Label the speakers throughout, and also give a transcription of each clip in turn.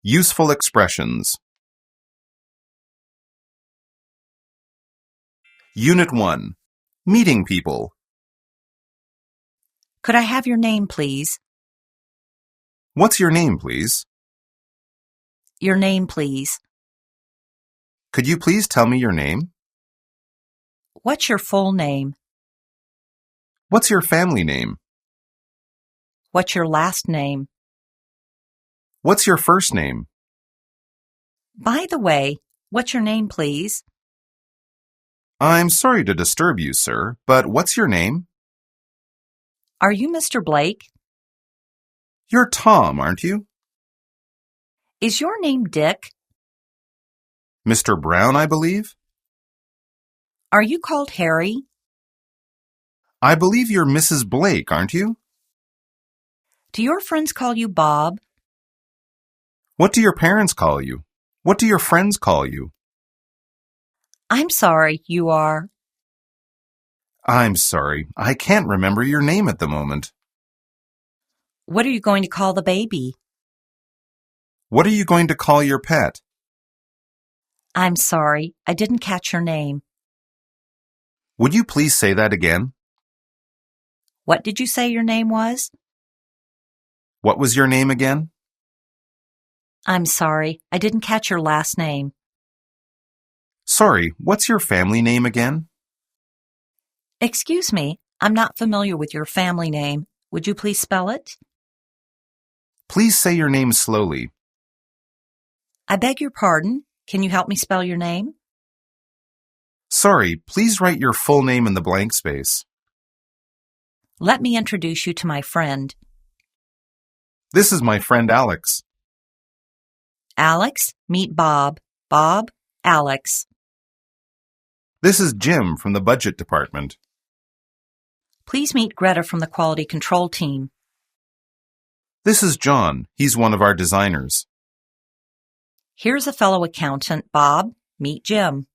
Speaker 1: Useful expressions. Unit 1. Meeting people.
Speaker 2: Could I have your name, please?
Speaker 1: What's your name, please?
Speaker 2: Your name, please.
Speaker 1: Could you please tell me your name?
Speaker 2: What's your full name?
Speaker 1: What's your family name?
Speaker 2: What's your last name?
Speaker 1: What's your first name?
Speaker 2: By the way, what's your name, please?
Speaker 1: I'm sorry to disturb you, sir, but what's your name?
Speaker 2: Are you Mr. Blake?
Speaker 1: You're Tom, aren't you?
Speaker 2: Is your name Dick?
Speaker 1: Mr. Brown, I believe?
Speaker 2: Are you called Harry?
Speaker 1: I believe you're Mrs. Blake, aren't you?
Speaker 2: Do your friends call you Bob?
Speaker 1: What do your parents call you? What do your friends call you?
Speaker 2: I'm sorry, you are.
Speaker 1: I'm sorry, I can't remember your name at the moment.
Speaker 2: What are you going to call the baby?
Speaker 1: What are you going to call your pet?
Speaker 2: I'm sorry, I didn't catch your name.
Speaker 1: Would you please say that again?
Speaker 2: What did you say your name was?
Speaker 1: What was your name again?
Speaker 2: I'm sorry, I didn't catch your last name.
Speaker 1: Sorry, what's your family name again?
Speaker 2: Excuse me, I'm not familiar with your family name. Would you please spell it?
Speaker 1: Please say your name slowly.
Speaker 2: I beg your pardon. Can you help me spell your name?
Speaker 1: Sorry, please write your full name in the blank space.
Speaker 2: Let me introduce you to my friend.
Speaker 1: This is my friend Alex.
Speaker 2: Alex, meet Bob. Bob, Alex.
Speaker 1: This is Jim from the budget department.
Speaker 2: Please meet Greta from the quality control team.
Speaker 1: This is John. He's one of our designers.
Speaker 2: Here's a fellow accountant, Bob. Meet Jim.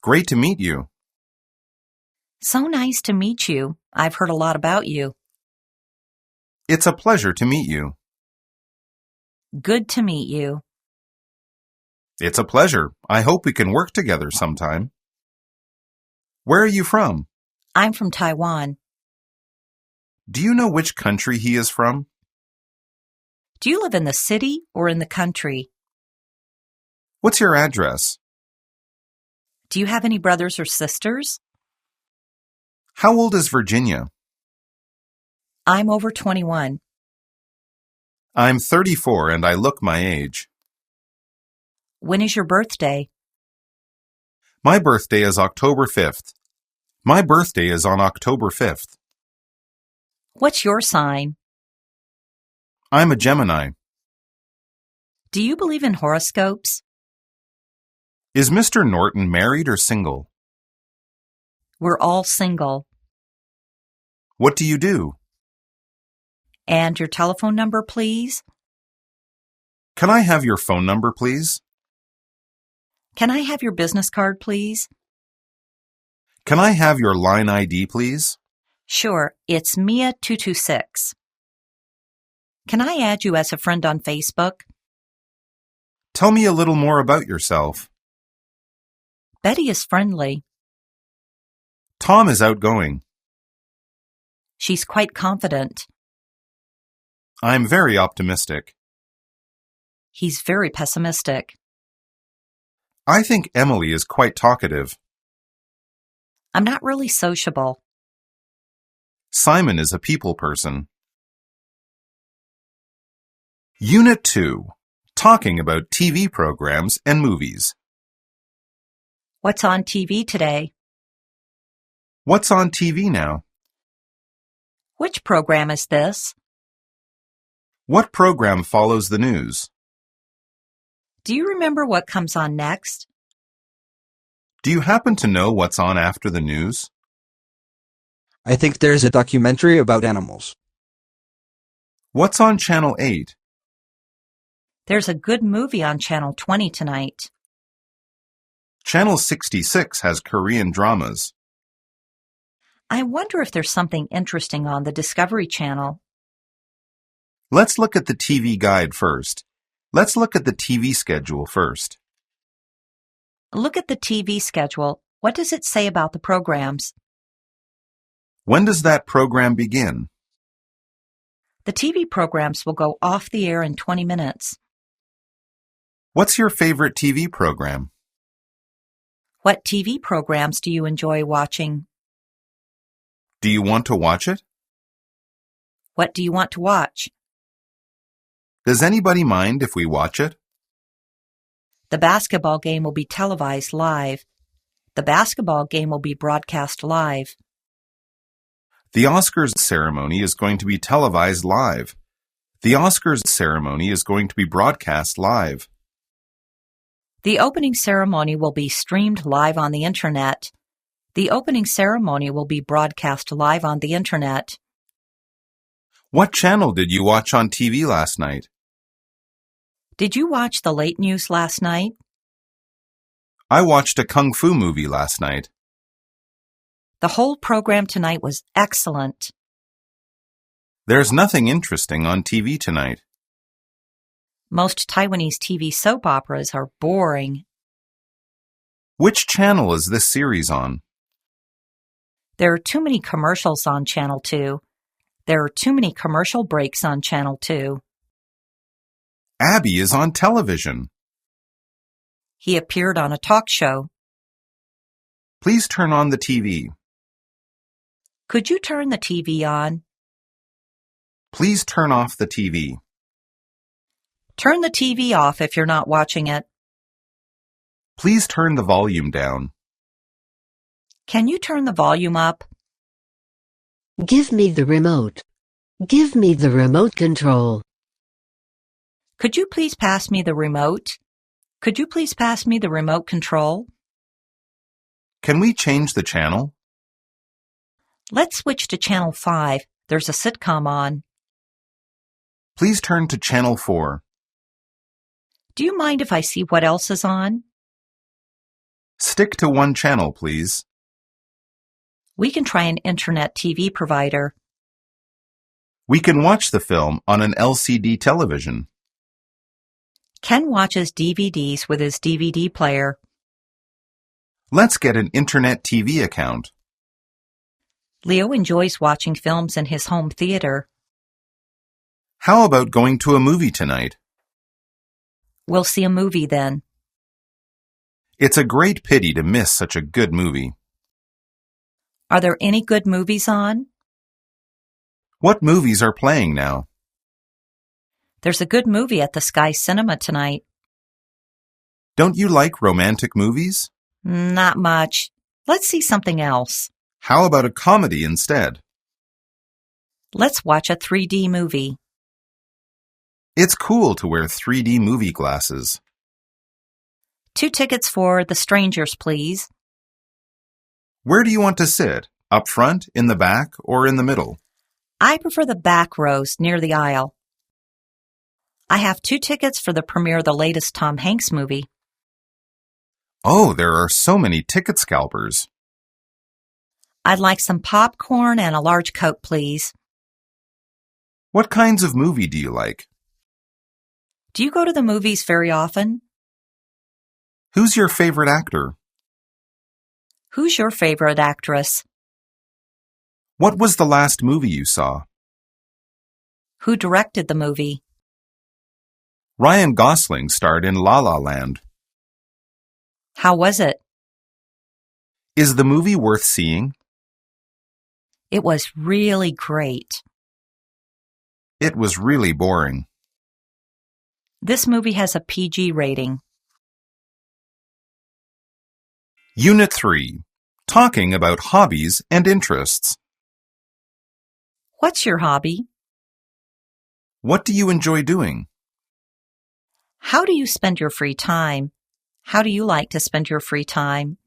Speaker 1: Great to meet you.
Speaker 2: So nice to meet you. I've heard a lot about you.
Speaker 1: It's a pleasure to meet you.
Speaker 2: Good to meet you.
Speaker 1: It's a pleasure. I hope we can work together sometime. Where are you from?
Speaker 2: I'm from Taiwan.
Speaker 1: Do you know which country he is from?
Speaker 2: Do you live in the city or in the country?
Speaker 1: What's your address?
Speaker 2: Do you have any brothers or sisters?
Speaker 1: How old is Virginia?
Speaker 2: I'm over 21.
Speaker 1: I'm 34 and I look my age.
Speaker 2: When is your birthday?
Speaker 1: My birthday is October 5th. My birthday is on October 5th.
Speaker 2: What's your sign?
Speaker 1: I'm a Gemini.
Speaker 2: Do you believe in horoscopes?
Speaker 1: Is Mr. Norton married or single?
Speaker 2: We're all single.
Speaker 1: What do you do?
Speaker 2: And your telephone number, please?
Speaker 1: Can I have your phone number, please?
Speaker 2: Can I have your business card, please?
Speaker 1: Can I have your line ID, please?
Speaker 2: Sure, it's Mia226. Can I add you as a friend on Facebook?
Speaker 1: Tell me a little more about yourself.
Speaker 2: Betty is friendly.
Speaker 1: Tom is outgoing.
Speaker 2: She's quite confident.
Speaker 1: I'm very optimistic.
Speaker 2: He's very pessimistic.
Speaker 1: I think Emily is quite talkative.
Speaker 2: I'm not really sociable.
Speaker 1: Simon is a people person. Unit 2. Talking about TV programs and movies.
Speaker 2: What's on TV today?
Speaker 1: What's on TV now?
Speaker 2: Which program is this?
Speaker 1: What program follows the news?
Speaker 2: Do you remember what comes on next?
Speaker 1: Do you happen to know what's on after the news?
Speaker 3: I think there's a documentary about animals.
Speaker 1: What's on Channel 8?
Speaker 2: There's a good movie on Channel 20 tonight.
Speaker 1: Channel 66 has Korean dramas.
Speaker 2: I wonder if there's something interesting on the Discovery Channel.
Speaker 1: Let's look at the TV guide first. Let's look at the TV schedule first.
Speaker 2: Look at the TV schedule. What does it say about the programs?
Speaker 1: When does that program begin?
Speaker 2: The TV programs will go off the air in 20 minutes.
Speaker 1: What's your favorite TV program?
Speaker 2: What TV programs do you enjoy watching?
Speaker 1: Do you want to watch it?
Speaker 2: What do you want to watch?
Speaker 1: Does anybody mind if we watch it?
Speaker 2: The basketball game will be televised live. The basketball game will be broadcast live.
Speaker 1: The Oscars ceremony is going to be televised live. The Oscars ceremony is going to be broadcast live.
Speaker 2: The opening ceremony will be streamed live on the Internet. The opening ceremony will be broadcast live on the Internet.
Speaker 1: What channel did you watch on TV last night?
Speaker 2: Did you watch the late news last night?
Speaker 1: I watched a kung fu movie last night.
Speaker 2: The whole program tonight was excellent.
Speaker 1: There's nothing interesting on TV tonight.
Speaker 2: Most Taiwanese TV soap operas are boring.
Speaker 1: Which channel is this series on?
Speaker 2: There are too many commercials on Channel 2. There are too many commercial breaks on Channel 2.
Speaker 1: Abby is on television.
Speaker 2: He appeared on a talk show.
Speaker 1: Please turn on the TV.
Speaker 2: Could you turn the TV on?
Speaker 1: Please turn off the TV.
Speaker 2: Turn the TV off if you're not watching it.
Speaker 1: Please turn the volume down.
Speaker 2: Can you turn the volume up?
Speaker 4: Give me the remote. Give me the remote control.
Speaker 2: Could you please pass me the remote? Could you please pass me the remote control?
Speaker 1: Can we change the channel?
Speaker 2: Let's switch to Channel 5. There's a sitcom on.
Speaker 1: Please turn to Channel 4.
Speaker 2: Do you mind if I see what else is on?
Speaker 1: Stick to one channel, please.
Speaker 2: We can try an internet TV provider.
Speaker 1: We can watch the film on an LCD television.
Speaker 2: Ken watches DVDs with his DVD player.
Speaker 1: Let's get an internet TV account.
Speaker 2: Leo enjoys watching films in his home theater.
Speaker 1: How about going to a movie tonight?
Speaker 2: We'll see a movie then.
Speaker 1: It's a great pity to miss such a good movie.
Speaker 2: Are there any good movies on?
Speaker 1: What movies are playing now?
Speaker 2: There's a good movie at the Sky Cinema tonight.
Speaker 1: Don't you like romantic movies?
Speaker 2: Not much. Let's see something else.
Speaker 1: How about a comedy instead?
Speaker 2: Let's watch a 3D movie.
Speaker 1: It's cool to wear 3D movie glasses.
Speaker 2: 2 tickets for The Strangers, please.
Speaker 1: Where do you want to sit? Up front, in the back, or in the middle?
Speaker 2: I prefer the back rows near the aisle. I have 2 tickets for the premiere of the latest Tom Hanks movie.
Speaker 1: Oh, there are so many ticket scalpers.
Speaker 2: I'd like some popcorn and a large Coke, please.
Speaker 1: What kinds of movie do you like?
Speaker 2: Do you go to the movies very often?
Speaker 1: Who's your favorite actor?
Speaker 2: Who's your favorite actress?
Speaker 1: What was the last movie you saw?
Speaker 2: Who directed the movie?
Speaker 1: Ryan Gosling starred in La La Land.
Speaker 2: How was it?
Speaker 1: Is the movie worth seeing?
Speaker 2: It was really great.
Speaker 1: It was really boring.
Speaker 2: This movie has a PG rating.
Speaker 1: Unit 3. Talking about hobbies and interests.
Speaker 2: What's your hobby?
Speaker 1: What do you enjoy doing?
Speaker 2: How do you spend your free time? How do you like to spend your free time?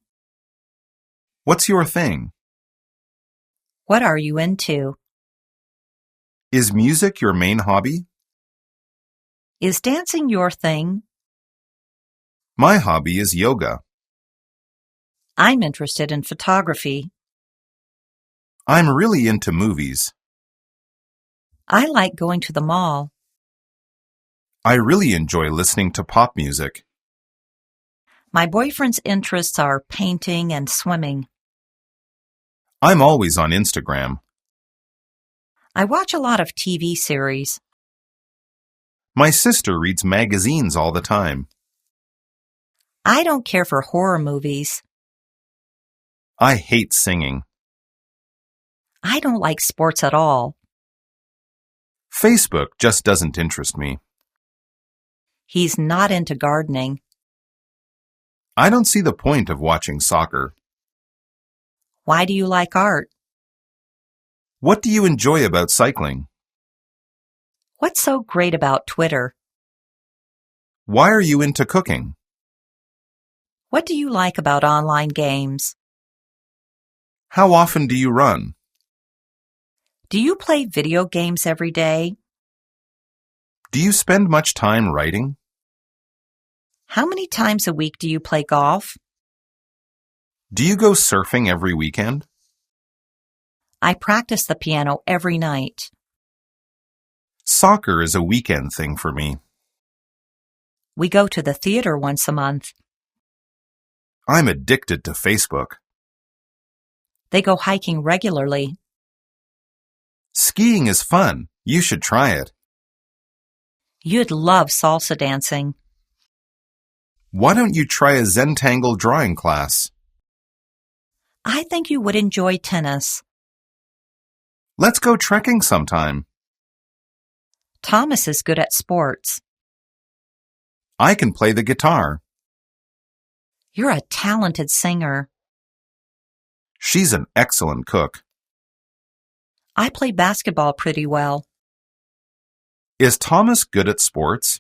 Speaker 1: What's your thing?
Speaker 2: What are you into?
Speaker 1: Is music your main hobby?
Speaker 2: Is dancing your thing?
Speaker 1: My hobby is yoga.
Speaker 2: I'm interested in photography.
Speaker 1: I'm really into movies.
Speaker 2: I like going to the mall.
Speaker 1: I really enjoy listening to pop music.
Speaker 2: My boyfriend's interests are painting and swimming.
Speaker 1: I'm always on Instagram.
Speaker 2: I watch a lot of TV series.
Speaker 1: My sister reads magazines all the time.
Speaker 2: I don't care for horror movies.
Speaker 1: I hate singing.
Speaker 2: I don't like sports at all.
Speaker 1: Facebook just doesn't interest me.
Speaker 2: He's not into gardening.
Speaker 1: I don't see the point of watching soccer.
Speaker 2: Why do you like art?
Speaker 1: What do you enjoy about cycling?
Speaker 2: What's so great about Twitter?
Speaker 1: Why are you into cooking?
Speaker 2: What do you like about online games?
Speaker 1: How often do you run?
Speaker 2: Do you play video games every day?
Speaker 1: Do you spend much time writing?
Speaker 2: How many times a week do you play golf?
Speaker 1: Do you go surfing every weekend?
Speaker 2: I practice the piano every night.
Speaker 1: Soccer is a weekend thing for me.
Speaker 2: We go to the theater once a month.
Speaker 1: I'm addicted to Facebook.
Speaker 2: They go hiking regularly.
Speaker 1: Skiing is fun. You should try it.
Speaker 2: You'd love salsa dancing.
Speaker 1: Why don't you try a Zentangle drawing class?
Speaker 2: I think you would enjoy tennis.
Speaker 1: Let's go trekking sometime.
Speaker 2: Thomas is good at sports.
Speaker 1: I can play the guitar.
Speaker 2: You're a talented singer.
Speaker 1: She's an excellent cook.
Speaker 2: I play basketball pretty well.
Speaker 1: Is Thomas good at sports?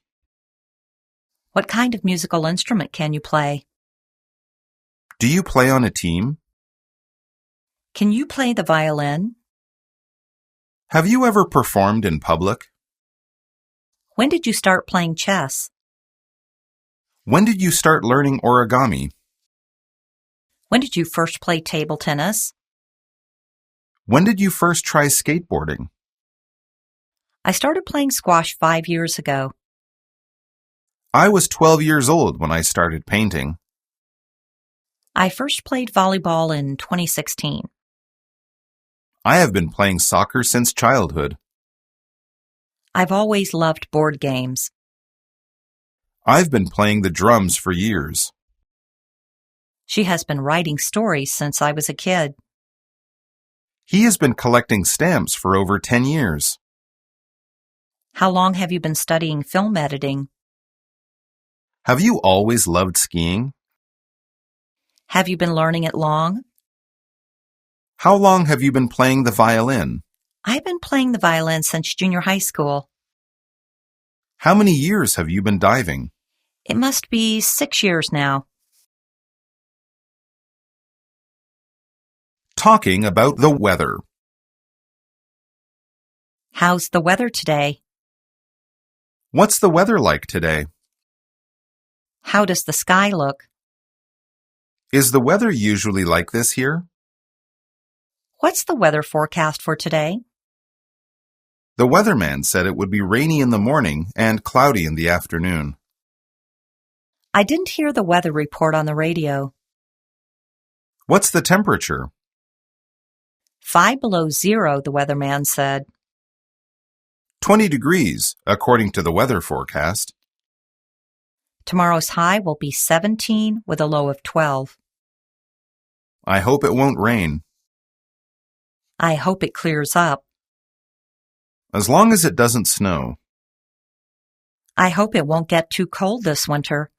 Speaker 2: What kind of musical instrument can you play?
Speaker 1: Do you play on a team?
Speaker 2: Can you play the violin?
Speaker 1: Have you ever performed in public?
Speaker 2: When did you start playing chess?
Speaker 1: When did you start learning origami?
Speaker 2: When did you first play table tennis?
Speaker 1: When did you first try skateboarding?
Speaker 2: I started playing squash 5 years ago.
Speaker 1: I was 12 years old when I started painting.
Speaker 2: I first played volleyball in 2016.
Speaker 1: I have been playing soccer since childhood.
Speaker 2: I've always loved board games.
Speaker 1: I've been playing the drums for years.
Speaker 2: She has been writing stories since I was a kid.
Speaker 1: He has been collecting stamps for over 10 years.
Speaker 2: How long have you been studying film editing?
Speaker 1: Have you always loved skiing?
Speaker 2: Have you been learning it long?
Speaker 1: How long have you been playing the violin?
Speaker 2: I've been playing the violin since junior high school.
Speaker 1: How many years have you been diving?
Speaker 2: It must be 6 years now.
Speaker 1: Talking about the weather.
Speaker 2: How's the weather today?
Speaker 1: What's the weather like today?
Speaker 2: How does the sky look?
Speaker 1: Is the weather usually like this here?
Speaker 2: What's the weather forecast for today?
Speaker 1: The weatherman said it would be rainy in the morning and cloudy in the afternoon.
Speaker 2: I didn't hear the weather report on the radio.
Speaker 1: What's the temperature?
Speaker 2: 5 below zero, the weatherman said.
Speaker 1: 20 degrees, according to the weather forecast.
Speaker 2: Tomorrow's high will be 17 with a low of 12.
Speaker 1: I hope it won't rain.
Speaker 2: I hope it clears up.
Speaker 1: As long as it doesn't snow.
Speaker 2: I hope it won't get too cold this winter.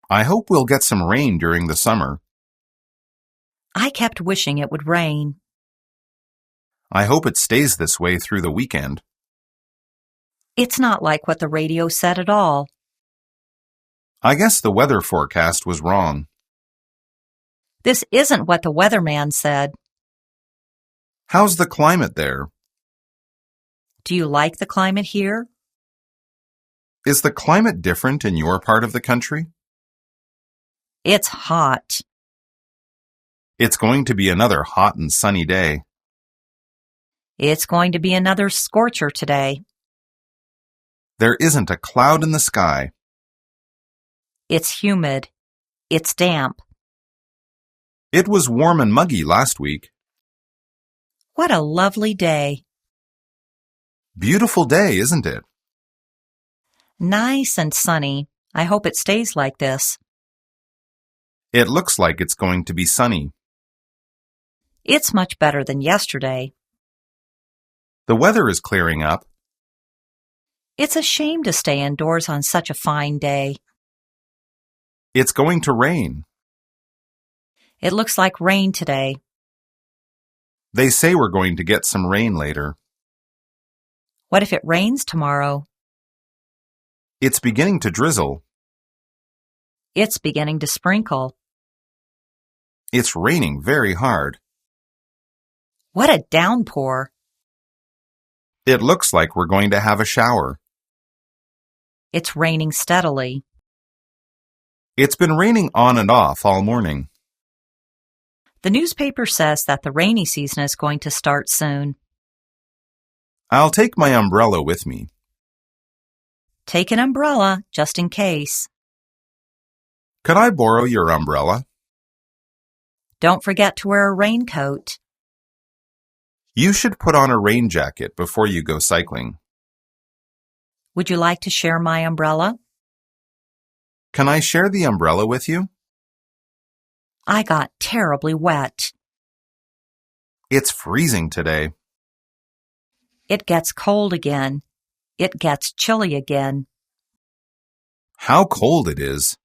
Speaker 1: I hope we'll get some rain during the summer.
Speaker 2: I kept wishing it would rain.
Speaker 1: I hope it stays this way through the weekend.
Speaker 2: It's not like what the radio said at all.
Speaker 1: I guess the weather forecast was wrong.
Speaker 2: This isn't what the weatherman said.
Speaker 1: How's the climate there?
Speaker 2: Do you like the climate here?
Speaker 1: Is the climate different in your part of the country?
Speaker 2: It's hot.
Speaker 1: It's going to be another hot and sunny day.
Speaker 2: It's going to be another scorcher today.
Speaker 1: There isn't a cloud in the sky.
Speaker 2: It's humid. It's damp.
Speaker 1: It was warm and muggy last week.
Speaker 2: What a lovely day.
Speaker 1: Beautiful day, isn't it?
Speaker 2: Nice and sunny. I hope it stays like this.
Speaker 1: It looks like it's going to be sunny.
Speaker 2: It's much better than yesterday.
Speaker 1: The weather is clearing up.
Speaker 2: It's a shame to stay indoors on such a fine day.
Speaker 1: It's going to rain.
Speaker 2: It looks like rain today.
Speaker 1: They say we're going to get some rain later.
Speaker 2: What if it rains tomorrow?
Speaker 1: It's beginning to drizzle.
Speaker 2: It's beginning to sprinkle.
Speaker 1: It's raining very hard.
Speaker 2: What a downpour.
Speaker 1: It looks like we're going to have a shower.
Speaker 2: It's raining steadily.
Speaker 1: It's been raining on and off all morning.
Speaker 2: The newspaper says that the rainy season is going to start soon.
Speaker 1: I'll take my umbrella with me.
Speaker 2: Take an umbrella, just in case.
Speaker 1: Could I borrow your umbrella?
Speaker 2: Don't forget to wear a raincoat.
Speaker 1: You should put on a rain jacket before you go cycling.
Speaker 2: Would you like to share my umbrella?
Speaker 1: Can I share the umbrella with you?
Speaker 2: I got terribly wet.
Speaker 1: It's freezing today.
Speaker 2: It gets cold again. It gets chilly again.
Speaker 1: How cold it is.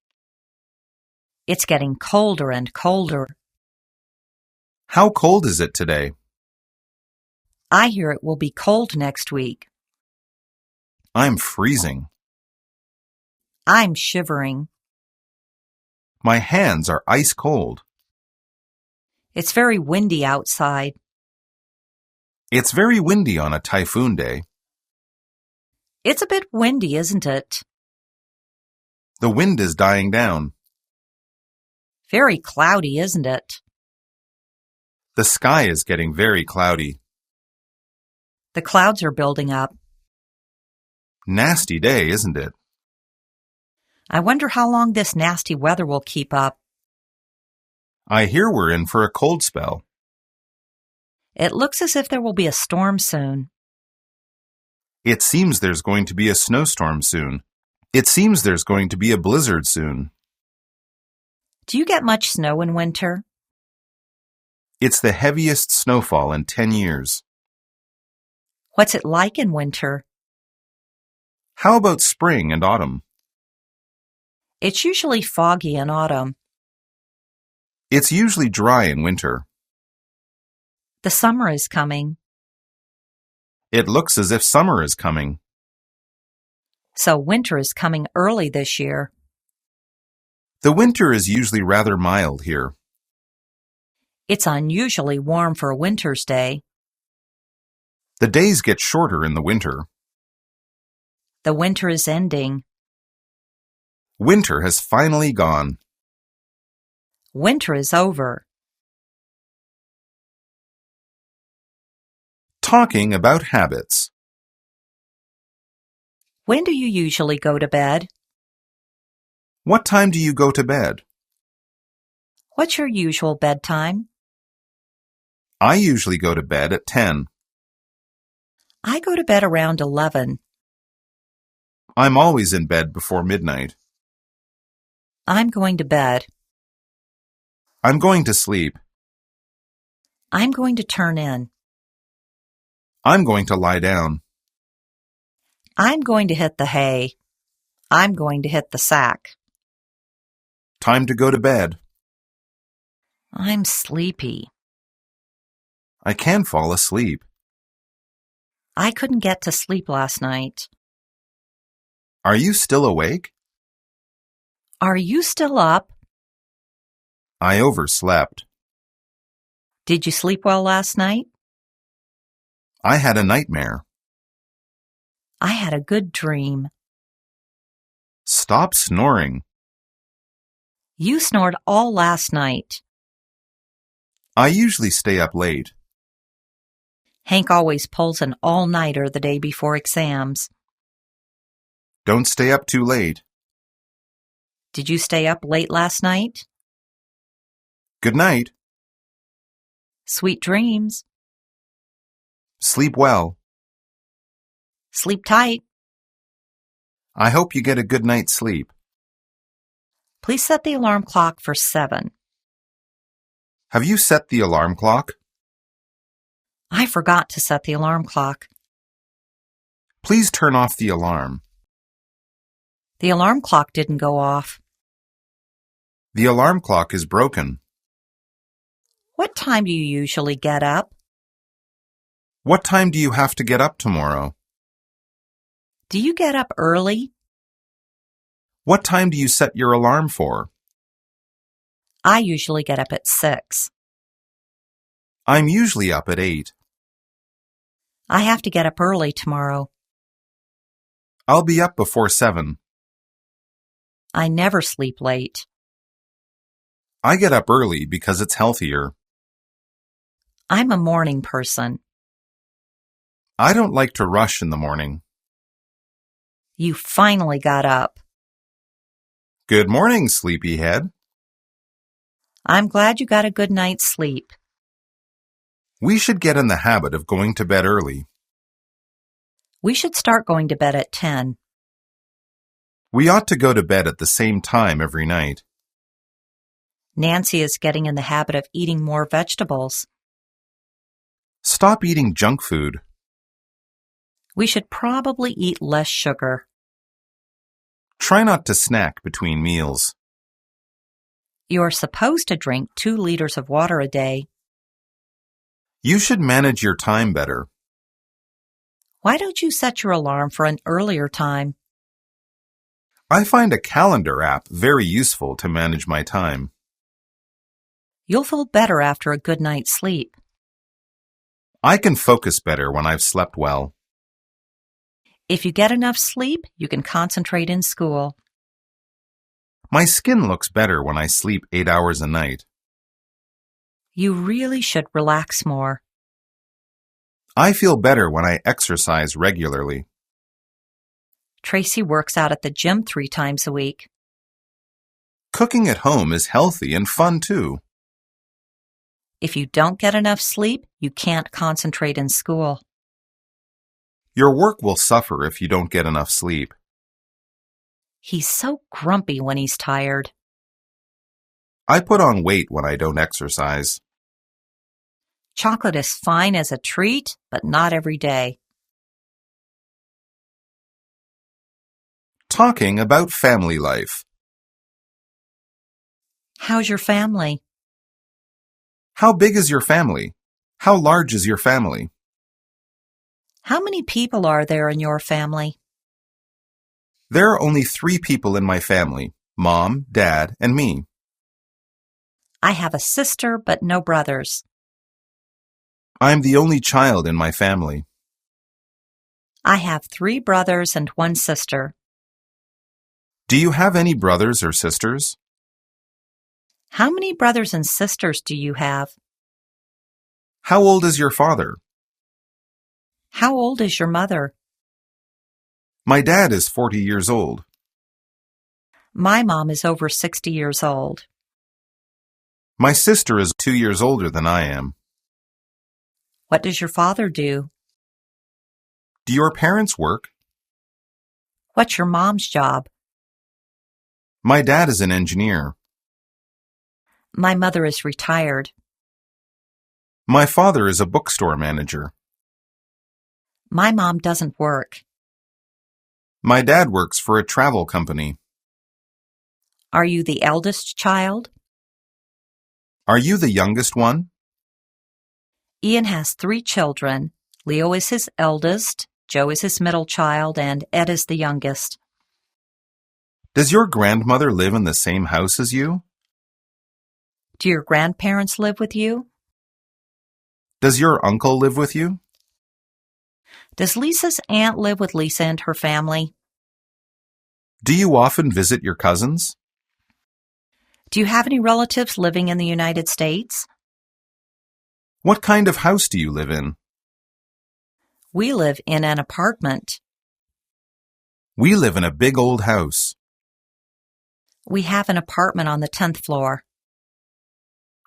Speaker 2: It's getting colder and colder.
Speaker 1: How cold is it today?
Speaker 2: I hear it will be cold next week.
Speaker 1: I'm freezing.
Speaker 2: I'm shivering.
Speaker 1: My hands are ice cold.
Speaker 2: It's very windy outside.
Speaker 1: It's very windy on a typhoon day.
Speaker 2: It's a bit windy, isn't it?
Speaker 1: The wind is dying down.
Speaker 2: Very cloudy, isn't it?
Speaker 1: The sky is getting very cloudy.
Speaker 2: The clouds are building up.
Speaker 1: Nasty day, isn't it?
Speaker 2: I wonder how long this nasty weather will keep up.
Speaker 1: I hear we're in for a cold spell.
Speaker 2: It looks as if there will be a storm soon.
Speaker 1: It seems there's going to be a snowstorm soon. It seems there's going to be a blizzard soon.
Speaker 2: Do you get much snow in winter?
Speaker 1: It's the heaviest snowfall in 10 years.
Speaker 2: What's it like in winter?
Speaker 1: How about spring and autumn?
Speaker 2: It's usually foggy in autumn.
Speaker 1: It's usually dry in winter.
Speaker 2: The summer is coming.
Speaker 1: It looks as if summer is coming.
Speaker 2: So winter is coming early this year.
Speaker 1: The winter is usually rather mild here.
Speaker 2: It's unusually warm for a winter's day.
Speaker 1: The days get shorter in the winter.
Speaker 2: The winter is ending.
Speaker 1: Winter has finally gone.
Speaker 2: Winter is over.
Speaker 1: Talking about habits.
Speaker 2: When do you usually go to bed?
Speaker 1: What time do you go to bed?
Speaker 2: What's your usual bedtime?
Speaker 1: I usually go to bed at 10.
Speaker 2: I go to bed around 11.
Speaker 1: I'm always in bed before midnight.
Speaker 2: I'm going to bed.
Speaker 1: I'm going to sleep.
Speaker 2: I'm going to turn in.
Speaker 1: I'm going to lie down.
Speaker 2: I'm going to hit the hay. I'm going to hit the sack.
Speaker 1: Time to go to bed.
Speaker 2: I'm sleepy.
Speaker 1: I can fall asleep.
Speaker 2: I couldn't get to sleep last night.
Speaker 1: Are you still awake?
Speaker 2: Are you still up?
Speaker 1: I overslept.
Speaker 2: Did you sleep well last night?
Speaker 1: I had a nightmare.
Speaker 2: I had a good dream.
Speaker 1: Stop snoring.
Speaker 2: You snored all last night.
Speaker 1: I usually stay up late.
Speaker 2: Hank always pulls an all-nighter the day before exams.
Speaker 1: Don't stay up too late.
Speaker 2: Did you stay up late last night?
Speaker 1: Good night.
Speaker 2: Sweet dreams.
Speaker 1: Sleep well.
Speaker 2: Sleep tight.
Speaker 1: I hope you get a good night's sleep.
Speaker 2: Please set the alarm clock for 7.
Speaker 1: Have you set the alarm clock?
Speaker 2: I forgot to set the alarm clock.
Speaker 1: Please turn off the alarm.
Speaker 2: The alarm clock didn't go off.
Speaker 1: The alarm clock is broken.
Speaker 2: What time do you usually get up?
Speaker 1: What time do you have to get up tomorrow?
Speaker 2: Do you get up early?
Speaker 1: What time do you set your alarm for?
Speaker 2: I usually get up at 6.
Speaker 1: I'm usually up at 8.
Speaker 2: I have to get up early tomorrow.
Speaker 1: I'll be up before 7.
Speaker 2: I never sleep late.
Speaker 1: I get up early because it's healthier.
Speaker 2: I'm a morning person.
Speaker 1: I don't like to rush in the morning.
Speaker 2: You finally got up.
Speaker 1: Good morning, sleepyhead.
Speaker 2: I'm glad you got a good night's sleep.
Speaker 1: We should get in the habit of going to bed early.
Speaker 2: We should start going to bed at 10.
Speaker 1: We ought to go to bed at the same time every night.
Speaker 2: Nancy is getting in the habit of eating more vegetables.
Speaker 1: Stop eating junk food.
Speaker 2: We should probably eat less sugar.
Speaker 1: Try not to snack between meals.
Speaker 2: You're supposed to drink 2 liters of water a day.
Speaker 1: You should manage your time better.
Speaker 2: Why don't you set your alarm for an earlier time?
Speaker 1: I find a calendar app very useful to manage my time.
Speaker 2: You'll feel better after a good night's sleep.
Speaker 1: I can focus better when I've slept well.
Speaker 2: If you get enough sleep, you can concentrate in school.
Speaker 1: My skin looks better when I sleep 8 hours a night.
Speaker 2: You really should relax more.
Speaker 1: I feel better when I exercise regularly.
Speaker 2: Tracy works out at the gym 3 times a week.
Speaker 1: Cooking at home is healthy and fun too.
Speaker 2: If you don't get enough sleep, you can't concentrate in school.
Speaker 1: Your work will suffer if you don't get enough sleep.
Speaker 2: He's so grumpy when he's tired.
Speaker 1: I put on weight when I don't exercise.
Speaker 2: Chocolate is fine as a treat, but not every day.
Speaker 1: Talking about family life.
Speaker 2: How's your family?
Speaker 1: How big is your family? How large is your family?
Speaker 2: How many people are there in your family?
Speaker 1: There are only 3 people in my family: Mom, Dad, and me.
Speaker 2: I have a sister, but no brothers.
Speaker 1: I'm the only child in my family.
Speaker 2: I have 3 brothers and 1 sister.
Speaker 1: Do you have any brothers or sisters?
Speaker 2: How many brothers and sisters do you have?
Speaker 1: How old is your father?
Speaker 2: How old is your mother?
Speaker 1: My dad is 40 years old.
Speaker 2: My mom is over 60 years old.
Speaker 1: My sister is 2 years older than I am.
Speaker 2: What does your father do?
Speaker 1: Do your parents work?
Speaker 2: What's your mom's job?
Speaker 1: My dad is an engineer.
Speaker 2: My mother is retired.
Speaker 1: My father is a bookstore manager.
Speaker 2: My mom doesn't work.
Speaker 1: My dad works for a travel company.
Speaker 2: Are you the eldest child?
Speaker 1: Are you the youngest one?
Speaker 2: Ian has 3 children. Leo is his eldest, Joe is his middle child, and Ed is the youngest.
Speaker 1: Does your grandmother live in the same house as you?
Speaker 2: Do your grandparents live with you?
Speaker 1: Does your uncle live with you?
Speaker 2: Does Lisa's aunt live with Lisa and her family?
Speaker 1: Do you often visit your cousins?
Speaker 2: Do you have any relatives living in the United States?
Speaker 1: What kind of house do you live in?
Speaker 2: We live in an apartment.
Speaker 1: We live in a big old house.
Speaker 2: We have an apartment on the 10th floor.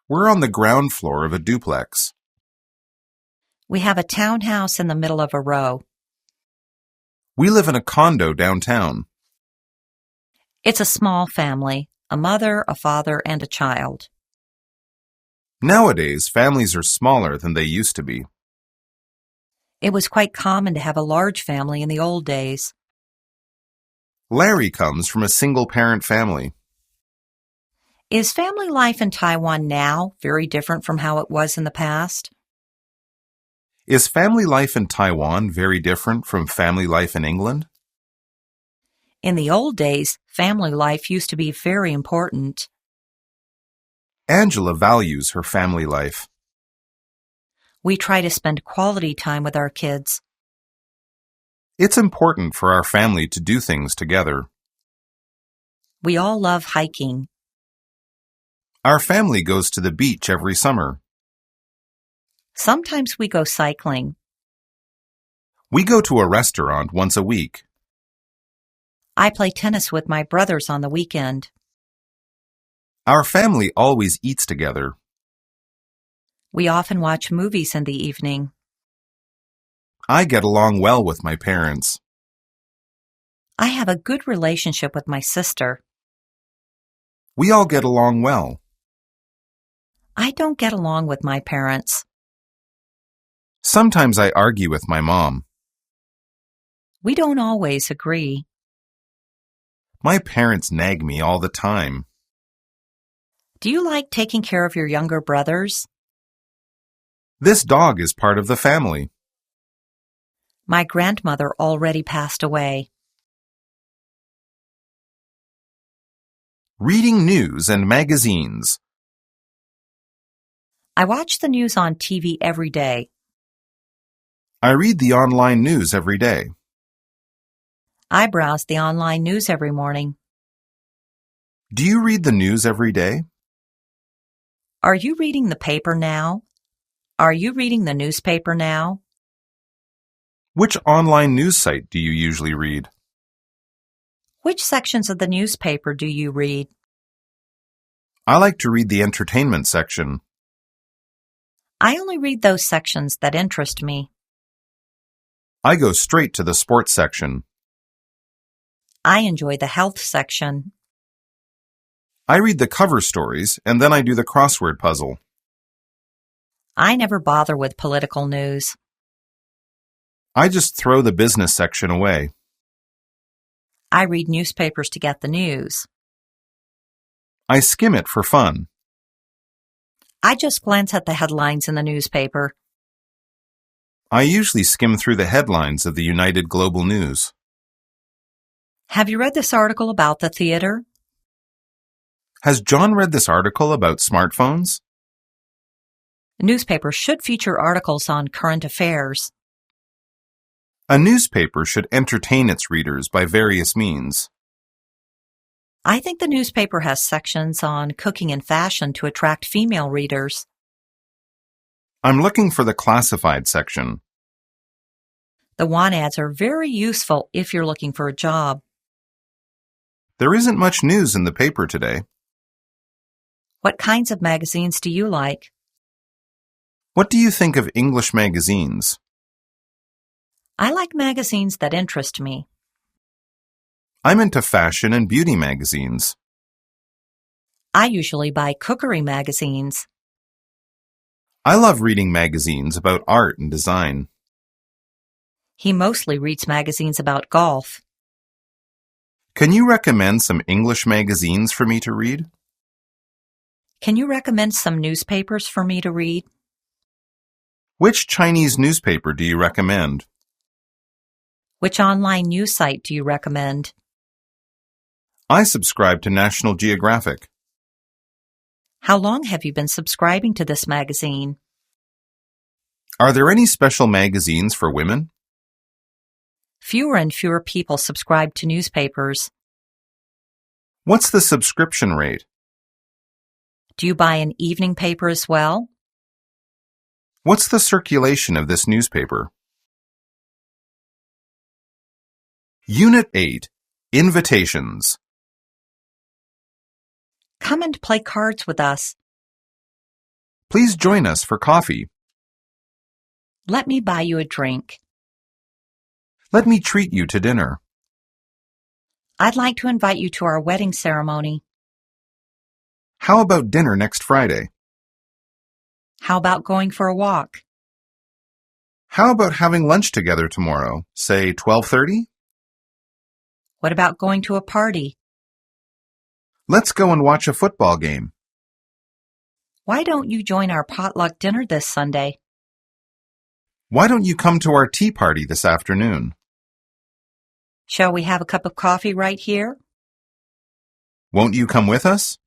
Speaker 1: We're on the ground floor of a duplex.
Speaker 2: We have a townhouse in the middle of a row.
Speaker 1: We live in a condo downtown.
Speaker 2: It's a small family, a mother, a father, and a child.
Speaker 1: Nowadays, families are smaller than they used to be.
Speaker 2: It was quite common to have a large family in the old days.
Speaker 1: Larry comes from a single-parent family.
Speaker 2: Is family life in Taiwan now very different from how it was in the past?
Speaker 1: Is family life in Taiwan very different from family life in England?
Speaker 2: In the old days, family life used to be very important.
Speaker 1: Angela values her family life.
Speaker 2: We try to spend quality time with our kids.
Speaker 1: It's important for our family to do things together.
Speaker 2: We all love hiking.
Speaker 1: Our family goes to the beach every summer.
Speaker 2: Sometimes we go cycling.
Speaker 1: We go to a restaurant once a week.
Speaker 2: I play tennis with my brothers on the weekend.
Speaker 1: Our family always eats together.
Speaker 2: We often watch movies in the evening.
Speaker 1: I get along well with my parents.
Speaker 2: I have a good relationship with my sister.
Speaker 1: We all get along well.
Speaker 2: I don't get along with my parents.
Speaker 1: Sometimes I argue with my mom.
Speaker 2: We don't always agree.
Speaker 1: My parents nag me all the time.
Speaker 2: Do you like taking care of your younger brothers?
Speaker 1: This dog is part of the family.
Speaker 2: My grandmother already passed away.
Speaker 1: Reading news and magazines.
Speaker 2: I watch the news on TV every day.
Speaker 1: I read the online news every day.
Speaker 2: I browse the online news every morning.
Speaker 1: Do you read the news every day?
Speaker 2: Are you reading the paper now? Are you reading the newspaper now?
Speaker 1: Which online news site do you usually read?
Speaker 2: Which sections of the newspaper do you read?
Speaker 1: I like to read the entertainment section.
Speaker 2: I only read those sections that interest me.
Speaker 1: I go straight to the sports section.
Speaker 2: I enjoy the health section.
Speaker 1: I read the cover stories and then I do the crossword puzzle.
Speaker 2: I never bother with political news.
Speaker 1: I just throw the business section away.
Speaker 2: I read newspapers to get the news.
Speaker 1: I skim it for fun.
Speaker 2: I just glance at the headlines in the newspaper.
Speaker 1: I usually skim through the headlines of the United Global News.
Speaker 2: Have you read this article about the theater?
Speaker 1: Has John read this article about smartphones?
Speaker 2: Newspapers should feature articles on current affairs.
Speaker 1: A newspaper should entertain its readers by various means.
Speaker 2: I think the newspaper has sections on cooking and fashion to attract female readers.
Speaker 1: I'm looking for the classified section.
Speaker 2: The want ads are very useful if you're looking for a job.
Speaker 1: There isn't much news in the paper today.
Speaker 2: What kinds of magazines do you like?
Speaker 1: What do you think of English magazines?
Speaker 2: I like magazines that interest me.
Speaker 1: I'm into fashion and beauty magazines.
Speaker 2: I usually buy cookery magazines.
Speaker 1: I love reading magazines about art and design.
Speaker 2: He mostly reads magazines about golf.
Speaker 1: Can you recommend some English magazines for me to read?
Speaker 2: Can you recommend some newspapers for me to read?
Speaker 1: Which Chinese newspaper do you recommend?
Speaker 2: Which online news site do you recommend?
Speaker 1: I subscribe to National Geographic.
Speaker 2: How long have you been subscribing to this magazine?
Speaker 1: Are there any special magazines for women?
Speaker 2: Fewer and fewer people subscribe to newspapers.
Speaker 1: What's the subscription rate?
Speaker 2: Do you buy an evening paper as well?
Speaker 1: What's the circulation of this newspaper? Unit 8, Invitations.
Speaker 2: Come and play cards with us.
Speaker 1: Please join us for coffee.
Speaker 2: Let me buy you a drink.
Speaker 1: Let me treat you to dinner.
Speaker 2: I'd like to invite you to our wedding ceremony.
Speaker 1: How about dinner next Friday?
Speaker 2: How about going for a walk?
Speaker 1: How about having lunch together tomorrow, say 12:30?
Speaker 2: What about going to a party?
Speaker 1: Let's go and watch a football game.
Speaker 2: Why don't you join our potluck dinner this Sunday?
Speaker 1: Why don't you come to our tea party this afternoon?
Speaker 2: Shall we have a cup of coffee right here?
Speaker 1: Won't you come with us?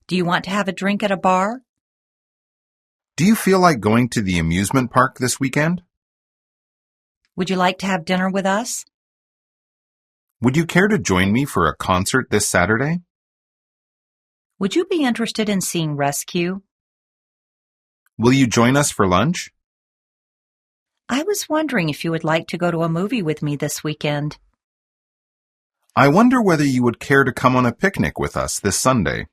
Speaker 2: Do you want to have a drink at a bar?
Speaker 1: Do you feel like going to the amusement park this weekend?
Speaker 2: Would you like to have dinner with us?
Speaker 1: Would you care to join me for a concert this Saturday?
Speaker 2: Would you be interested in seeing Rescue?
Speaker 1: Will you join us for lunch?
Speaker 2: I was wondering if you would like to go to a movie with me this weekend.
Speaker 1: I wonder whether you would care to come on a picnic with us this Sunday.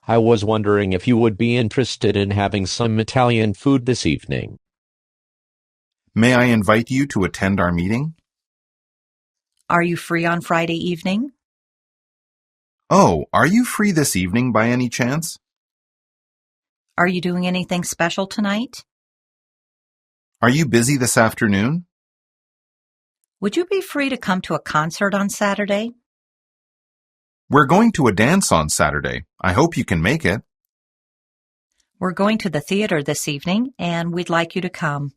Speaker 5: I was wondering if you would be interested in having some Italian food this evening.
Speaker 1: May I invite you to attend our meeting?
Speaker 2: Are you free on Friday evening?
Speaker 1: Oh, are you free this evening by any chance?
Speaker 2: Are you doing anything special tonight?
Speaker 1: Are you busy this afternoon?
Speaker 2: Would you be free to come to a concert on Saturday?
Speaker 1: We're going to a dance on Saturday. I hope you can make it.
Speaker 2: We're going to the theater this evening, and we'd like you to come.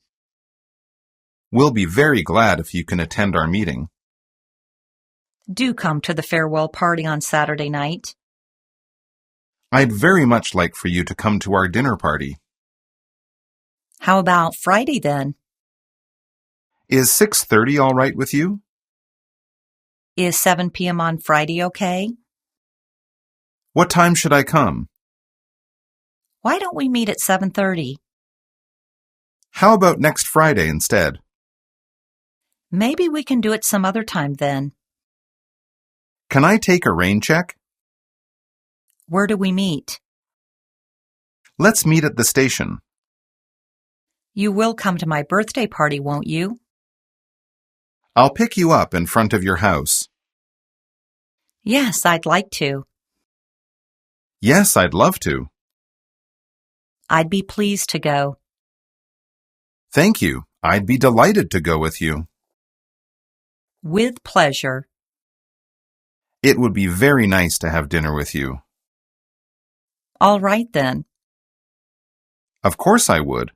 Speaker 1: We'll be very glad if you can attend our meeting.
Speaker 2: Do come to the farewell party on Saturday night.
Speaker 1: I'd very much like for you to come to our dinner party.
Speaker 2: How about Friday then?
Speaker 1: Is 6:30 all right with you?
Speaker 2: Is 7 p.m. on Friday okay?
Speaker 1: What time should I come?
Speaker 2: Why don't we meet at 7:30?
Speaker 1: How about next Friday instead?
Speaker 2: Maybe we can do it some other time then.
Speaker 1: Can I take a rain check?
Speaker 2: Where do we meet?
Speaker 1: Let's meet at the station.
Speaker 2: You will come to my birthday party, won't you?
Speaker 1: I'll pick you up in front of your house.
Speaker 2: Yes, I'd like to.
Speaker 1: Yes, I'd love to.
Speaker 2: I'd be pleased to go.
Speaker 1: Thank you. I'd be delighted to go with you.
Speaker 2: With pleasure.
Speaker 1: It would be very nice to have dinner with you.
Speaker 2: All right then.
Speaker 1: Of course I would.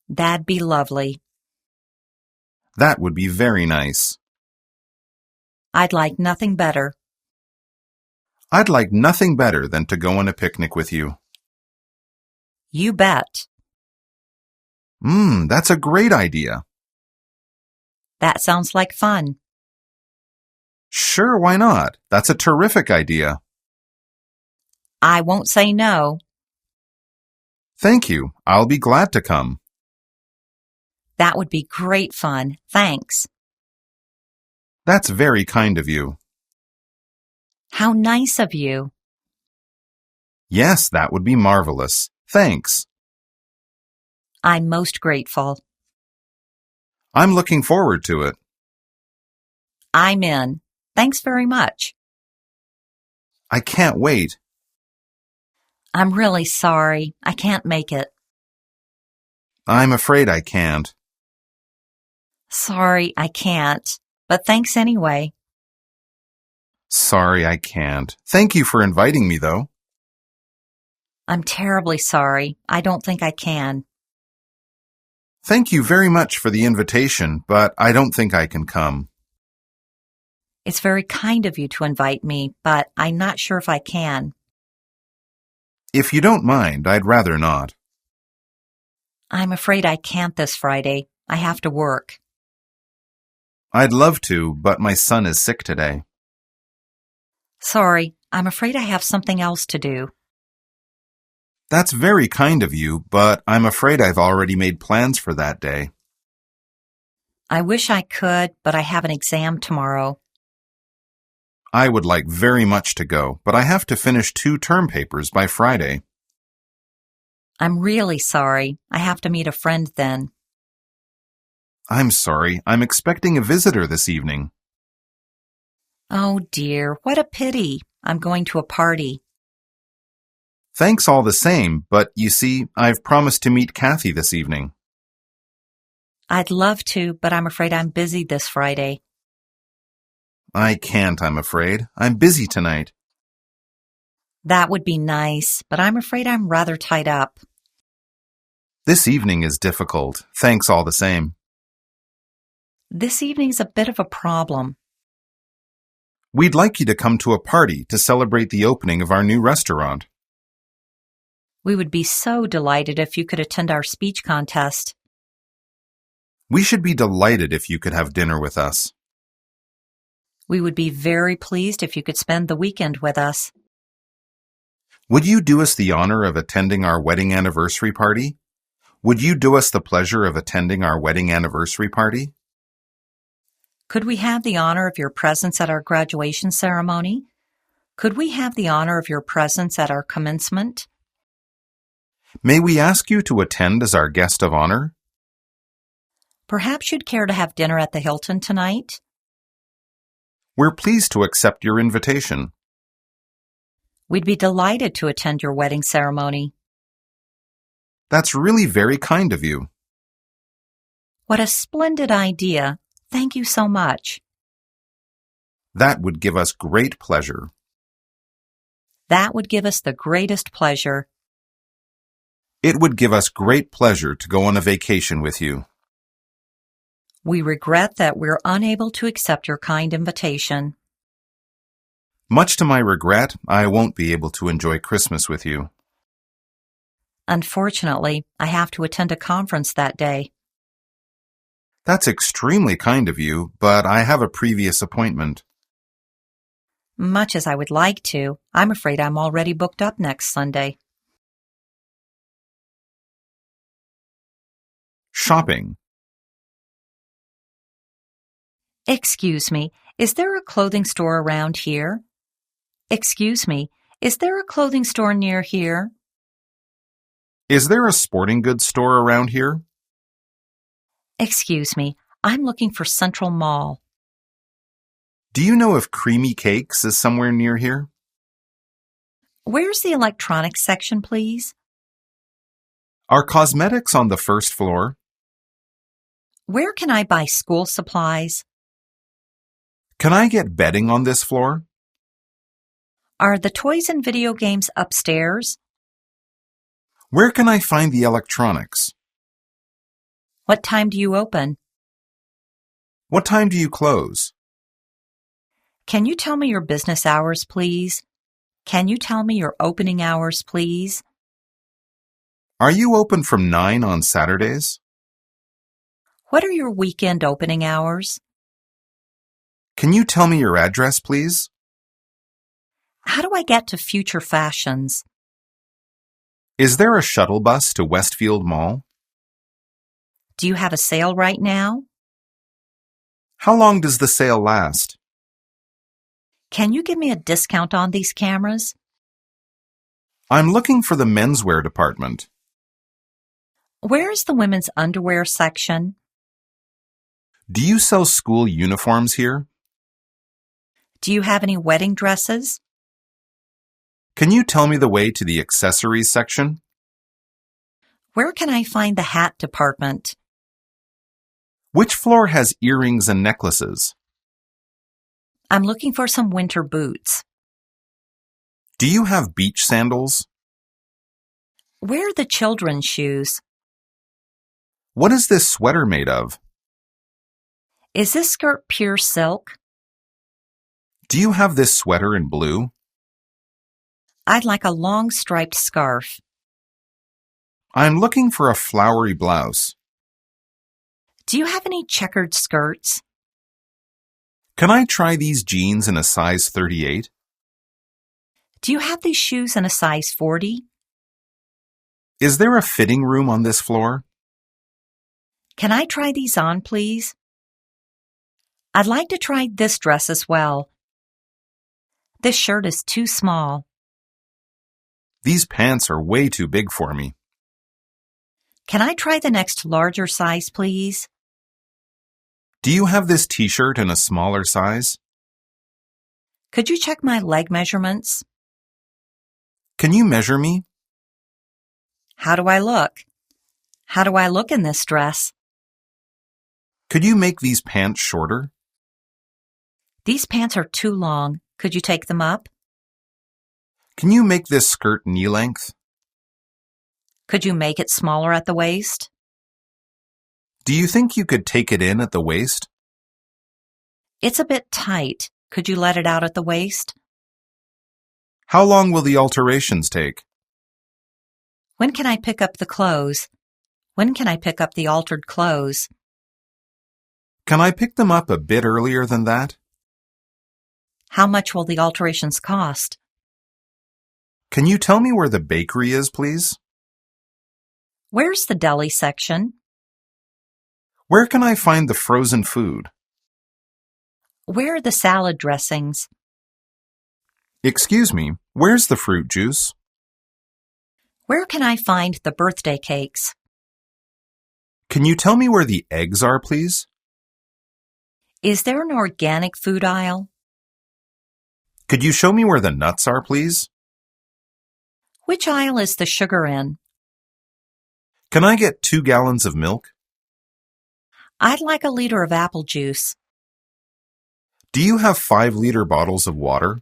Speaker 2: That'd be lovely.
Speaker 1: That would be very nice.
Speaker 2: I'd like nothing better.
Speaker 1: I'd like nothing better than to go on a picnic with you.
Speaker 2: You bet.
Speaker 1: That's a great idea.
Speaker 2: That sounds like fun.
Speaker 1: Sure, why not? That's a terrific idea.
Speaker 2: I won't say no.
Speaker 1: Thank you. I'll be glad to come.
Speaker 2: That would be great fun. Thanks.
Speaker 1: That's very kind of you.
Speaker 2: How nice of you.
Speaker 1: Yes, that would be marvelous. Thanks.
Speaker 2: I'm most grateful.
Speaker 1: I'm looking forward to it.
Speaker 2: I'm in. Thanks very much.
Speaker 1: I can't wait.
Speaker 2: I'm really sorry. I can't make it.
Speaker 1: I'm afraid I can't.
Speaker 2: Sorry, I can't. But thanks anyway.
Speaker 1: Sorry, I can't. Thank you for inviting me, though.
Speaker 2: I'm terribly sorry. I don't think I can.
Speaker 1: Thank you very much for the invitation, but I don't think I can come.
Speaker 2: It's very kind of you to invite me, but I'm not sure if I can.
Speaker 1: If you don't mind, I'd rather not.
Speaker 2: I'm afraid I can't this Friday. I have to work.
Speaker 1: I'd love to, but my son is sick today.
Speaker 2: Sorry, I'm afraid I have something else to do.
Speaker 1: That's very kind of you, but I'm afraid I've already made plans for that day.
Speaker 2: I wish I could, but I have an exam tomorrow.
Speaker 1: I would like very much to go, but I have to finish 2 term papers by Friday.
Speaker 2: I'm really sorry. I have to meet a friend then.
Speaker 1: I'm sorry, I'm expecting a visitor this evening.
Speaker 2: Oh dear, what a pity. I'm going to a party.
Speaker 1: Thanks all the same, but you see, I've promised to meet Kathy this evening.
Speaker 2: I'd love to, but I'm afraid I'm busy this Friday.
Speaker 1: I can't, I'm afraid. I'm busy tonight.
Speaker 2: That would be nice, but I'm afraid I'm rather tied up.
Speaker 1: This evening is difficult. Thanks all the same.
Speaker 2: This evening's a bit of a problem.
Speaker 1: We'd like you to come to a party to celebrate the opening of our new restaurant.
Speaker 2: We would be so delighted if you could attend our speech contest.
Speaker 1: We should be delighted if you could have dinner with us.
Speaker 2: We would be very pleased if you could spend the weekend with us.
Speaker 1: Would you do us the honor of attending our wedding anniversary party? Would you do us the pleasure of attending our wedding anniversary party?
Speaker 2: Could we have the honor of your presence at our graduation ceremony? Could we have the honor of your presence at our commencement?
Speaker 1: May we ask you to attend as our guest of honor?
Speaker 2: Perhaps you'd care to have dinner at the Hilton tonight?
Speaker 1: We're pleased to accept your invitation.
Speaker 2: We'd be delighted to attend your wedding ceremony.
Speaker 1: That's really very kind of you.
Speaker 2: What a splendid idea. Thank you so much.
Speaker 1: That would give us great pleasure.
Speaker 2: That would give us the greatest pleasure.
Speaker 1: It would give us great pleasure to go on a vacation with you.
Speaker 2: We regret that we're unable to accept your kind invitation.
Speaker 1: Much to my regret, I won't be able to enjoy Christmas with you.
Speaker 2: Unfortunately, I have to attend a conference that day.
Speaker 1: That's extremely kind of you, but I have a previous appointment.
Speaker 2: Much as I would like to, I'm afraid I'm already booked up next Sunday.
Speaker 1: Shopping.
Speaker 2: Excuse me, is there a clothing store around here? Excuse me, is there a clothing store near here?
Speaker 1: Is there a sporting goods store around here?
Speaker 2: Excuse me, I'm looking for Central Mall.
Speaker 1: Do you know if Creamy Cakes is somewhere near here?
Speaker 2: Where's the electronics section, please?
Speaker 1: Are cosmetics on the first floor?
Speaker 2: Where can I buy school supplies?
Speaker 1: Can I get bedding on this floor?
Speaker 2: Are the toys and video games upstairs?
Speaker 1: Where can I find the electronics?
Speaker 2: What time do you open?
Speaker 1: What time do you close?
Speaker 2: Can you tell me your business hours, please? Can you tell me your opening hours, please?
Speaker 1: Are you open from 9 on Saturdays?
Speaker 2: What are your weekend opening hours?
Speaker 1: Can you tell me your address, please?
Speaker 2: How do I get to Future Fashions?
Speaker 1: Is there a shuttle bus to Westfield Mall?
Speaker 2: Do you have a sale right now?
Speaker 1: How long does the sale last?
Speaker 2: Can you give me a discount on these cameras?
Speaker 1: I'm looking for the menswear department.
Speaker 2: Where is the women's underwear section?
Speaker 1: Do you sell school uniforms here?
Speaker 2: Do you have any wedding dresses?
Speaker 1: Can you tell me the way to the accessories section?
Speaker 2: Where can I find the hat department?
Speaker 1: Which floor has earrings and necklaces?
Speaker 2: I'm looking for some winter boots.
Speaker 1: Do you have beach sandals?
Speaker 2: Where are the children's shoes?
Speaker 1: What is this sweater made of?
Speaker 2: Is this skirt pure silk?
Speaker 1: Do you have this sweater in blue?
Speaker 2: I'd like a long striped scarf.
Speaker 1: I'm looking for a flowery blouse.
Speaker 2: Do you have any checkered skirts?
Speaker 1: Can I try these jeans in a size 38?
Speaker 2: Do you have these shoes in a size 40?
Speaker 1: Is there a fitting room on this floor?
Speaker 2: Can I try these on, please? I'd like to try this dress as well. This shirt is too small.
Speaker 1: These pants are way too big for me.
Speaker 2: Can I try the next larger size, please?
Speaker 1: Do you have this t-shirt in a smaller size?
Speaker 2: Could you check my leg measurements?
Speaker 1: Can you measure me?
Speaker 2: How do I look? How do I look in this dress?
Speaker 1: Could you make these pants shorter?
Speaker 2: These pants are too long. Could you take them up?
Speaker 1: Can you make this skirt knee length?
Speaker 2: Could you make it smaller at the waist?
Speaker 1: Do you think you could take it in at the waist?
Speaker 2: It's a bit tight. Could you let it out at the waist?
Speaker 1: How long will the alterations take?
Speaker 2: When can I pick up the clothes? When can I pick up the altered clothes?
Speaker 1: Can I pick them up a bit earlier than that?
Speaker 2: How much will the alterations cost?
Speaker 1: Can you tell me where the bakery is, please?
Speaker 2: Where's the deli section?
Speaker 1: Where can I find the frozen food?
Speaker 2: Where are the salad dressings?
Speaker 1: Excuse me, where's the fruit juice?
Speaker 2: Where can I find the birthday cakes?
Speaker 1: Can you tell me where the eggs are, please?
Speaker 2: Is there an organic food aisle?
Speaker 1: Could you show me where the nuts are, please?
Speaker 2: Which aisle is the sugar in?
Speaker 1: Can I get 2 gallons of milk?
Speaker 2: I'd like a liter of apple juice.
Speaker 1: Do you have 5-liter bottles of water?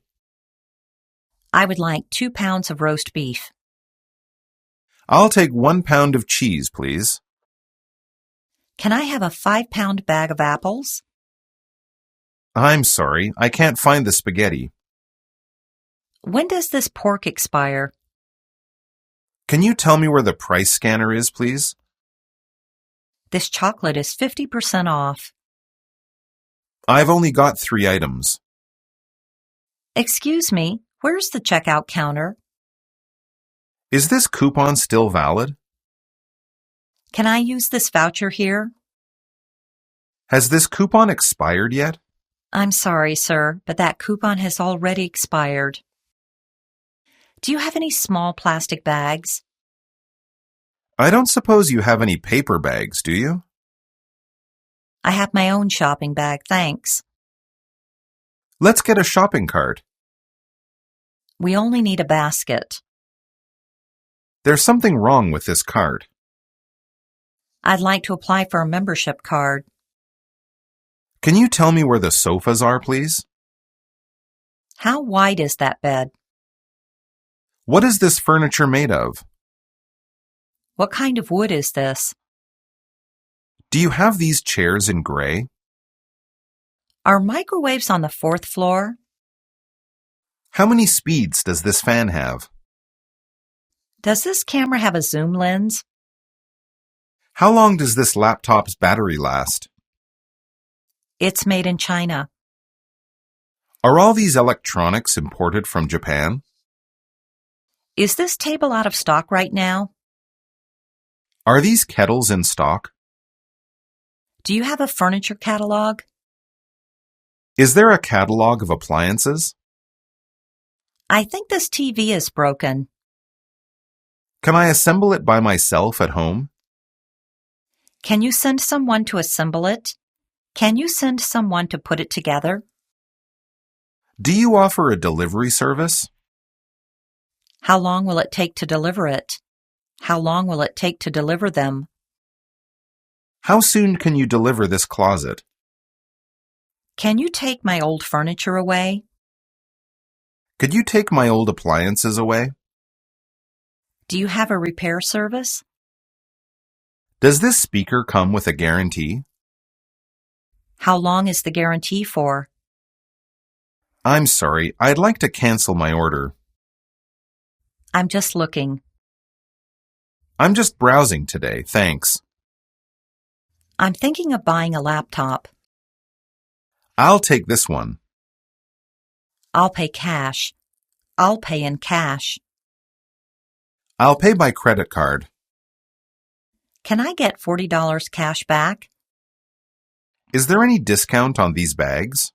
Speaker 2: I would like 2 pounds of roast beef.
Speaker 1: I'll take 1 pound of cheese, please.
Speaker 2: Can I have a 5-pound bag of apples?
Speaker 1: I'm sorry, I can't find the spaghetti.
Speaker 2: When does this pork expire?
Speaker 1: Can you tell me where the price scanner is, please?
Speaker 2: This chocolate is 50% off.
Speaker 1: I've only got 3 items.
Speaker 2: Excuse me, where's the checkout counter?
Speaker 1: Is this coupon still valid?
Speaker 2: Can I use this voucher here?
Speaker 1: Has this coupon expired yet?
Speaker 2: I'm sorry, sir, but that coupon has already expired. Do you have any small plastic bags?
Speaker 1: I don't suppose you have any paper bags, do you?
Speaker 2: I have my own shopping bag, thanks.
Speaker 1: Let's get a shopping cart.
Speaker 2: We only need a basket.
Speaker 1: There's something wrong with this cart.
Speaker 2: I'd like to apply for a membership card.
Speaker 1: Can you tell me where the sofas are, please?
Speaker 2: How wide is that bed?
Speaker 1: What is this furniture made of?
Speaker 2: What kind of wood is this?
Speaker 1: Do you have these chairs in gray?
Speaker 2: Are microwaves on the 4th floor?
Speaker 1: How many speeds does this fan have?
Speaker 2: Does this camera have a zoom lens?
Speaker 1: How long does this laptop's battery last?
Speaker 2: It's made in China.
Speaker 1: Are all these electronics imported from Japan?
Speaker 2: Is this table out of stock right now?
Speaker 1: Are these kettles in stock?
Speaker 2: Do you have a furniture catalog?
Speaker 1: Is there a catalog of appliances?
Speaker 2: I think this TV is broken.
Speaker 1: Can I assemble it by myself at home?
Speaker 2: Can you send someone to assemble it? Can you send someone to put it together?
Speaker 1: Do you offer a delivery service?
Speaker 2: How long will it take to deliver it? How long will it take to deliver them?
Speaker 1: How soon can you deliver this closet?
Speaker 2: Can you take my old furniture away?
Speaker 1: Could you take my old appliances away?
Speaker 2: Do you have a repair service?
Speaker 1: Does this speaker come with a guarantee?
Speaker 2: How long is the guarantee for?
Speaker 1: I'm sorry, I'd like to cancel my order.
Speaker 2: I'm just looking.
Speaker 1: I'm just browsing today, thanks.
Speaker 2: I'm thinking of buying a laptop.
Speaker 1: I'll take this one.
Speaker 2: I'll pay cash. I'll pay in cash.
Speaker 1: I'll pay by credit card.
Speaker 2: Can I get $40 cash back?
Speaker 1: Is there any discount on these bags?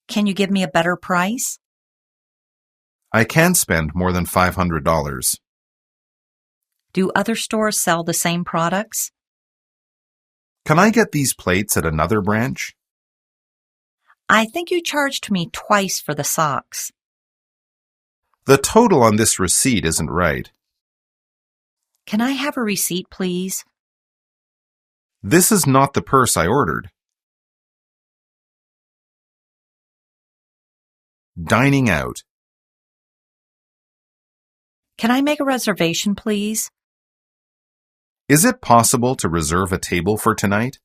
Speaker 2: Can you give me a better price?
Speaker 1: I can't spend more than $500.
Speaker 2: Do other stores sell the same products?
Speaker 1: Can I get these plates at another branch?
Speaker 2: I think you charged me twice for the socks.
Speaker 1: The total on this receipt isn't right.
Speaker 2: Can I have a receipt, please?
Speaker 1: This is not the purse I ordered. Dining out.
Speaker 2: Can I make a reservation, please?
Speaker 1: Is it possible to reserve a table for tonight?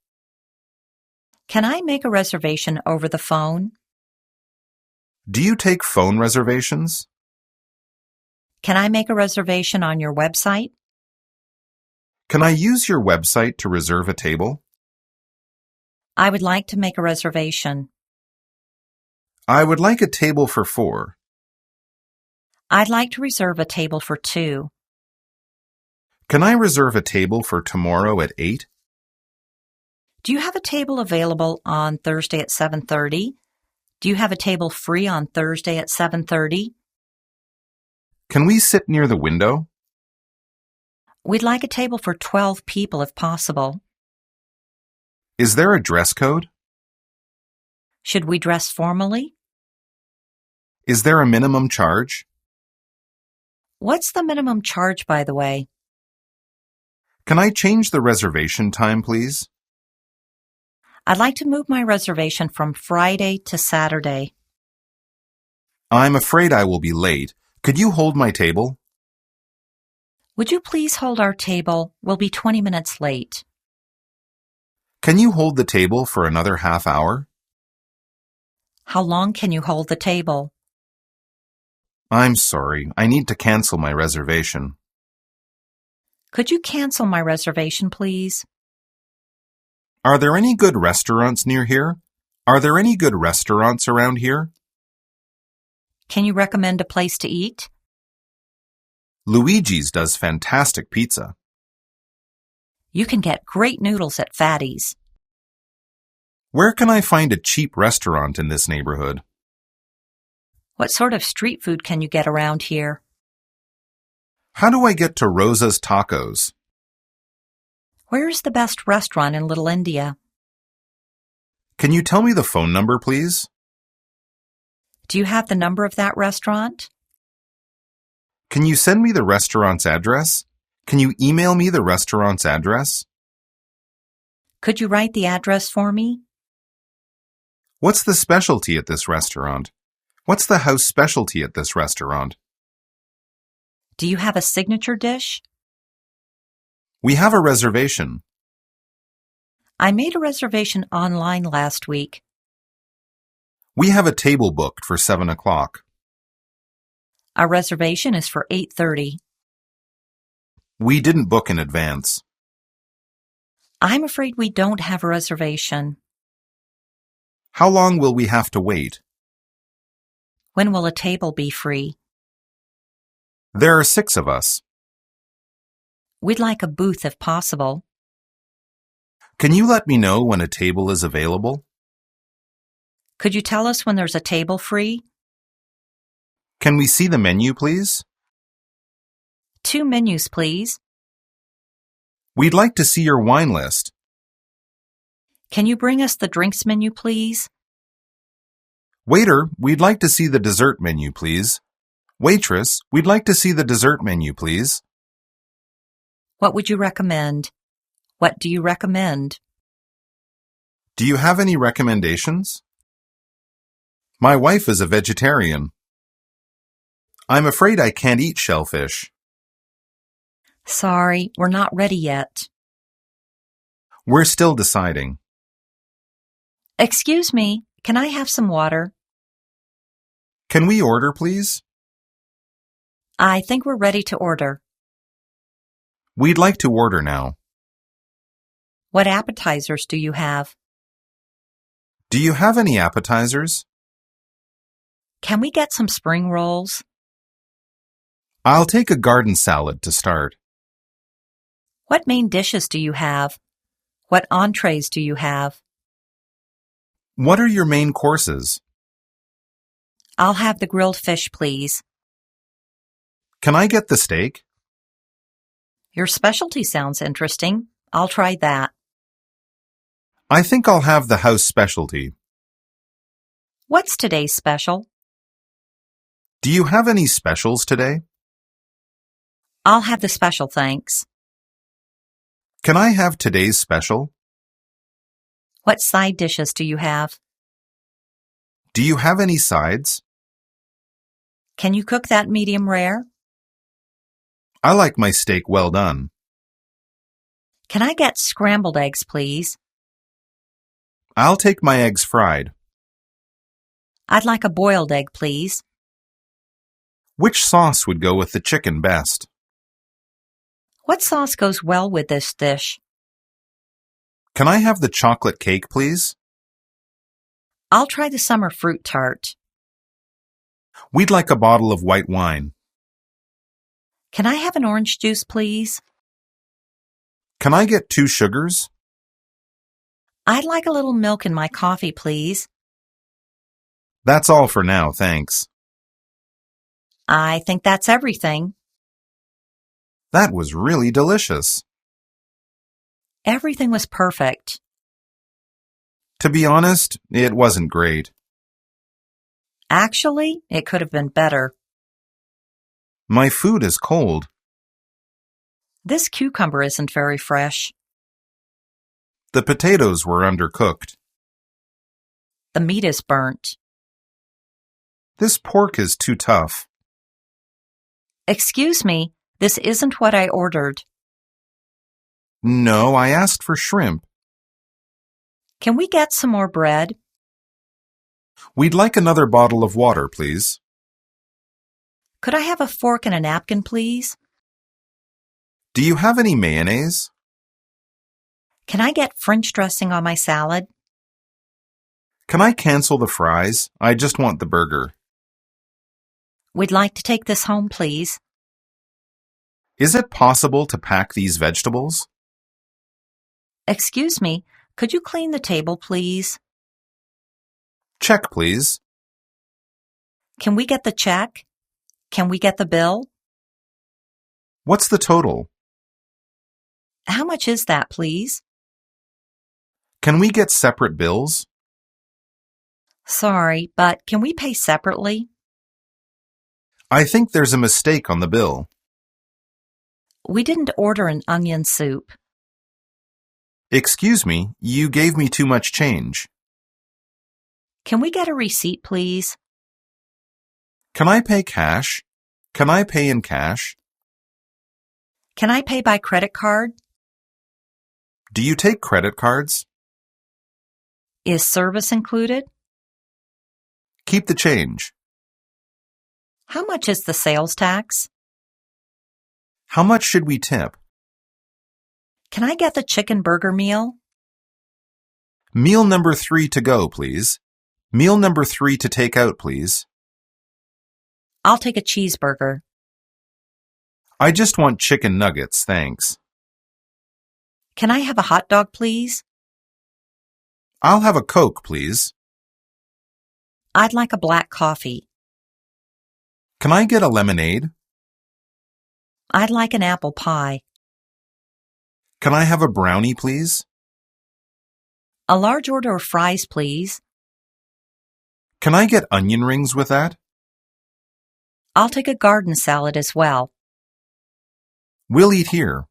Speaker 2: Can I make a reservation over the phone?
Speaker 1: Do you take phone reservations?
Speaker 2: Can I make a reservation on your website?
Speaker 1: Can I use your website to reserve a table?
Speaker 2: I would like to make a reservation.
Speaker 1: I would like a table for 4.
Speaker 2: I'd like to reserve a table for 2.
Speaker 1: Can I reserve a table for tomorrow at 8?
Speaker 2: Do you have a table available on Thursday at 7:30? Do you have a table free on Thursday at 7:30?
Speaker 1: Can we sit near the window?
Speaker 2: We'd like a table for 12 people if possible.
Speaker 1: Is there a dress code?
Speaker 2: Should we dress formally?
Speaker 1: Is there a minimum charge?
Speaker 2: What's the minimum charge, by the way?
Speaker 1: Can I change the reservation time, please?
Speaker 2: I'd like to move my reservation from Friday to Saturday.
Speaker 1: I'm afraid I will be late. Could you hold my table?
Speaker 2: Would you please hold our table? We'll be 20 minutes late.
Speaker 1: Can you hold the table for another half hour?
Speaker 2: How long can you hold the table?
Speaker 1: I'm sorry. I need to cancel my reservation.
Speaker 2: Could you cancel my reservation, please?
Speaker 1: Are there any good restaurants near here? Are there any good restaurants around here?
Speaker 2: Can you recommend a place to eat?
Speaker 1: Luigi's does fantastic pizza.
Speaker 2: You can get great noodles at Fatty's.
Speaker 1: Where can I find a cheap restaurant in this neighborhood?
Speaker 2: What sort of street food can you get around here?
Speaker 1: How do I get to Rosa's Tacos?
Speaker 2: Where is the best restaurant in Little India?
Speaker 1: Can you tell me the phone number, please?
Speaker 2: Do you have the number of that restaurant?
Speaker 1: Can you send me the restaurant's address? Can you email me the restaurant's address?
Speaker 2: Could you write the address for me?
Speaker 1: What's the specialty at this restaurant? What's the house specialty at this restaurant?
Speaker 2: Do you have a signature dish?
Speaker 1: We have a reservation.
Speaker 2: I made a reservation online last week.
Speaker 1: We have a table booked for 7 o'clock.
Speaker 2: Our reservation is for 8:30.
Speaker 1: We didn't book in advance.
Speaker 2: I'm afraid we don't have a reservation.
Speaker 1: How long will we have to wait?
Speaker 2: When will a table be free?
Speaker 1: There are 6 of us.
Speaker 2: We'd like a booth if possible.
Speaker 1: Can you let me know when a table is available?
Speaker 2: Could you tell us when there's a table free?
Speaker 1: Can we see the menu, please?
Speaker 2: 2 menus, please.
Speaker 1: We'd like to see your wine list.
Speaker 2: Can you bring us the drinks menu, please?
Speaker 1: Waiter, we'd like to see the dessert menu, please. Waitress, we'd like to see the dessert menu, please.
Speaker 2: What would you recommend? What do you recommend?
Speaker 1: Do you have any recommendations? My wife is a vegetarian. I'm afraid I can't eat shellfish.
Speaker 2: Sorry, we're not ready yet.
Speaker 1: We're still deciding.
Speaker 2: Excuse me, can I have some water?
Speaker 1: Can we order, please?
Speaker 2: I think we're ready to order.
Speaker 1: We'd like to order now.
Speaker 2: What appetizers do you have?
Speaker 1: Do you have any appetizers?
Speaker 2: Can we get some spring rolls?
Speaker 1: I'll take a garden salad to start.
Speaker 2: What main dishes do you have? What entrees do you have?
Speaker 1: What are your main courses?
Speaker 2: I'll have the grilled fish, please.
Speaker 1: Can I get the steak?
Speaker 2: Your specialty sounds interesting. I'll try that.
Speaker 1: I think I'll have the house specialty.
Speaker 2: What's today's special?
Speaker 1: Do you have any specials today?
Speaker 2: I'll have the special, thanks.
Speaker 1: Can I have today's special?
Speaker 2: What side dishes do you have?
Speaker 1: Do you have any sides?
Speaker 2: Can you cook that medium rare?
Speaker 1: I like my steak well done.
Speaker 2: Can I get scrambled eggs, please?
Speaker 1: I'll take my eggs fried.
Speaker 2: I'd like a boiled egg, please.
Speaker 1: Which sauce would go with the chicken best?
Speaker 2: What sauce goes well with this dish?
Speaker 1: Can I have the chocolate cake, please?
Speaker 2: I'll try the summer fruit tart.
Speaker 1: We'd like a bottle of white wine.
Speaker 2: Can I have an orange juice, please?
Speaker 1: Can I get 2 sugars?
Speaker 2: I'd like a little milk in my coffee, please.
Speaker 1: That's all for now, thanks.
Speaker 2: I think that's everything.
Speaker 1: That was really delicious.
Speaker 2: Everything was perfect.
Speaker 1: To be honest, it wasn't great.
Speaker 2: Actually, it could have been better.
Speaker 1: My food is cold.
Speaker 2: This cucumber isn't very fresh.
Speaker 1: The potatoes were undercooked.
Speaker 2: The meat is burnt.
Speaker 1: This pork is too tough.
Speaker 2: Excuse me, this isn't what I ordered.
Speaker 1: No, I asked for shrimp.
Speaker 2: Can we get some more bread?
Speaker 1: We'd like another bottle of water, please.
Speaker 2: Could I have a fork and a napkin, please?
Speaker 1: Do you have any mayonnaise?
Speaker 2: Can I get French dressing on my salad?
Speaker 1: Can I cancel the fries? I just want the burger.
Speaker 2: We'd like to take this home, please.
Speaker 1: Is it possible to pack these vegetables?
Speaker 2: Excuse me, could you clean the table, please?
Speaker 1: Check, please.
Speaker 2: Can we get the check? Can we get the bill?
Speaker 1: What's the total?
Speaker 2: How much is that, please?
Speaker 1: Can we get separate bills?
Speaker 2: Sorry, but can we pay separately?
Speaker 1: I think there's a mistake on the bill.
Speaker 2: We didn't order an onion soup.
Speaker 1: Excuse me, you gave me too much change.
Speaker 2: Can we get a receipt, please?
Speaker 1: Can I pay cash? Can I pay in cash?
Speaker 2: Can I pay by credit card?
Speaker 1: Do you take credit cards?
Speaker 2: Is service included?
Speaker 1: Keep the change.
Speaker 2: How much is the sales tax?
Speaker 1: How much should we tip?
Speaker 2: Can I get the chicken burger meal?
Speaker 1: Meal number 3 to go, please. Meal number 3 to take out, please.
Speaker 2: I'll take a cheeseburger.
Speaker 1: I just want chicken nuggets, thanks.
Speaker 2: Can I have a hot dog, please?
Speaker 1: I'll have a Coke, please.
Speaker 2: I'd like a black coffee.
Speaker 1: Can I get a lemonade?
Speaker 2: I'd like an apple pie.
Speaker 1: Can I have a brownie, please?
Speaker 2: A large order of fries, please.
Speaker 1: Can I get onion rings with that?
Speaker 2: I'll take a garden salad as well.
Speaker 1: We'll eat here.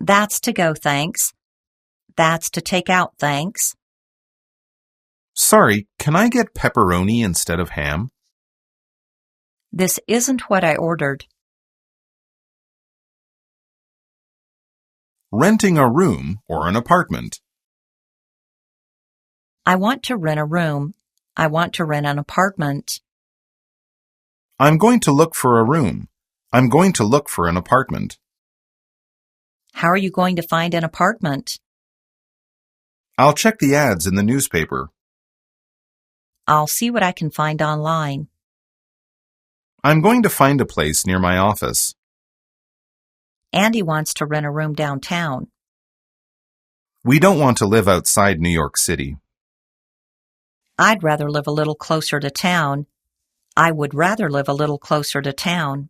Speaker 2: That's to go, thanks. That's to take out, thanks.
Speaker 1: Sorry, can I get pepperoni instead of ham?
Speaker 2: This isn't what I ordered.
Speaker 1: Renting a room or an apartment.
Speaker 2: I want to rent a room. I want to rent an apartment.
Speaker 1: I'm going to look for a room. I'm going to look for an apartment.
Speaker 2: How are you going to find an apartment?
Speaker 1: I'll check the ads in the newspaper.
Speaker 2: I'll see what I can find online.
Speaker 1: I'm going to find a place near my office.
Speaker 2: Andy wants to rent a room downtown.
Speaker 1: We don't want to live outside New York City.
Speaker 2: I'd rather live a little closer to town. I would rather live a little closer to town.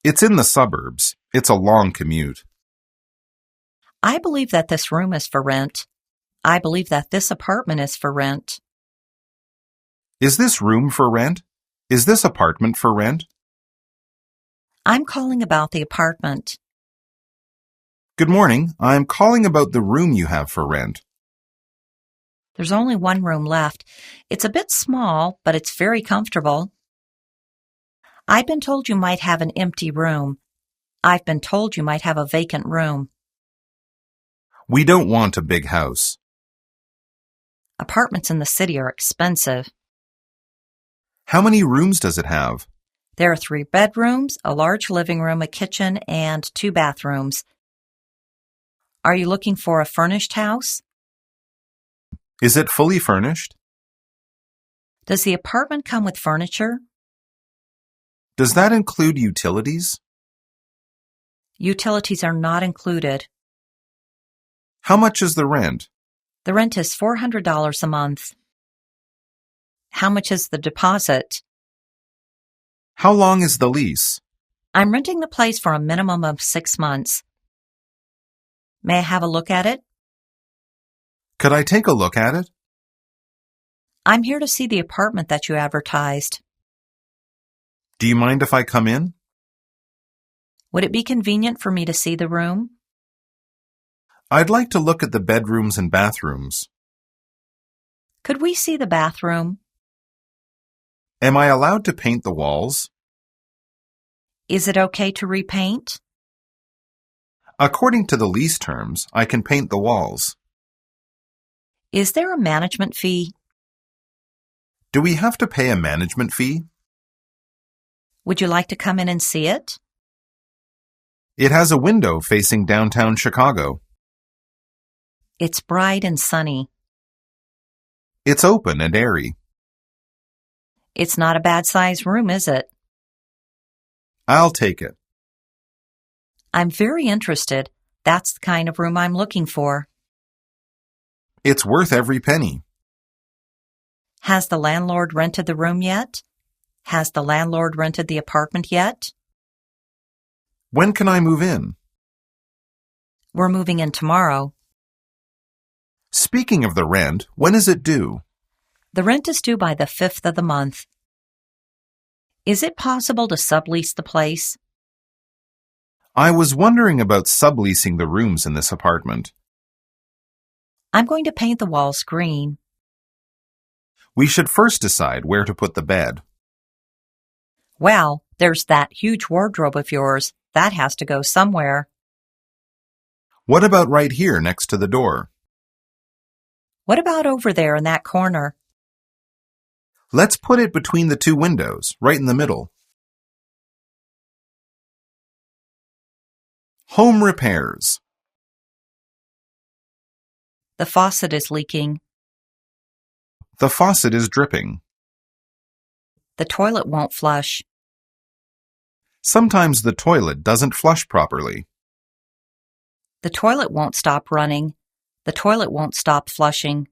Speaker 1: It's in the suburbs. It's a long commute.
Speaker 2: I believe that this room is for rent. I believe that this apartment is for rent.
Speaker 1: Is this room for rent? Is this apartment for rent?
Speaker 2: I'm calling about the apartment.
Speaker 1: Good morning. I'm calling about the room you have for rent.
Speaker 2: There's only one room left. It's a bit small, but it's very comfortable. I've been told you might have an empty room. I've been told you might have a vacant room.
Speaker 1: We don't want a big house.
Speaker 2: Apartments in the city are expensive.
Speaker 1: How many rooms does it have?
Speaker 2: There are 3 bedrooms, a large living room, a kitchen, and 2 bathrooms. Are you looking for a furnished house?
Speaker 1: Is it fully furnished?
Speaker 2: Does the apartment come with furniture?
Speaker 1: Does that include utilities?
Speaker 2: Utilities are not included.
Speaker 1: How much is the rent?
Speaker 2: The rent is $400 a month. How much is the deposit?
Speaker 1: How long is the lease?
Speaker 2: I'm renting the place for a minimum of 6 months. May I have a look at it?
Speaker 1: Could I take a look at it?
Speaker 2: I'm here to see the apartment that you advertised.
Speaker 1: Do you mind if I come in?
Speaker 2: Would it be convenient for me to see the room?
Speaker 1: I'd like to look at the bedrooms and bathrooms.
Speaker 2: Could we see the bathroom?
Speaker 1: Am I allowed to paint the walls?
Speaker 2: Is it okay to repaint?
Speaker 1: According to the lease terms, I can paint the walls.
Speaker 2: Is there a management fee?
Speaker 1: Do we have to pay a management fee?
Speaker 2: Would you like to come in and see it?
Speaker 1: It has a window facing downtown Chicago.
Speaker 2: It's bright and sunny.
Speaker 1: It's open and airy.
Speaker 2: It's not a bad-sized room, is it?
Speaker 1: I'll take it.
Speaker 2: I'm very interested. That's the kind of room I'm looking for.
Speaker 1: It's worth every penny.
Speaker 2: Has the landlord rented the room yet? Has the landlord rented the apartment yet?
Speaker 1: When can I move in?
Speaker 2: We're moving in tomorrow.
Speaker 1: Speaking of the rent, when is it due?
Speaker 2: The rent is due by the 5th of the month. Is it possible to sublease the place?
Speaker 1: I was wondering about subleasing the rooms in this apartment.
Speaker 2: I'm going to paint the walls green.
Speaker 1: We should first decide where to put the bed.
Speaker 2: Well, there's that huge wardrobe of yours. That has to go somewhere.
Speaker 1: What about right here next to the door?
Speaker 2: What about over there in that corner?
Speaker 1: Let's put it between the 2 windows, right in the middle. Home repairs.
Speaker 2: The faucet is leaking.
Speaker 1: The faucet is dripping.
Speaker 2: The toilet won't flush.
Speaker 1: Sometimes the toilet doesn't flush properly.
Speaker 2: The toilet won't stop running. The toilet won't stop flushing.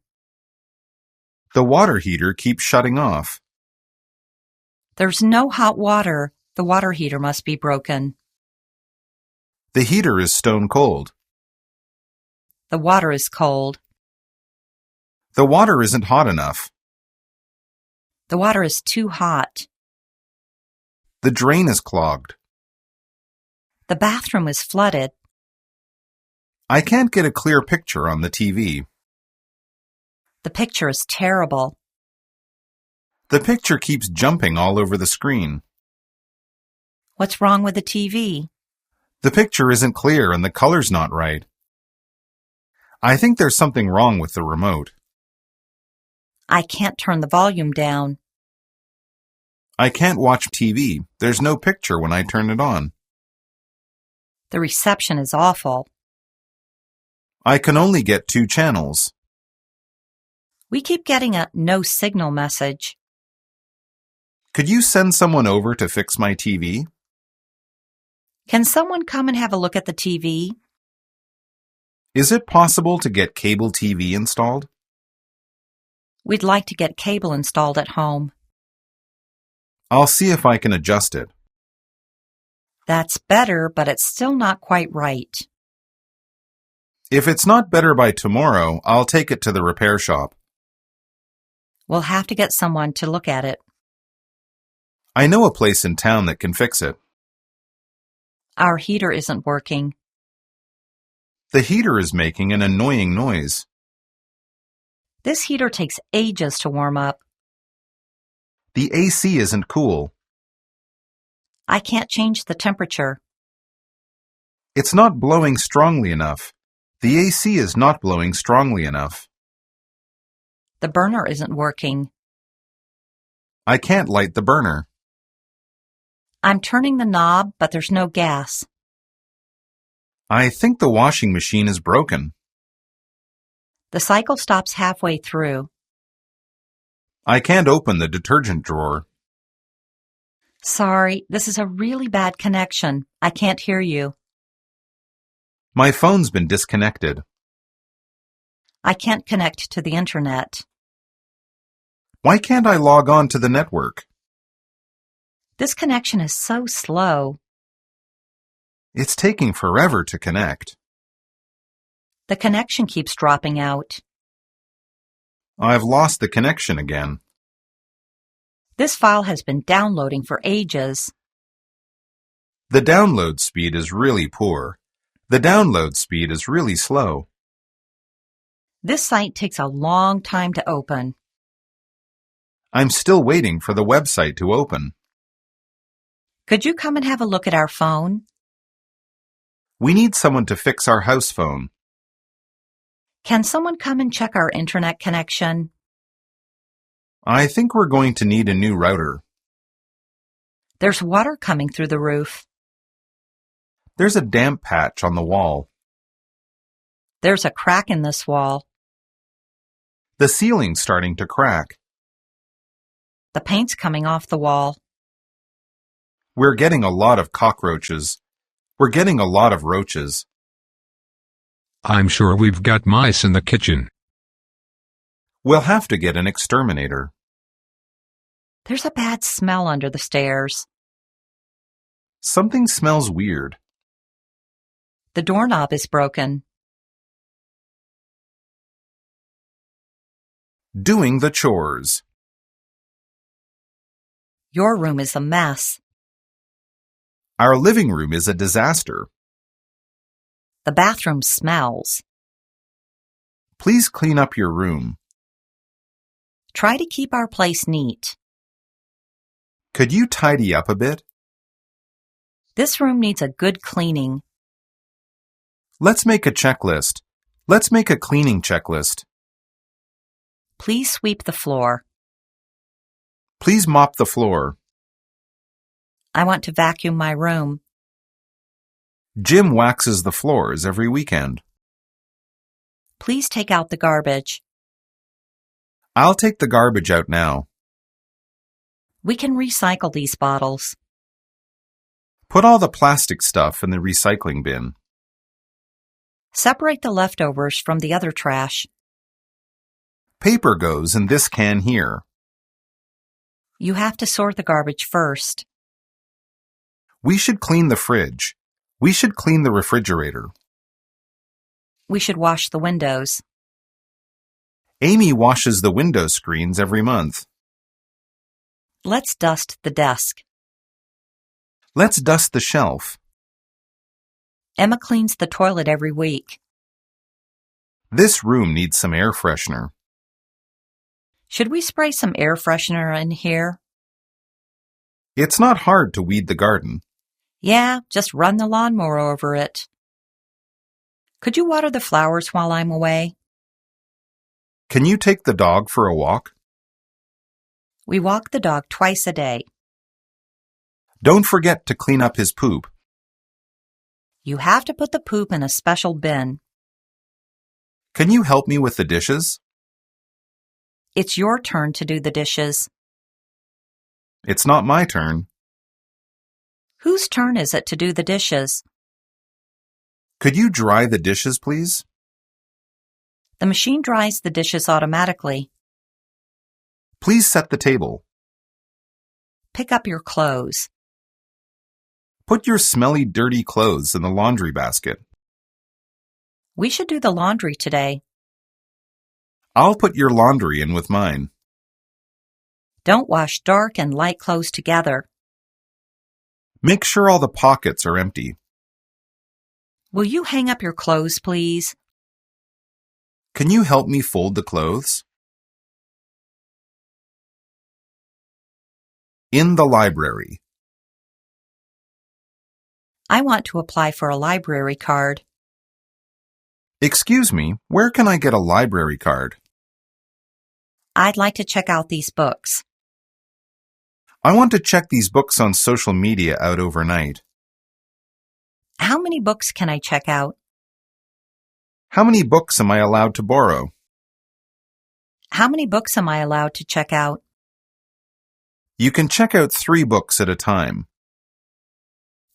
Speaker 1: The water heater keeps shutting off.
Speaker 2: There's no hot water. The water heater must be broken.
Speaker 1: The heater is stone cold.
Speaker 2: The water is cold.
Speaker 1: The water isn't hot enough.
Speaker 2: The water is too hot.
Speaker 1: The drain is clogged.
Speaker 2: The bathroom is flooded.
Speaker 1: I can't get a clear picture on the TV.
Speaker 2: The picture is terrible.
Speaker 1: The picture keeps jumping all over the screen.
Speaker 2: What's wrong with the TV?
Speaker 1: The picture isn't clear and the color's not right. I think there's something wrong with the remote.
Speaker 2: I can't turn the volume down.
Speaker 1: I can't watch TV. There's no picture when I turn it on.
Speaker 2: The reception is awful.
Speaker 1: I can only get 2 channels.
Speaker 2: We keep getting a no signal message.
Speaker 1: Could you send someone over to fix my TV?
Speaker 2: Can someone come and have a look at the TV?
Speaker 1: Is it possible to get cable TV installed?
Speaker 2: We'd like to get cable installed at home.
Speaker 1: I'll see if I can adjust it.
Speaker 2: That's better, but it's still not quite right.
Speaker 1: If it's not better by tomorrow, I'll take it to the repair shop.
Speaker 2: We'll have to get someone to look at it.
Speaker 1: I know a place in town that can fix it.
Speaker 2: Our heater isn't working.
Speaker 1: The heater is making an annoying noise.
Speaker 2: This heater takes ages to warm up.
Speaker 1: The AC isn't cool.
Speaker 2: I can't change the temperature.
Speaker 1: It's not blowing strongly enough. The AC is not blowing strongly enough.
Speaker 2: The burner isn't working.
Speaker 1: I can't light the burner.
Speaker 2: I'm turning the knob, but there's no gas.
Speaker 1: I think the washing machine is broken.
Speaker 2: The cycle stops halfway through.
Speaker 1: I can't open the detergent drawer.
Speaker 2: Sorry, this is a really bad connection. I can't hear you.
Speaker 1: My phone's been disconnected.
Speaker 2: I can't connect to the internet.
Speaker 1: Why can't I log on to the network?
Speaker 2: This connection is so slow.
Speaker 1: It's taking forever to connect.
Speaker 2: The connection keeps dropping out.
Speaker 1: I've lost the connection again.
Speaker 2: This file has been downloading for ages.
Speaker 1: The download speed is really poor. The download speed is really slow.
Speaker 2: This site takes a long time to open.
Speaker 1: I'm still waiting for the website to open.
Speaker 2: Could you come and have a look at our phone?
Speaker 1: We need someone to fix our house phone.
Speaker 2: Can someone come and check our internet connection?
Speaker 1: I think we're going to need a new router.
Speaker 2: There's water coming through the roof.
Speaker 1: There's a damp patch on the wall.
Speaker 2: There's a crack in this wall.
Speaker 1: The ceiling's starting to crack.
Speaker 2: The paint's coming off the wall.
Speaker 1: We're getting a lot of cockroaches. We're getting a lot of roaches.
Speaker 6: I'm sure we've got mice in the kitchen.
Speaker 1: We'll have to get an exterminator.
Speaker 2: There's a bad smell under the stairs.
Speaker 1: Something smells weird.
Speaker 2: The doorknob is broken.
Speaker 1: Doing the chores.
Speaker 2: Your room is a mess.
Speaker 1: Our living room is a disaster.
Speaker 2: The bathroom smells.
Speaker 1: Please clean up your room.
Speaker 2: Try to keep our place neat.
Speaker 1: Could you tidy up a bit?
Speaker 2: This room needs a good cleaning.
Speaker 1: Let's make a checklist. Let's make a cleaning checklist.
Speaker 2: Please sweep the floor.
Speaker 1: Please mop the floor.
Speaker 2: I want to vacuum my room.
Speaker 1: Jim waxes the floors every weekend.
Speaker 2: Please take out the garbage.
Speaker 1: I'll take the garbage out now.
Speaker 2: We can recycle these bottles.
Speaker 1: Put all the plastic stuff in the recycling bin.
Speaker 2: Separate the leftovers from the other trash.
Speaker 1: Paper goes in this can here.
Speaker 2: You have to sort the garbage first.
Speaker 1: We should clean the fridge. We should clean the refrigerator.
Speaker 2: We should wash the windows.
Speaker 1: Amy washes the window screens every month.
Speaker 2: Let's dust the desk.
Speaker 1: Let's dust the shelf.
Speaker 2: Emma cleans the toilet every week.
Speaker 1: This room needs some air freshener.
Speaker 2: Should we spray some air freshener in here?
Speaker 1: It's not hard to weed the garden.
Speaker 2: Yeah, just run the lawnmower over it. Could you water the flowers while I'm away?
Speaker 1: Can you take the dog for a walk?
Speaker 2: We walk the dog twice a day.
Speaker 1: Don't forget to clean up his poop.
Speaker 2: You have to put the poop in a special bin.
Speaker 1: Can you help me with the dishes?
Speaker 2: It's your turn to do the dishes.
Speaker 1: It's not my turn.
Speaker 2: Whose turn is it to do the dishes?
Speaker 1: Could you dry the dishes, please?
Speaker 2: The machine dries the dishes automatically.
Speaker 1: Please set the table.
Speaker 2: Pick up your clothes.
Speaker 1: Put your smelly, dirty clothes in the laundry basket.
Speaker 2: We should do the laundry today.
Speaker 1: I'll put your laundry in with mine.
Speaker 2: Don't wash dark and light clothes together.
Speaker 1: Make sure all the pockets are empty.
Speaker 2: Will you hang up your clothes, please?
Speaker 1: Can you help me fold the clothes? In the library.
Speaker 2: I want to apply for a library card.
Speaker 1: Excuse me, where can I get a library card?
Speaker 2: I'd like to check out these books.
Speaker 1: I want to check these books on social media out overnight.
Speaker 2: How many books can I check out?
Speaker 1: How many books am I allowed to borrow?
Speaker 2: How many books am I allowed to check out?
Speaker 1: You can check out 3 books at a time.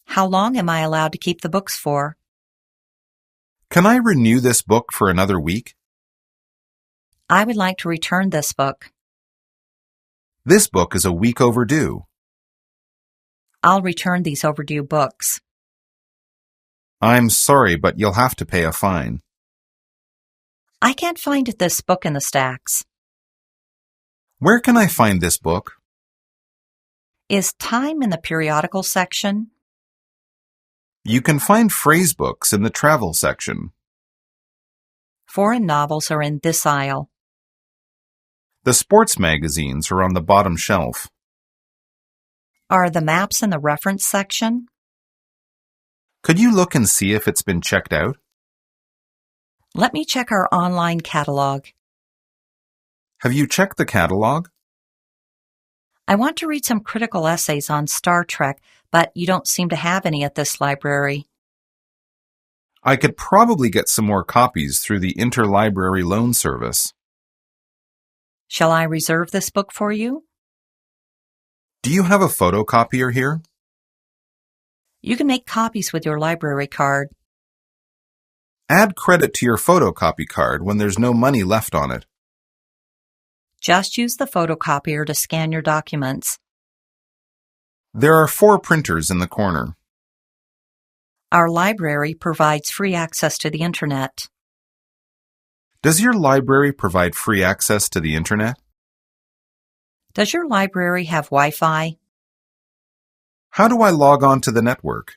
Speaker 2: How long am I allowed to keep the books for?
Speaker 1: Can I renew this book for another week?
Speaker 2: I would like to return this book.
Speaker 1: This book is a week overdue.
Speaker 2: I'll return these overdue books.
Speaker 1: I'm sorry, but you'll have to pay a fine.
Speaker 2: I can't find this book in the stacks.
Speaker 1: Where can I find this book?
Speaker 2: Is time in the periodical section?
Speaker 1: You can find phrase books in the travel section.
Speaker 2: Foreign novels are in this aisle.
Speaker 1: The sports magazines are on the bottom shelf.
Speaker 2: Are the maps in the reference section?
Speaker 1: Could you look and see if it's been checked out?
Speaker 2: Let me check our online catalog.
Speaker 1: Have you checked the catalog?
Speaker 2: I want to read some critical essays on Star Trek, but you don't seem to have any at this library.
Speaker 1: I could probably get some more copies through the interlibrary loan service.
Speaker 2: Shall I reserve this book for you?
Speaker 1: Do you have a photocopier here?
Speaker 2: You can make copies with your library card.
Speaker 1: Add credit to your photocopy card when there's no money left on it.
Speaker 2: Just use the photocopier to scan your documents.
Speaker 1: There are 4 printers in the corner.
Speaker 2: Our library provides free access to the Internet.
Speaker 1: Does your library provide free access to the Internet?
Speaker 2: Does your library have Wi-Fi?
Speaker 1: How do I log on to the network?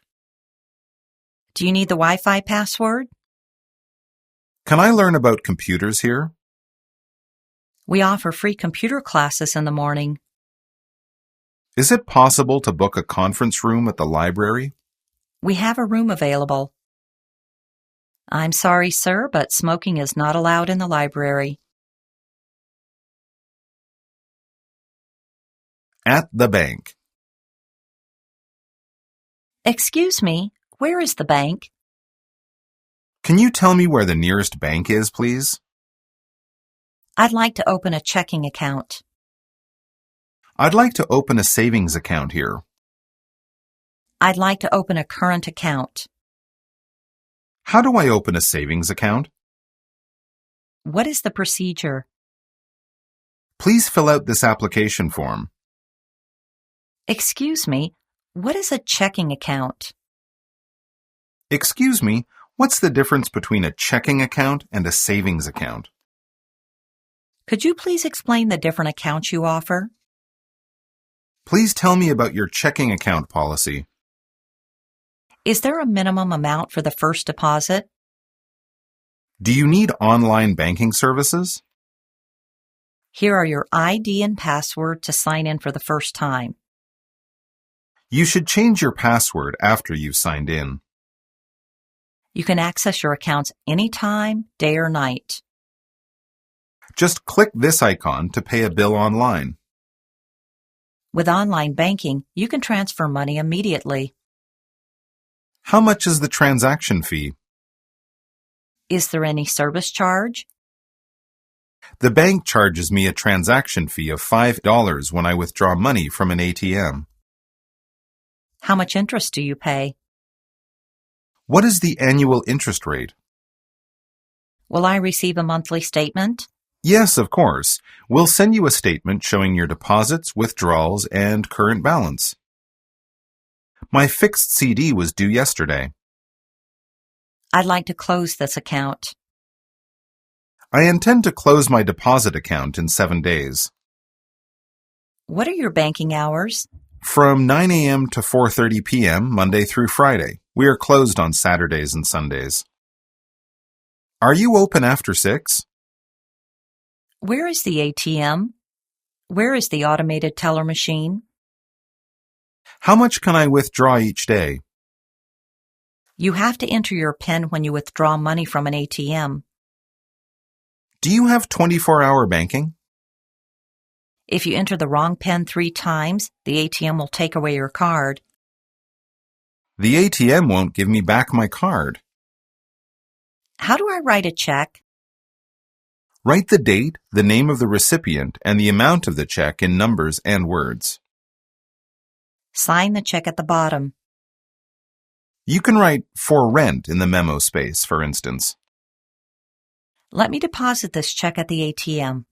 Speaker 2: Do you need the Wi-Fi password?
Speaker 1: Can I learn about computers here?
Speaker 2: We offer free computer classes in the morning.
Speaker 1: Is it possible to book a conference room at the library?
Speaker 2: We have a room available. I'm sorry, sir, but smoking is not allowed in the library.
Speaker 1: At the bank.
Speaker 2: Excuse me, where is the bank?
Speaker 1: Can you tell me where the nearest bank is, please?
Speaker 2: I'd like to open a checking account.
Speaker 1: I'd like to open a savings account here.
Speaker 2: I'd like to open a current account.
Speaker 1: How do I open a savings account?
Speaker 2: What is the procedure?
Speaker 1: Please fill out this application form.
Speaker 2: Excuse me, what is a checking account?
Speaker 1: Excuse me, what's the difference between a checking account and a savings account?
Speaker 2: Could you please explain the different accounts you offer?
Speaker 1: Please tell me about your checking account policy.
Speaker 2: Is there a minimum amount for the first deposit?
Speaker 1: Do you need online banking services?
Speaker 2: Here are your ID and password to sign in for the first time.
Speaker 1: You should change your password after you've signed in.
Speaker 2: You can access your accounts anytime, day or night.
Speaker 1: Just click this icon to pay a bill online.
Speaker 2: With online banking, you can transfer money immediately.
Speaker 1: How much is the transaction fee?
Speaker 2: Is there any service charge?
Speaker 1: The bank charges me a transaction fee of $5 when I withdraw money from an ATM.
Speaker 2: How much interest do you pay?
Speaker 1: What is the annual interest rate?
Speaker 2: Will I receive a monthly statement?
Speaker 1: Yes, of course. We'll send you a statement showing your deposits, withdrawals, and current balance. My fixed CD was due yesterday.
Speaker 2: I'd like to close this account.
Speaker 1: I intend to close my deposit account in 7 days.
Speaker 2: What are your banking hours?
Speaker 1: From 9 a.m. to 4:30 p.m., Monday through Friday. We are closed on Saturdays and Sundays. Are you open after 6?
Speaker 2: Where is the ATM? Where is the automated teller machine?
Speaker 1: How much can I withdraw each day?
Speaker 2: You have to enter your PIN when you withdraw money from an ATM.
Speaker 1: Do you have 24-hour banking?
Speaker 2: If you enter the wrong PIN 3 times, the ATM will take away your card.
Speaker 1: The ATM won't give me back my card.
Speaker 2: How do I write a check?
Speaker 1: Write the date, the name of the recipient, and the amount of the check in numbers and words.
Speaker 2: Sign the check at the bottom.
Speaker 1: You can write "for rent" in the memo space, for instance.
Speaker 2: Let me deposit this check at the ATM.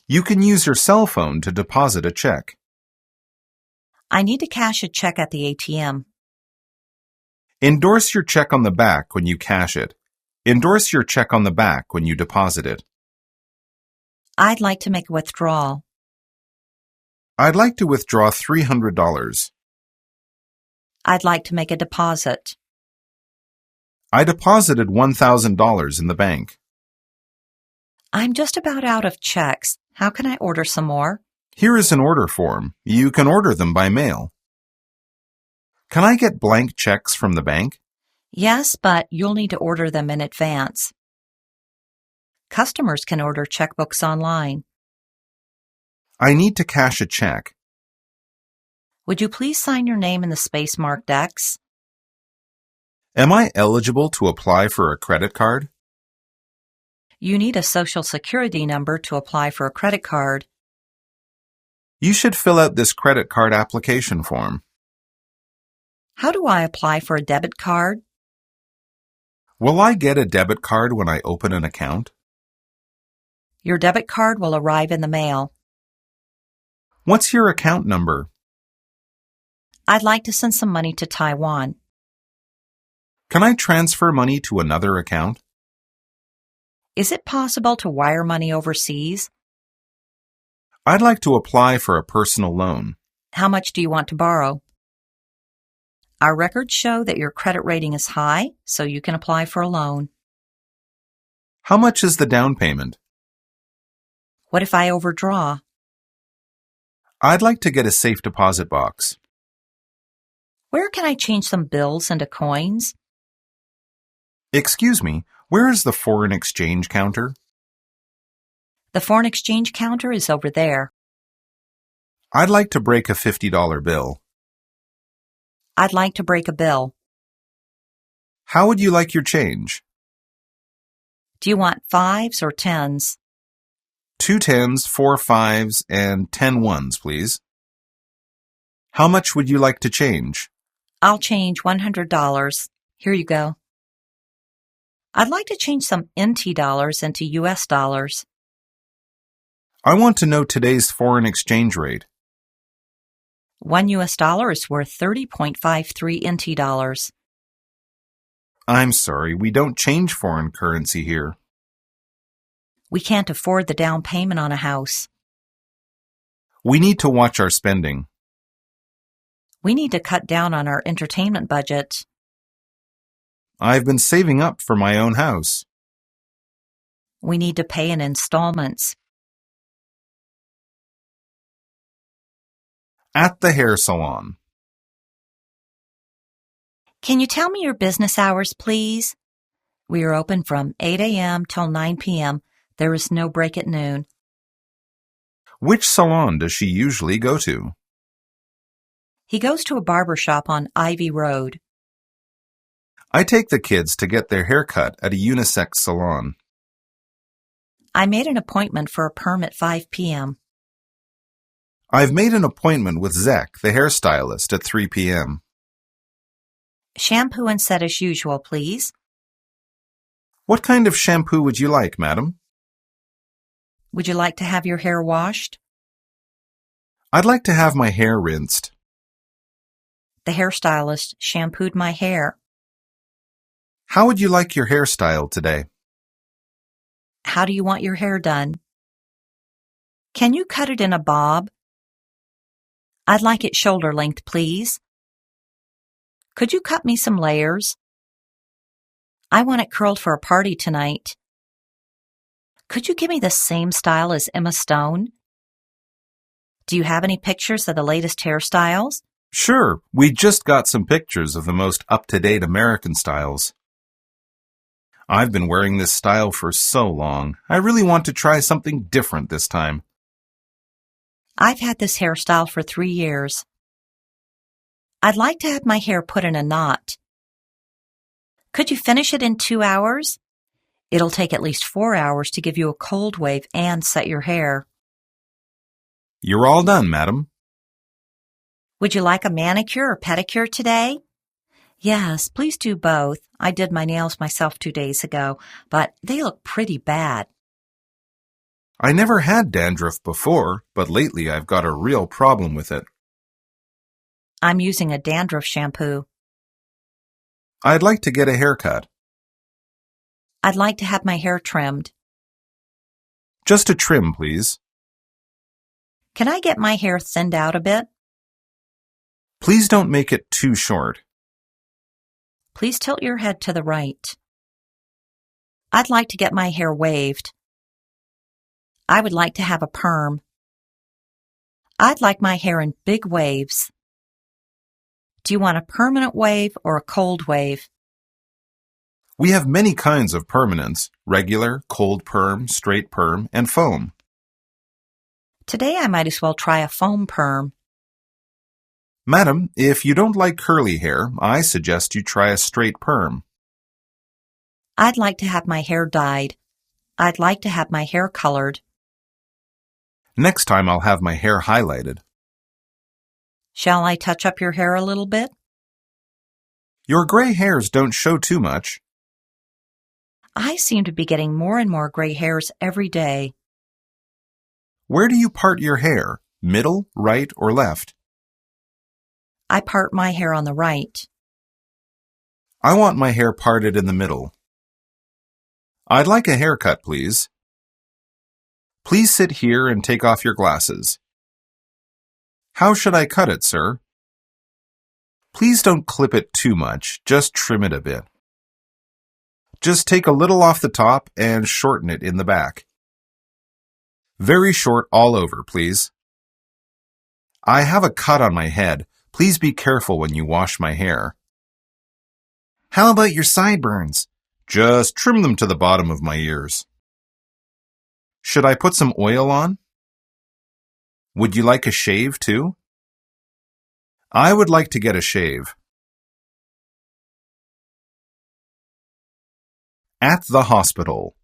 Speaker 1: You can use your cell phone to deposit a check.
Speaker 2: I need to cash a check at the ATM.
Speaker 1: Endorse your check on the back when you cash it. Endorse your check on the back when you deposit it.
Speaker 2: I'd like to make a withdrawal.
Speaker 1: I'd like to withdraw $300.
Speaker 2: I'd like to make a deposit.
Speaker 1: I deposited $1,000 in the bank.
Speaker 2: I'm just about out of checks. How can I order some more?
Speaker 1: Here is an order form. You can order them by mail. Can I get blank checks from the bank?
Speaker 2: Yes, but you'll need to order them in advance. Customers can order checkbooks online.
Speaker 1: I need to cash a check.
Speaker 2: Would you please sign your name in the space marked X?
Speaker 1: Am I eligible to apply for a credit card?
Speaker 2: You need a social security number to apply for a credit card.
Speaker 1: You should fill out this credit card application form.
Speaker 2: How do I apply for a debit card?
Speaker 1: Will I get a debit card when I open an account?
Speaker 2: Your debit card will arrive in the mail.
Speaker 1: What's your account number?
Speaker 2: I'd like to send some money to Taiwan.
Speaker 1: Can I transfer money to another account?
Speaker 2: Is it possible to wire money overseas?
Speaker 1: I'd like to apply for a personal loan.
Speaker 2: How much do you want to borrow? Our records show that your credit rating is high, so you can apply for a loan.
Speaker 1: How much is the down payment?
Speaker 2: What if I overdraw?
Speaker 1: I'd like to get a safe deposit box.
Speaker 2: Where can I change some bills into coins?
Speaker 1: Excuse me, where is the foreign exchange counter?
Speaker 2: The foreign exchange counter is over there.
Speaker 1: I'd like to break a $50 bill.
Speaker 2: I'd like to break a bill.
Speaker 1: How would you like your change?
Speaker 2: Do you want 5s or 10s?
Speaker 1: 2 10s, 4 5s, and 10 1s, please. How much would you like to change?
Speaker 2: I'll change $100. Here you go. I'd like to change some NT dollars into US dollars.
Speaker 1: I want to know today's foreign exchange rate.
Speaker 2: 1 US dollar is worth 30.53 NT dollars.
Speaker 1: I'm sorry, we don't change foreign currency here.
Speaker 2: We can't afford the down payment on a house.
Speaker 1: We need to watch our spending.
Speaker 2: We need to cut down on our entertainment budget.
Speaker 1: I've been saving up for my own house.
Speaker 2: We need to pay in installments.
Speaker 1: At the hair salon.
Speaker 2: Can you tell me your business hours, please? We are open from 8 a.m. till 9 p.m. There is no break at noon.
Speaker 1: Which salon does she usually go to?
Speaker 2: He goes to a barber shop on Ivy Road.
Speaker 1: I take the kids to get their hair cut at a unisex salon.
Speaker 2: I made an appointment for a perm at 5 p.m.
Speaker 1: I've made an appointment with Zek, the hairstylist, at 3 p.m.
Speaker 2: Shampoo and set as usual, please.
Speaker 1: What kind of shampoo would you like, madam?
Speaker 2: Would you like to have your hair washed?
Speaker 1: I'd like to have my hair rinsed.
Speaker 2: The hairstylist shampooed my hair.
Speaker 1: How would you like your hairstyle today?
Speaker 2: How do you want your hair done? Can you cut it in a bob? I'd like it shoulder length, please. Could you cut me some layers? I want it curled for a party tonight. Could you give me the same style as Emma Stone? Do you have any pictures of the latest hairstyles?
Speaker 1: Sure, we just got some pictures of the most up-to-date American styles. I've been wearing this style for so long. I really want to try something different this time.
Speaker 2: I've had this hairstyle for 3 years. I'd like to have my hair put in a knot. Could you finish it in 2 hours? It'll take at least 4 hours to give you a cold wave and set your hair.
Speaker 1: You're all done, madam.
Speaker 2: Would you like a manicure or pedicure today? Yes, please do both. I did my nails myself 2 days ago, but they look pretty bad.
Speaker 1: I never had dandruff before, but lately I've got a real problem with it.
Speaker 2: I'm using a dandruff shampoo.
Speaker 1: I'd like to get a haircut.
Speaker 2: I'd like to have my hair trimmed.
Speaker 1: Just a trim, please.
Speaker 2: Can I get my hair thinned out a bit?
Speaker 1: Please don't make it too short.
Speaker 2: Please tilt your head to the right. I'd like to get my hair waved. I would like to have a perm. I'd like my hair in big waves. Do you want a permanent wave or a cold wave?
Speaker 1: We have many kinds of permanents: regular, cold perm, straight perm, and foam.
Speaker 2: Today I might as well try a foam perm.
Speaker 1: Madam, if you don't like curly hair, I suggest you try a straight perm.
Speaker 2: I'd like to have my hair dyed. I'd like to have my hair colored.
Speaker 1: Next time I'll have my hair highlighted.
Speaker 2: Shall I touch up your hair a little bit?
Speaker 1: Your gray hairs don't show too much.
Speaker 2: I seem to be getting more and more gray hairs every day.
Speaker 1: Where do you part your hair? Middle, right, or left?
Speaker 2: I part my hair on the right.
Speaker 1: I want my hair parted in the middle. I'd like a haircut, please. Please sit here and take off your glasses. How should I cut it, sir? Please don't clip it too much, just trim it a bit. Just take a little off the top and shorten it in the back. Very short all over, please. I have a cut on my head. Please be careful when you wash my hair. How about your sideburns? Just trim them to the bottom of my ears. Should I put some oil on? Would you like a shave too? I would like to get a shave. At the hospital.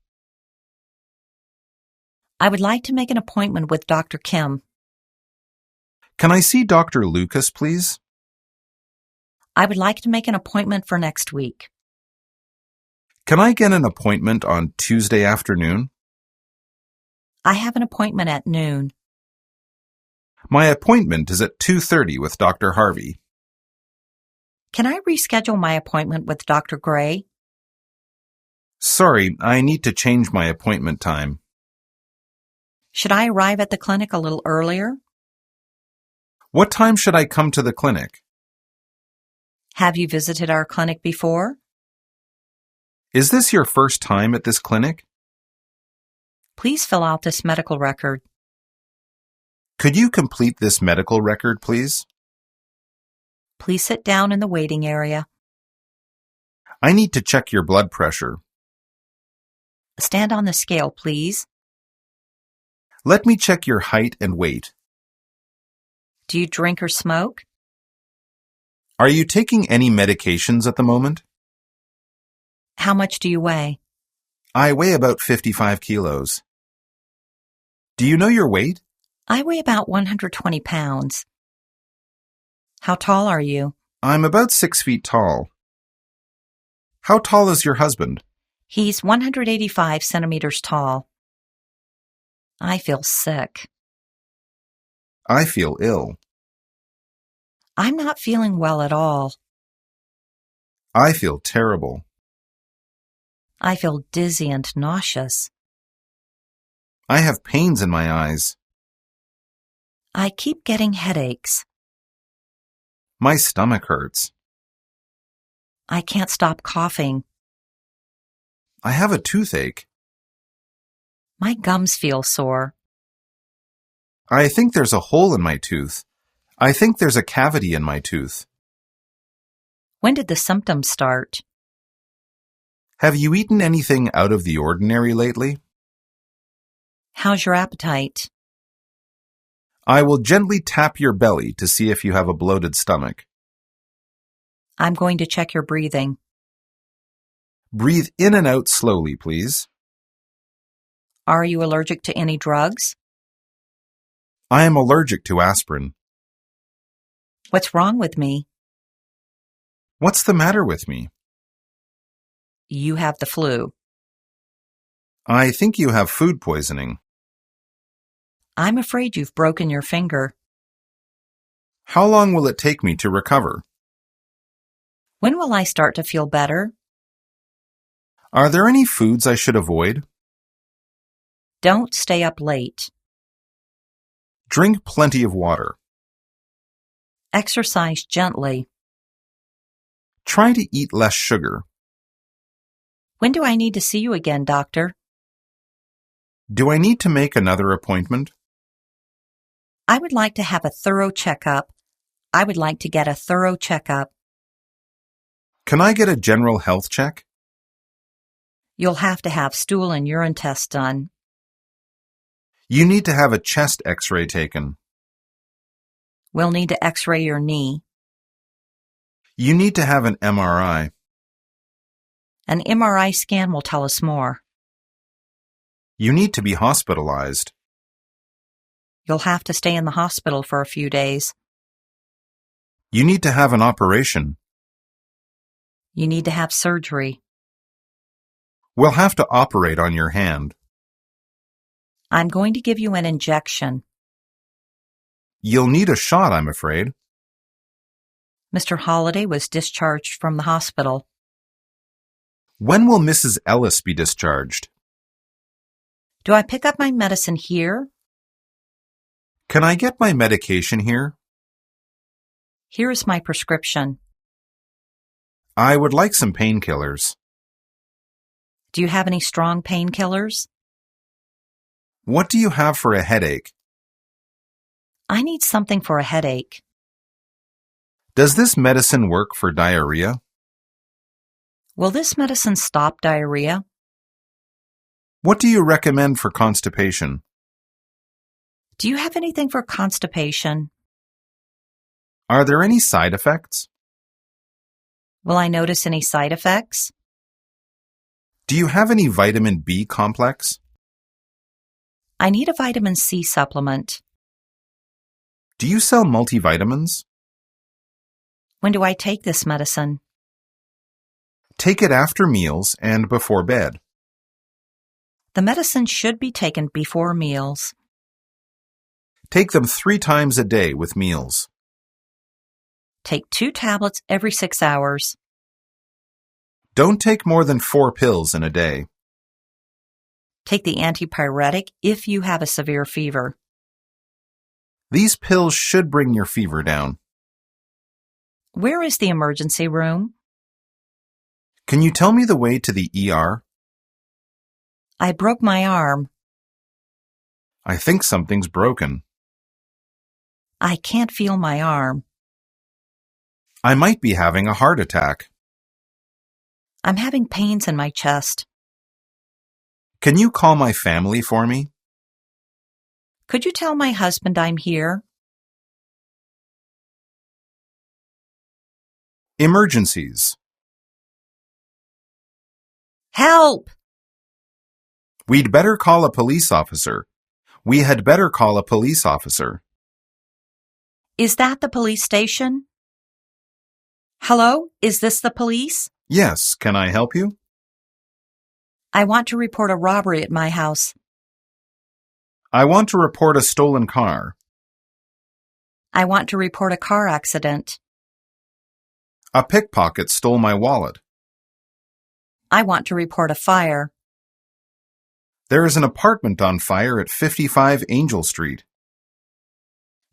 Speaker 2: I would like to make an appointment with Dr. Kim.
Speaker 1: Can I see Dr. Lucas, please?
Speaker 2: I would like to make an appointment for next week.
Speaker 1: Can I get an appointment on Tuesday afternoon?
Speaker 2: I have an appointment at noon.
Speaker 1: My appointment is at 2:30 with Dr. Harvey.
Speaker 2: Can I reschedule my appointment with Dr. Gray?
Speaker 1: Sorry, I need to change my appointment time.
Speaker 2: Should I arrive at the clinic a little earlier?
Speaker 1: What time should I come to the clinic?
Speaker 2: Have you visited our clinic before?
Speaker 1: Is this your first time at this clinic?
Speaker 2: Please fill out this medical record.
Speaker 1: Could you complete this medical record, please?
Speaker 2: Please sit down in the waiting area.
Speaker 1: I need to check your blood pressure.
Speaker 2: Stand on the scale, please.
Speaker 1: Let me check your height and weight.
Speaker 2: Do you drink or smoke?
Speaker 1: Are you taking any medications at the moment?
Speaker 2: How much do you weigh?
Speaker 1: I weigh about 55 kilos. Do you know your weight?
Speaker 2: I weigh about 120 pounds. How tall are you?
Speaker 1: I'm about 6 feet tall. How tall is your husband?
Speaker 2: He's 185 centimeters tall. I feel sick.
Speaker 1: I feel ill.
Speaker 2: I'm not feeling well at all.
Speaker 1: I feel terrible.
Speaker 2: I feel dizzy and nauseous.
Speaker 1: I have pains in my eyes.
Speaker 2: I keep getting headaches.
Speaker 1: My stomach hurts.
Speaker 2: I can't stop coughing.
Speaker 1: I have a toothache.
Speaker 2: My gums feel sore.
Speaker 1: I think there's a hole in my tooth. I think there's a cavity in my tooth.
Speaker 2: When did the symptoms start?
Speaker 1: Have you eaten anything out of the ordinary lately?
Speaker 2: How's your appetite?
Speaker 1: I will gently tap your belly to see if you have a bloated stomach.
Speaker 2: I'm going to check your breathing.
Speaker 1: Breathe in and out slowly, please.
Speaker 2: Are you allergic to any drugs?
Speaker 1: I am allergic to aspirin.
Speaker 2: What's wrong with me?
Speaker 1: What's the matter with me?
Speaker 2: You have the flu.
Speaker 1: I think you have food poisoning.
Speaker 2: I'm afraid you've broken your finger.
Speaker 1: How long will it take me to recover?
Speaker 2: When will I start to feel better?
Speaker 1: Are there any foods I should avoid?
Speaker 2: Don't stay up late.
Speaker 1: Drink plenty of water.
Speaker 2: Exercise gently.
Speaker 1: Try to eat less sugar.
Speaker 2: When do I need to see you again, doctor?
Speaker 1: Do I need to make another appointment?
Speaker 2: I would like to have a thorough checkup. I would like to get a thorough checkup.
Speaker 1: Can I get a general health check?
Speaker 2: You'll have to have stool and urine tests done.
Speaker 1: You need to have a chest x-ray taken.
Speaker 2: We'll need to x-ray your knee.
Speaker 1: You need to have an MRI.
Speaker 2: An MRI scan will tell us more.
Speaker 1: You need to be hospitalized.
Speaker 2: You'll have to stay in the hospital for a few days.
Speaker 1: You need to have an operation.
Speaker 2: You need to have surgery.
Speaker 1: We'll have to operate on your hand.
Speaker 2: I'm going to give you an injection.
Speaker 1: You'll need a shot, I'm afraid.
Speaker 2: Mr. Holliday was discharged from the hospital.
Speaker 1: When will Mrs. Ellis be discharged?
Speaker 2: Do I pick up my medicine here?
Speaker 1: Can I get my medication here?
Speaker 2: Here is my prescription.
Speaker 1: I would like some painkillers.
Speaker 2: Do you have any strong painkillers?
Speaker 1: What do you have for a headache?
Speaker 2: I need something for a headache.
Speaker 1: Does this medicine work for diarrhea?
Speaker 2: Will this medicine stop diarrhea?
Speaker 1: What do you recommend for constipation?
Speaker 2: Do you have anything for constipation?
Speaker 1: Are there any side effects?
Speaker 2: Will I notice any side effects?
Speaker 1: Do you have any vitamin B complex?
Speaker 2: I need a vitamin C supplement.
Speaker 1: Do you sell multivitamins?
Speaker 2: When do I take this medicine?
Speaker 1: Take it after meals and before bed.
Speaker 2: The medicine should be taken before meals.
Speaker 1: Take them 3 times a day with meals.
Speaker 2: Take 2 tablets every 6 hours.
Speaker 1: Don't take more than 4 pills in a day.
Speaker 2: Take the antipyretic if you have a severe fever.
Speaker 1: These pills should bring your fever down.
Speaker 2: Where is the emergency room?
Speaker 1: Can you tell me the way to the ER?
Speaker 2: I broke my arm.
Speaker 1: I think something's broken.
Speaker 2: I can't feel my arm.
Speaker 1: I might be having a heart attack.
Speaker 2: I'm having pains in my chest.
Speaker 1: Can you call my family for me?
Speaker 2: Could you tell my husband I'm here?
Speaker 1: Emergencies.
Speaker 2: Help!
Speaker 1: We'd better call a police officer. We had better call a police officer.
Speaker 2: Is that the police station? Hello? Is this the police?
Speaker 1: Yes, can I help you?
Speaker 2: I want to report a robbery at my house.
Speaker 1: I want to report a stolen car.
Speaker 2: I want to report a car accident.
Speaker 1: A pickpocket stole my wallet.
Speaker 2: I want to report a fire.
Speaker 1: There is an apartment on fire at 55 Angel Street.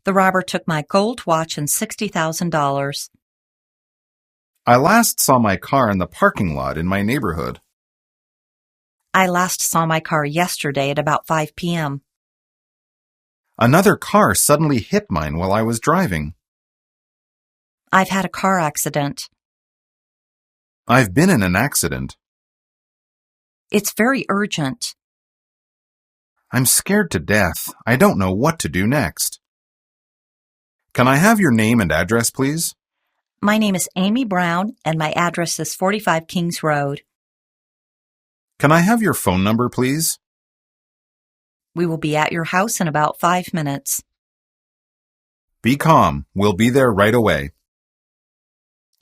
Speaker 2: The robber took my gold watch and $60,000.
Speaker 1: I last saw my car in the parking lot in my neighborhood.
Speaker 2: I last saw my car yesterday at about 5 p.m.
Speaker 1: Another car suddenly hit mine while I was driving.
Speaker 2: I've had a car accident.
Speaker 1: I've been in an accident.
Speaker 2: It's very urgent.
Speaker 1: I'm scared to death. I don't know what to do next. Can I have your name and address, please?
Speaker 2: My name is Amy Brown, and my address is 45 Kings Road.
Speaker 1: Can I have your phone number, please?
Speaker 2: We will be at your house in about 5 minutes.
Speaker 1: Be calm. We'll be there right away.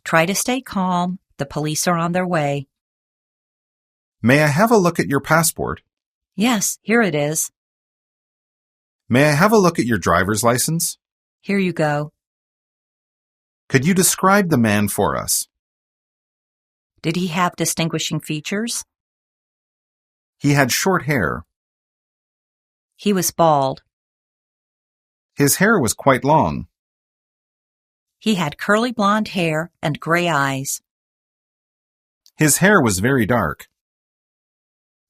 Speaker 2: Try to stay calm. The police are on their way.
Speaker 1: May I have a look at your passport?
Speaker 2: Yes, here it is.
Speaker 1: May I have a look at your driver's license?
Speaker 2: Here you go.
Speaker 1: Could you describe the man for us?
Speaker 2: Did he have distinguishing features?
Speaker 1: He had short hair.
Speaker 2: He was bald.
Speaker 1: His hair was quite long.
Speaker 2: He had curly blonde hair and gray eyes.
Speaker 1: His hair was very dark.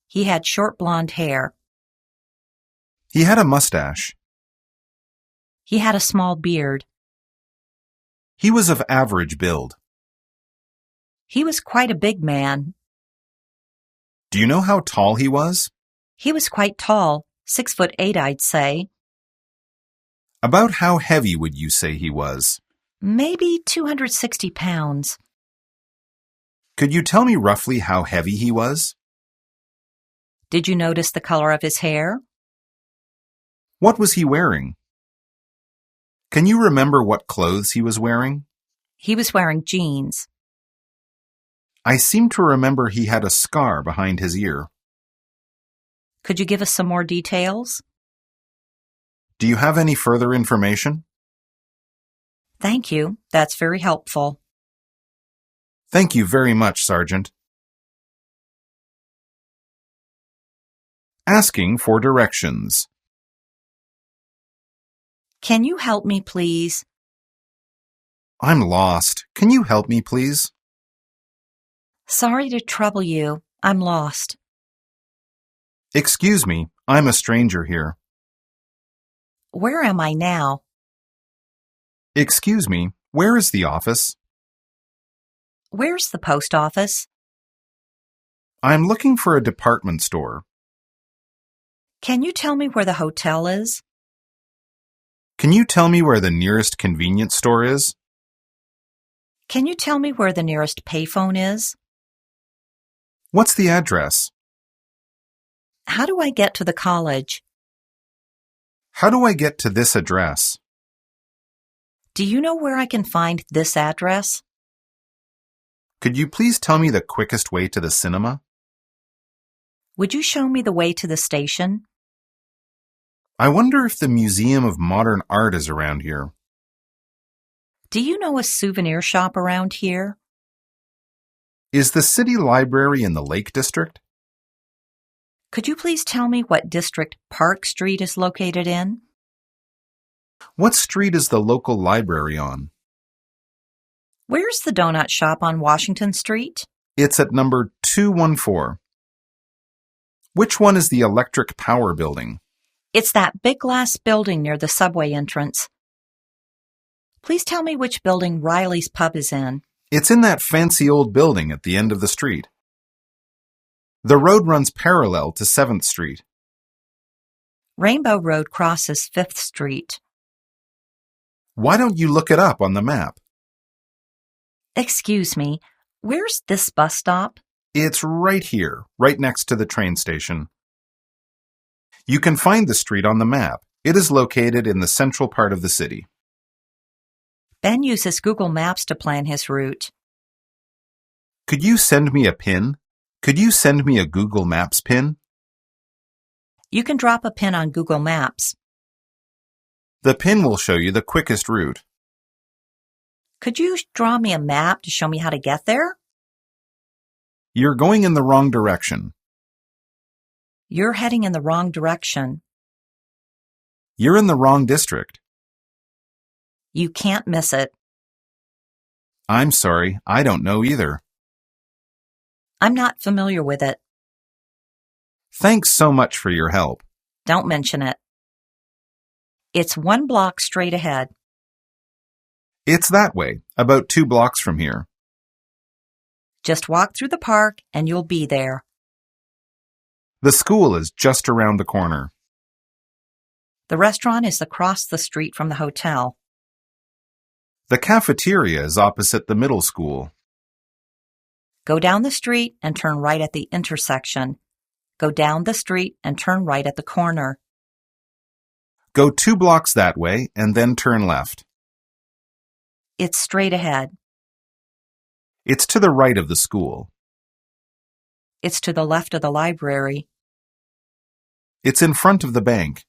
Speaker 2: He had short blonde hair.
Speaker 1: He had a mustache.
Speaker 2: He had a small beard.
Speaker 1: He was of average build.
Speaker 2: He was quite a big man.
Speaker 1: Do you know how tall he was?
Speaker 2: He was quite tall, 6'8", I'd say.
Speaker 1: About how heavy would you say he was?
Speaker 2: Maybe 260 pounds.
Speaker 1: Could you tell me roughly how heavy he was?
Speaker 2: Did you notice the color of his hair?
Speaker 1: What was he wearing? Can you remember what clothes he was wearing?
Speaker 2: He was wearing jeans.
Speaker 1: I seem to remember he had a scar behind his ear.
Speaker 2: Could you give us some more details?
Speaker 1: Do you have any further information?
Speaker 2: Thank you. That's very helpful.
Speaker 1: Thank you very much, Sergeant. Asking for directions.
Speaker 2: Can you help me, please?
Speaker 1: I'm lost. Can you help me, please?
Speaker 2: Sorry to trouble you. I'm lost.
Speaker 1: Excuse me, I'm a stranger here.
Speaker 2: Where am I now?
Speaker 1: Excuse me, where is the office?
Speaker 2: Where's the post office?
Speaker 1: I'm looking for a department store.
Speaker 2: Can you tell me where the hotel is?
Speaker 1: Can you tell me where the nearest convenience store is?
Speaker 2: Can you tell me where the nearest payphone is?
Speaker 1: What's the address?
Speaker 2: How do I get to the college?
Speaker 1: How do I get to this address?
Speaker 2: Do you know where I can find this address?
Speaker 1: Could you please tell me the quickest way to the cinema?
Speaker 2: Would you show me the way to the station?
Speaker 1: I wonder if the Museum of Modern Art is around here.
Speaker 2: Do you know a souvenir shop around here?
Speaker 1: Is the city library in the Lake District?
Speaker 2: Could you please tell me what district Park Street is located in?
Speaker 1: What street is the local library on?
Speaker 2: Where's the donut shop on Washington Street?
Speaker 1: It's at number 214. Which one is the electric power building?
Speaker 2: It's that big glass building near the subway entrance. Please tell me which building Riley's Pub is in.
Speaker 1: It's in that fancy old building at the end of the street. The road runs parallel to 7th Street.
Speaker 2: Rainbow Road crosses 5th Street.
Speaker 1: Why don't you look it up on the map?
Speaker 2: Excuse me, where's this bus stop?
Speaker 1: It's right here, right next to the train station. You can find the street on the map. It is located in the central part of the city.
Speaker 2: Ben uses Google Maps to plan his route.
Speaker 1: Could you send me a pin? Could you send me a Google Maps pin?
Speaker 2: You can drop a pin on Google Maps.
Speaker 1: The pin will show you the quickest route.
Speaker 2: Could you draw me a map to show me how to get there?
Speaker 1: You're going in the wrong direction.
Speaker 2: You're heading in the wrong direction.
Speaker 1: You're in the wrong district.
Speaker 2: You can't miss it.
Speaker 1: I'm sorry, I don't know either.
Speaker 2: I'm not familiar with it.
Speaker 1: Thanks so much for your help.
Speaker 2: Don't mention it. It's 1 block straight ahead.
Speaker 1: It's that way, about 2 blocks from here.
Speaker 2: Just walk through the park and you'll be there.
Speaker 1: The school is just around the corner.
Speaker 2: The restaurant is across the street from the hotel.
Speaker 1: The cafeteria is opposite the middle school.
Speaker 2: Go down the street and turn right at the intersection. Go down the street and turn right at the corner.
Speaker 1: Go 2 blocks that way and then turn left.
Speaker 2: It's straight ahead.
Speaker 1: It's to the right of the school.
Speaker 2: It's to the left of the library.
Speaker 1: It's in front of the bank.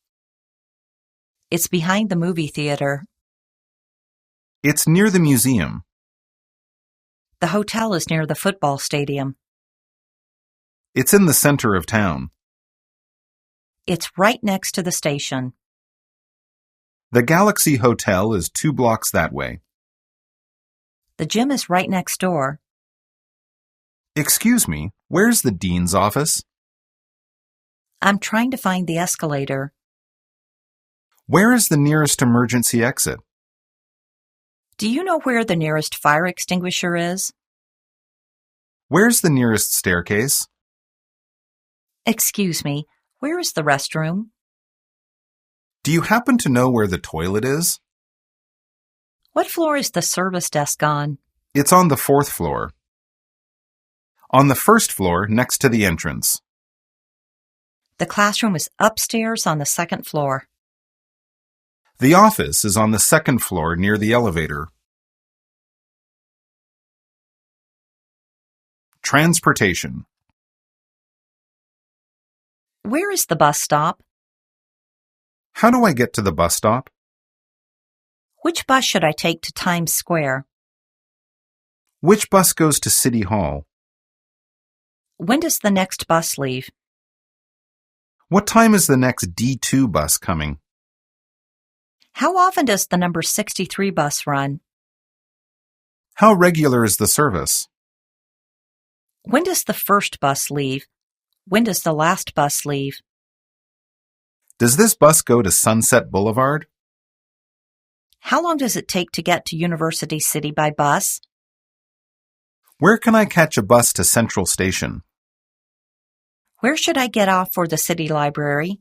Speaker 2: It's behind the movie theater.
Speaker 1: It's near the museum.
Speaker 2: The hotel is near the football stadium.
Speaker 1: It's in the center of town.
Speaker 2: It's right next to the station.
Speaker 1: The Galaxy Hotel is 2 blocks that way.
Speaker 2: The gym is right next door.
Speaker 1: Excuse me, where's the dean's office?
Speaker 2: I'm trying to find the escalator.
Speaker 1: Where is the nearest emergency exit?
Speaker 2: Do you know where the nearest fire extinguisher is?
Speaker 1: Where's the nearest staircase?
Speaker 2: Excuse me, where is the restroom?
Speaker 1: Do you happen to know where the toilet is?
Speaker 2: What floor is the service desk on?
Speaker 1: It's on the 4th floor. On the 1st floor, next to the entrance.
Speaker 2: The classroom is upstairs on the 2nd floor.
Speaker 1: The office is on the 2nd floor near the elevator. Transportation.
Speaker 2: Where is the bus stop?
Speaker 1: How do I get to the bus stop?
Speaker 2: Which bus should I take to Times Square?
Speaker 1: Which bus goes to City Hall?
Speaker 2: When does the next bus leave?
Speaker 1: What time is the next D2 bus coming?
Speaker 2: How often does the number 63 bus run?
Speaker 1: How regular is the service?
Speaker 2: When does the first bus leave? When does the last bus leave?
Speaker 1: Does this bus go to Sunset Boulevard?
Speaker 2: How long does it take to get to University City by bus?
Speaker 1: Where can I catch a bus to Central Station?
Speaker 2: Where should I get off for the city library?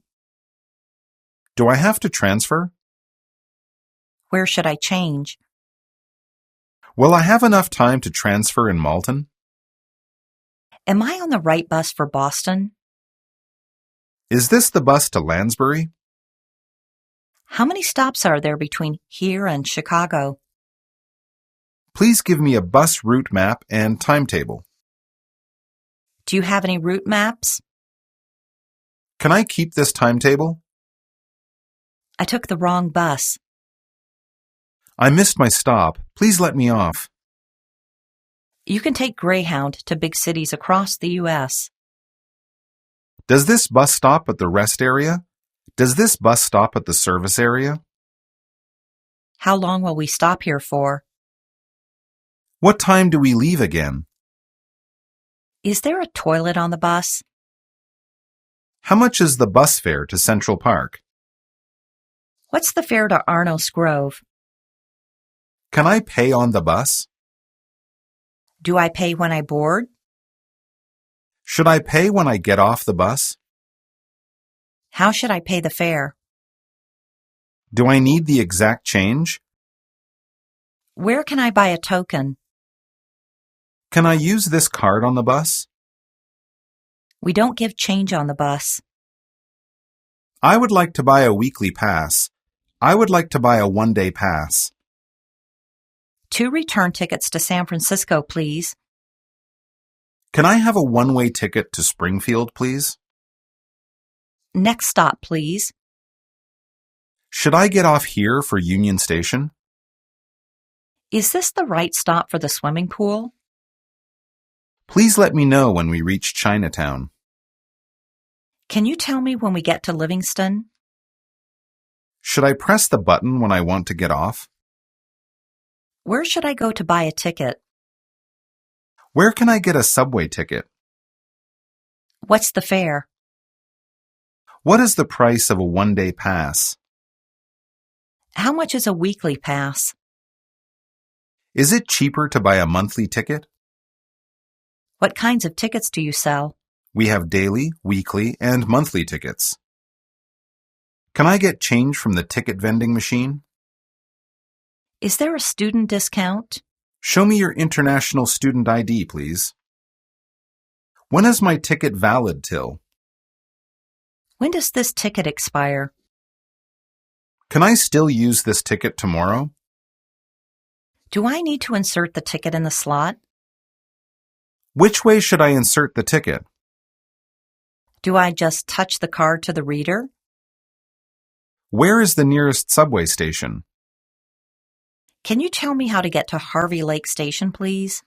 Speaker 1: Do I have to transfer?
Speaker 2: Where should I change?
Speaker 1: Will I have enough time to transfer in Malton?
Speaker 2: Am I on the right bus for Boston?
Speaker 1: Is this the bus to Lansbury?
Speaker 2: How many stops are there between here and Chicago?
Speaker 1: Please give me a bus route map and timetable.
Speaker 2: Do you have any route maps?
Speaker 1: Can I keep this timetable?
Speaker 2: I took the wrong bus.
Speaker 1: I missed my stop. Please let me off.
Speaker 2: You can take Greyhound to big cities across the U.S.
Speaker 1: Does this bus stop at the rest area? Does this bus stop at the service area?
Speaker 2: How long will we stop here for?
Speaker 1: What time do we leave again?
Speaker 2: Is there a toilet on the bus?
Speaker 1: How much is the bus fare to Central Park?
Speaker 2: What's the fare to Arnos Grove?
Speaker 1: Can I pay on the bus?
Speaker 2: Do I pay when I board?
Speaker 1: Should I pay when I get off the bus?
Speaker 2: How should I pay the fare?
Speaker 1: Do I need the exact change?
Speaker 2: Where can I buy a token?
Speaker 1: Can I use this card on the bus?
Speaker 2: We don't give change on the bus.
Speaker 1: I would like to buy a weekly pass. I would like to buy a one-day pass.
Speaker 2: 2 return tickets to San Francisco, please.
Speaker 1: Can I have a one-way ticket to Springfield, please?
Speaker 2: Next stop, please.
Speaker 1: Should I get off here for Union Station?
Speaker 2: Is this the right stop for the swimming pool?
Speaker 1: Please let me know when we reach Chinatown.
Speaker 2: Can you tell me when we get to Livingston?
Speaker 1: Should I press the button when I want to get off?
Speaker 2: Where should I go to buy a ticket?
Speaker 1: Where can I get a subway ticket?
Speaker 2: What's the fare?
Speaker 1: What is the price of a one-day pass?
Speaker 2: How much is a weekly pass?
Speaker 1: Is it cheaper to buy a monthly ticket?
Speaker 2: What kinds of tickets do you sell?
Speaker 1: We have daily, weekly, and monthly tickets. Can I get change from the ticket vending machine?
Speaker 2: Is there a student discount?
Speaker 1: Show me your international student ID, please. When is my ticket valid till?
Speaker 2: When does this ticket expire?
Speaker 1: Can I still use this ticket tomorrow?
Speaker 2: Do I need to insert the ticket in the slot?
Speaker 1: Which way should I insert the ticket?
Speaker 2: Do I just touch the card to the reader?
Speaker 1: Where is the nearest subway station?
Speaker 2: Can you tell me how to get to Harvey Lake Station, please?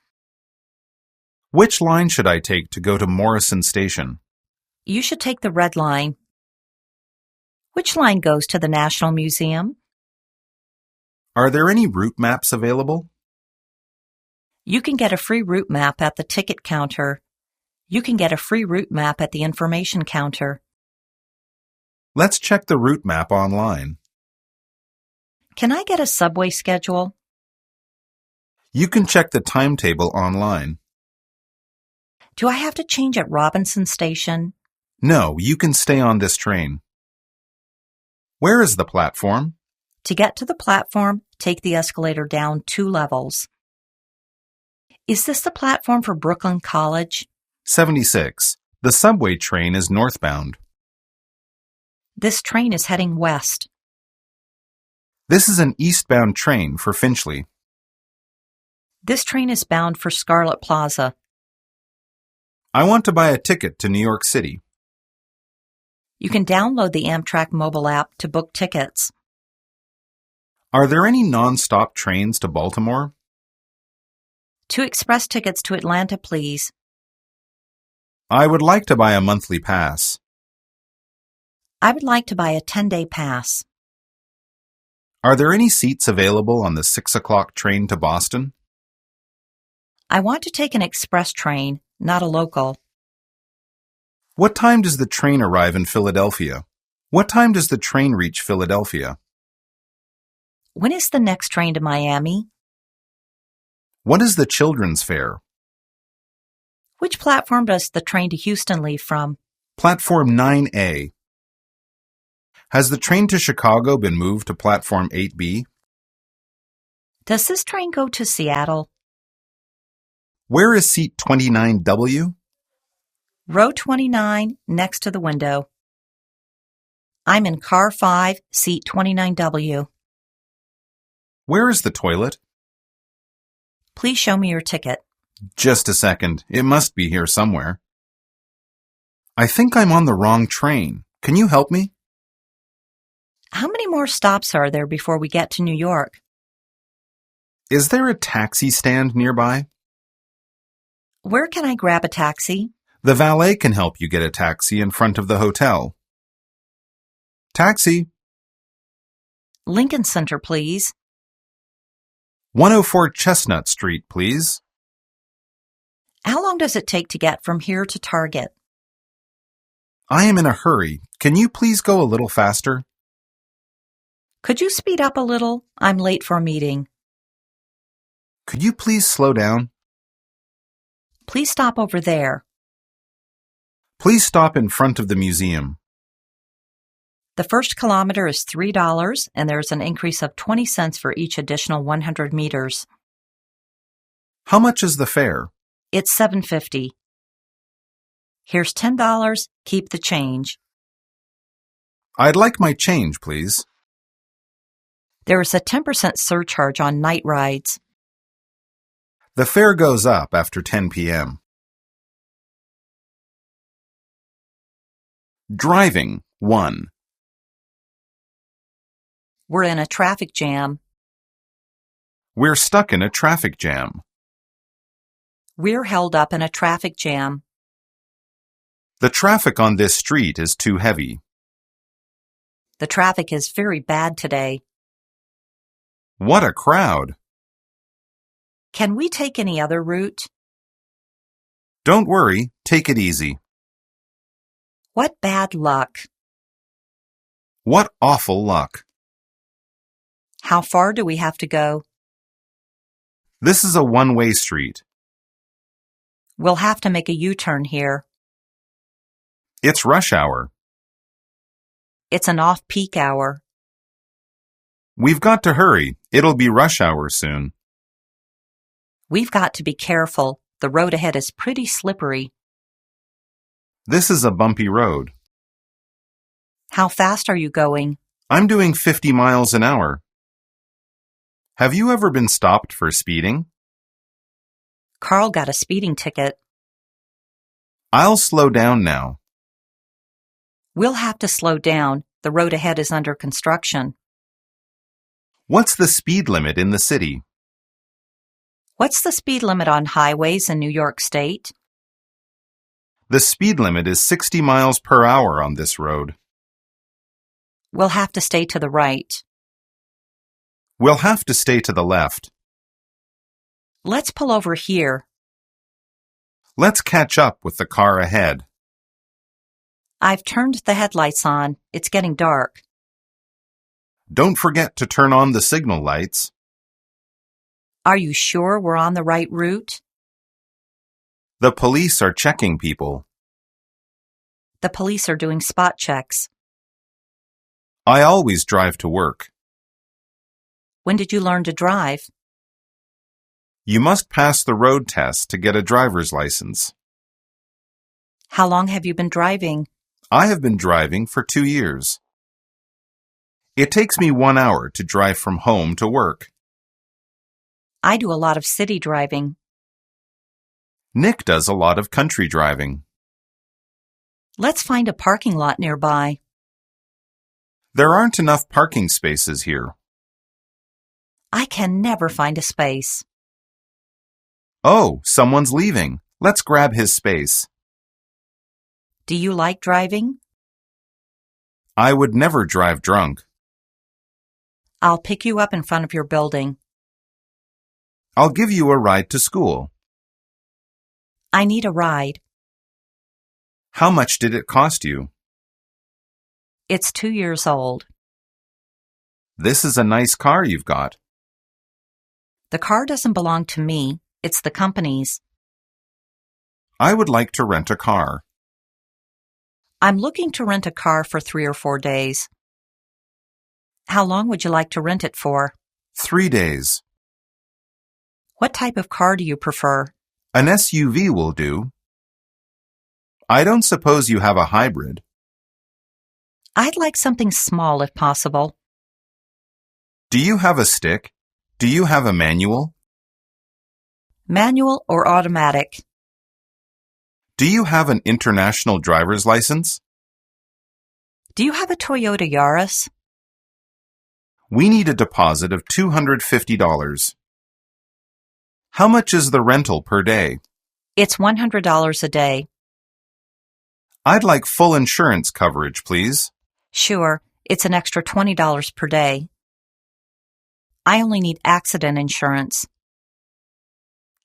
Speaker 1: Which line should I take to go to Morrison Station?
Speaker 2: You should take the red line. Which line goes to the National Museum?
Speaker 1: Are there any route maps available?
Speaker 2: You can get a free route map at the ticket counter. You can get a free route map at the information counter.
Speaker 1: Let's check the route map online.
Speaker 2: Can I get a subway schedule?
Speaker 1: You can check the timetable online.
Speaker 2: Do I have to change at Robinson Station?
Speaker 1: No, you can stay on this train. Where is the platform?
Speaker 2: To get to the platform, take the escalator down 2 levels. Is this the platform for Brooklyn College?
Speaker 1: 76. The subway train is northbound.
Speaker 2: This train is heading west.
Speaker 1: This is an eastbound train for Finchley.
Speaker 2: This train is bound for Scarlet Plaza.
Speaker 1: I want to buy a ticket to New York City.
Speaker 2: You can download the Amtrak mobile app to book tickets.
Speaker 1: Are there any non-stop trains to Baltimore?
Speaker 2: 2 express tickets to Atlanta, please.
Speaker 1: I would like to buy a monthly pass.
Speaker 2: I would like to buy a 10-day pass.
Speaker 1: Are there any seats available on the 6 o'clock train to Boston?
Speaker 2: I want to take an express train, not a local.
Speaker 1: What time does the train arrive in Philadelphia? What time does the train reach Philadelphia?
Speaker 2: When is the next train to Miami?
Speaker 1: What is the children's fare?
Speaker 2: Which platform does the train to Houston leave from?
Speaker 1: Platform 9A. Has the train to Chicago been moved to Platform 8B?
Speaker 2: Does this train go to Seattle?
Speaker 1: Where is seat 29W?
Speaker 2: Row 29, next to the window. I'm in car 5, seat 29W.
Speaker 1: Where is the toilet?
Speaker 2: Please show me your ticket.
Speaker 1: Just a second. It must be here somewhere. I think I'm on the wrong train. Can you help me?
Speaker 2: How many more stops are there before we get to New York?
Speaker 1: Is there a taxi stand nearby?
Speaker 2: Where can I grab a taxi?
Speaker 1: The valet can help you get a taxi in front of the hotel. Taxi.
Speaker 2: Lincoln Center, please.
Speaker 1: 104 Chestnut Street, please.
Speaker 2: How long does it take to get from here to Target?
Speaker 1: I am in a hurry. Can you please go a little faster?
Speaker 2: Could you speed up a little? I'm late for a meeting.
Speaker 1: Could you please slow down?
Speaker 2: Please stop over there.
Speaker 1: Please stop in front of the museum.
Speaker 2: The first kilometer is $3, and there's an increase of 20 cents for each additional 100 meters.
Speaker 1: How much is the fare?
Speaker 2: It's $7.50. Here's $10. Keep the change.
Speaker 1: I'd like my change, please.
Speaker 2: There is a 10% surcharge on night rides.
Speaker 1: The fare goes up after 10 p.m. Driving 1.
Speaker 2: We're in a traffic jam.
Speaker 1: We're stuck in a traffic jam.
Speaker 2: We're held up in a traffic jam.
Speaker 1: The traffic on this street is too heavy.
Speaker 2: The traffic is very bad today.
Speaker 1: What a crowd!
Speaker 2: Can we take any other route?
Speaker 1: Don't worry, take it easy.
Speaker 2: What bad luck.
Speaker 1: What awful luck!
Speaker 2: How far do we have to go?
Speaker 1: This is a one-way street.
Speaker 2: We'll have to make a U-turn here.
Speaker 1: It's rush hour.
Speaker 2: It's an off-peak hour.
Speaker 1: We've got to hurry. It'll be rush hour soon.
Speaker 2: We've got to be careful. The road ahead is pretty slippery.
Speaker 1: This is a bumpy road.
Speaker 2: How fast are you going?
Speaker 1: I'm doing 50 miles an hour. Have you ever been stopped for speeding?
Speaker 2: Carl got a speeding ticket.
Speaker 1: I'll slow down now.
Speaker 2: We'll have to slow down. The road ahead is under construction.
Speaker 1: What's the speed limit in the city?
Speaker 2: What's the speed limit on highways in New York State?
Speaker 1: The speed limit is 60 miles per hour on this road.
Speaker 2: We'll have to stay to the right.
Speaker 1: We'll have to stay to the left.
Speaker 2: Let's pull over here.
Speaker 1: Let's catch up with the car ahead.
Speaker 2: I've turned the headlights on. It's getting dark.
Speaker 1: Don't forget to turn on the signal lights.
Speaker 2: Are you sure we're on the right route?
Speaker 1: The police are checking people.
Speaker 2: The police are doing spot checks.
Speaker 1: I always drive to work.
Speaker 2: When did you learn to drive?
Speaker 1: You must pass the road test to get a driver's license.
Speaker 2: How long have you been driving?
Speaker 1: I have been driving for 2 years. It takes me 1 hour to drive from home to work.
Speaker 2: I do a lot of city driving.
Speaker 1: Nick does a lot of country driving.
Speaker 2: Let's find a parking lot nearby.
Speaker 1: There aren't enough parking spaces here.
Speaker 2: I can never find a space.
Speaker 1: Oh, someone's leaving. Let's grab his space.
Speaker 2: Do you like driving?
Speaker 1: I would never drive drunk.
Speaker 2: I'll pick you up in front of your building.
Speaker 1: I'll give you a ride to school.
Speaker 2: I need a ride.
Speaker 1: How much did it cost you?
Speaker 2: It's 2 years old.
Speaker 1: This is a nice car you've got.
Speaker 2: The car doesn't belong to me. It's the company's.
Speaker 1: I would like to rent a car.
Speaker 2: I'm looking to rent a car for 3 or 4 days. How long would you like to rent it for?
Speaker 1: 3 days.
Speaker 2: What type of car do you prefer?
Speaker 1: An SUV will do. I don't suppose you have a hybrid.
Speaker 2: I'd like something small if possible.
Speaker 1: Do you have a stick? Do you have a manual?
Speaker 2: Manual or automatic?
Speaker 1: Do you have an international driver's license?
Speaker 2: Do you have a Toyota Yaris?
Speaker 1: We need a deposit of $250. How much is the rental per day?
Speaker 2: It's $100 a day.
Speaker 1: I'd like full insurance coverage, please.
Speaker 2: Sure, it's an extra $20 per day. I only need accident insurance.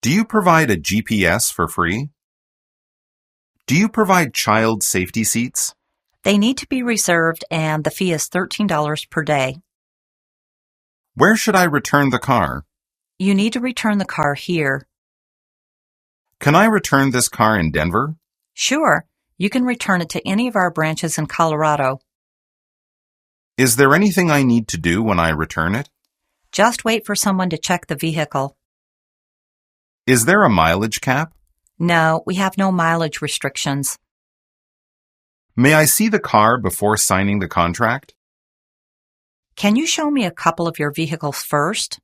Speaker 1: Do you provide a GPS for free? Do you provide child safety seats?
Speaker 2: They need to be reserved and the fee is $13 per day.
Speaker 1: Where should I return the car?
Speaker 2: You need to return the car here.
Speaker 1: Can I return this car in Denver?
Speaker 2: Sure, you can return it to any of our branches in Colorado.
Speaker 1: Is there anything I need to do when I return it?
Speaker 2: Just wait for someone to check the vehicle.
Speaker 1: Is there a mileage cap?
Speaker 2: No, we have no mileage restrictions.
Speaker 1: May I see the car before signing the contract?
Speaker 2: Can you show me a couple of your vehicles first?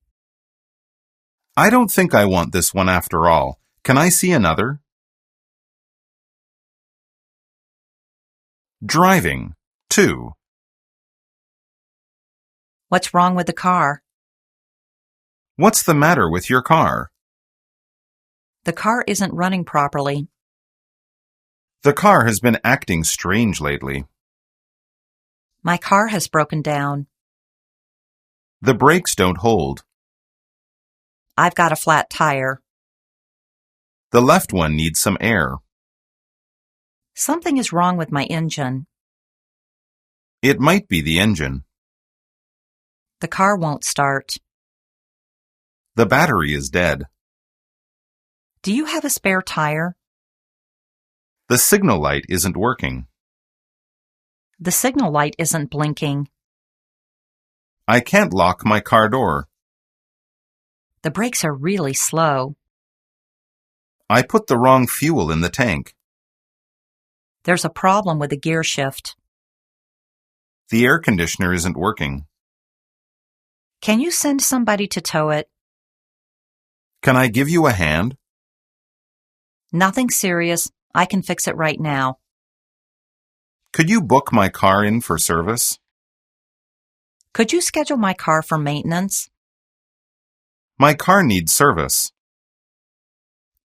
Speaker 1: I don't think I want this one after all. Can I see another? Driving. 2.
Speaker 2: What's wrong with the car?
Speaker 1: What's the matter with your car?
Speaker 2: The car isn't running properly.
Speaker 1: The car has been acting strange lately.
Speaker 2: My car has broken down.
Speaker 1: The brakes don't hold.
Speaker 2: I've got a flat tire.
Speaker 1: The left one needs some air.
Speaker 2: Something is wrong with my engine.
Speaker 1: It might be the engine.
Speaker 2: The car won't start.
Speaker 1: The battery is dead.
Speaker 2: Do you have a spare tire?
Speaker 1: The signal light isn't working.
Speaker 2: The signal light isn't blinking.
Speaker 1: I can't lock my car door.
Speaker 2: The brakes are really slow.
Speaker 1: I put the wrong fuel in the tank.
Speaker 2: There's a problem with the gear shift.
Speaker 1: The air conditioner isn't working.
Speaker 2: Can you send somebody to tow it?
Speaker 1: Can I give you a hand?
Speaker 2: Nothing serious. I can fix it right now.
Speaker 1: Could you book my car in for service?
Speaker 2: Could you schedule my car for maintenance?
Speaker 1: My car needs service.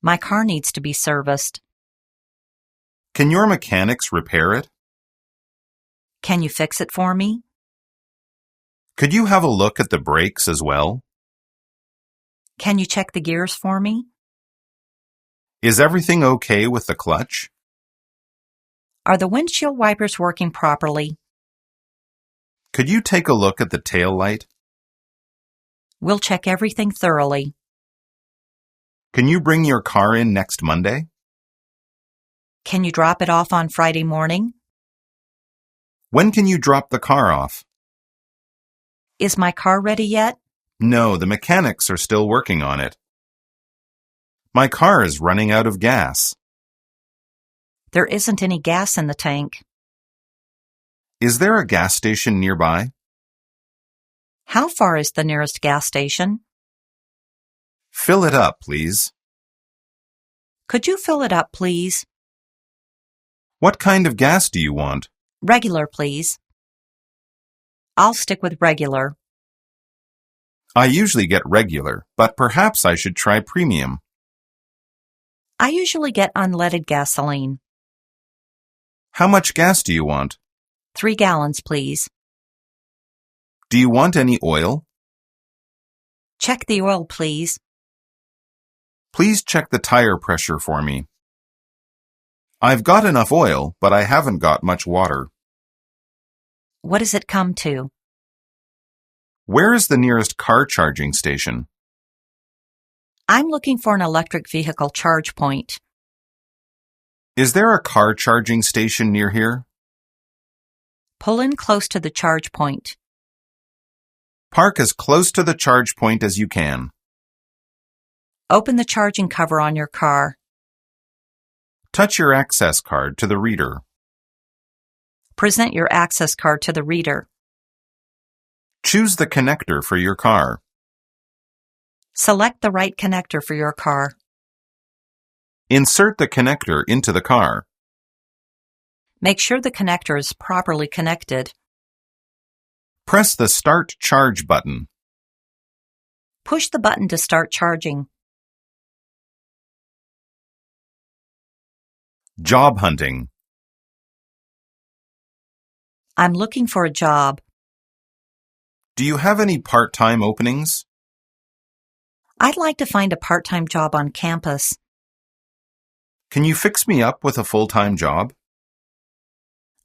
Speaker 2: My car needs to be serviced.
Speaker 1: Can your mechanics repair it?
Speaker 2: Can you fix it for me?
Speaker 1: Could you have a look at the brakes as well?
Speaker 2: Can you check the gears for me?
Speaker 1: Is everything okay with the clutch?
Speaker 2: Are the windshield wipers working properly?
Speaker 1: Could you take a look at the tail light?
Speaker 2: We'll check everything thoroughly.
Speaker 1: Can you bring your car in next Monday?
Speaker 2: Can you drop it off on Friday morning?
Speaker 1: When can you drop the car off?
Speaker 2: Is my car ready yet?
Speaker 1: No, the mechanics are still working on it. My car is running out of gas.
Speaker 2: There isn't any gas in the tank.
Speaker 1: Is there a gas station nearby?
Speaker 2: How far is the nearest gas station?
Speaker 1: Fill it up, please.
Speaker 2: Could you fill it up, please?
Speaker 1: What kind of gas do you want?
Speaker 2: Regular, please. I'll stick with regular.
Speaker 1: I usually get regular, but perhaps I should try premium.
Speaker 2: I usually get unleaded gasoline.
Speaker 1: How much gas do you want?
Speaker 2: 3 gallons, please.
Speaker 1: Do you want any oil?
Speaker 2: Check the oil, please.
Speaker 1: Please check the tire pressure for me. I've got enough oil, but I haven't got much water.
Speaker 2: What does it come to?
Speaker 1: Where is the nearest car charging station?
Speaker 2: I'm looking for an electric vehicle charge point.
Speaker 1: Is there a car charging station near here?
Speaker 2: Pull in close to the charge point.
Speaker 1: Park as close to the charge point as you can.
Speaker 2: Open the charging cover on your car.
Speaker 1: Touch your access card to the reader.
Speaker 2: Present your access card to the reader.
Speaker 1: Choose the connector for your car.
Speaker 2: Select the right connector for your car.
Speaker 1: Insert the connector into the car.
Speaker 2: Make sure the connector is properly connected.
Speaker 1: Press the Start Charge button.
Speaker 2: Push the button to start charging.
Speaker 1: Job hunting.
Speaker 2: I'm looking for a job.
Speaker 1: Do you have any part-time openings?
Speaker 2: I'd like to find a part-time job on campus.
Speaker 1: Can you fix me up with a full-time job?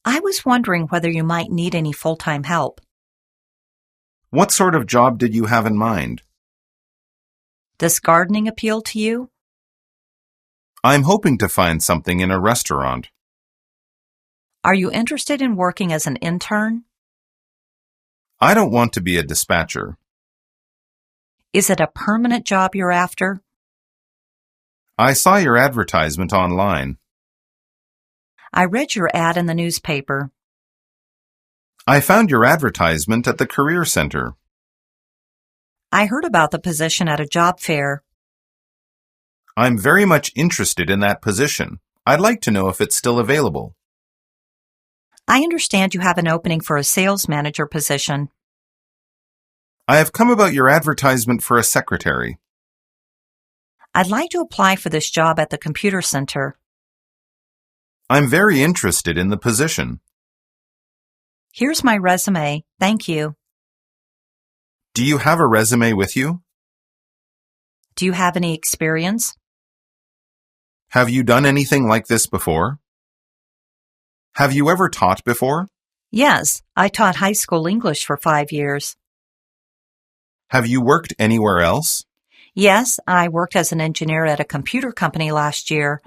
Speaker 2: I was wondering whether you might need any full-time help.
Speaker 1: What sort of job did you have in mind?
Speaker 2: Does gardening appeal to you?
Speaker 1: I'm hoping to find something in a restaurant.
Speaker 2: Are you interested in working as an intern?
Speaker 1: I don't want to be a dispatcher.
Speaker 2: Is it a permanent job you're after?
Speaker 1: I saw your advertisement online.
Speaker 2: I read your ad in the newspaper.
Speaker 1: I found your advertisement at the Career Center.
Speaker 2: I heard about the position at a job fair.
Speaker 1: I'm very much interested in that position. I'd like to know if it's still available.
Speaker 2: I understand you have an opening for a sales manager position.
Speaker 1: I have come about your advertisement for a secretary.
Speaker 2: I'd like to apply for this job at the computer center.
Speaker 1: I'm very interested in the position.
Speaker 2: Here's my resume. Thank you.
Speaker 1: Do you have a resume with you?
Speaker 2: Do you have any experience?
Speaker 1: Have you done anything like this before? Have you ever taught before?
Speaker 2: Yes, I taught high school English for 5 years.
Speaker 1: Have you worked anywhere else?
Speaker 2: Yes, I worked as an engineer at a computer company last year.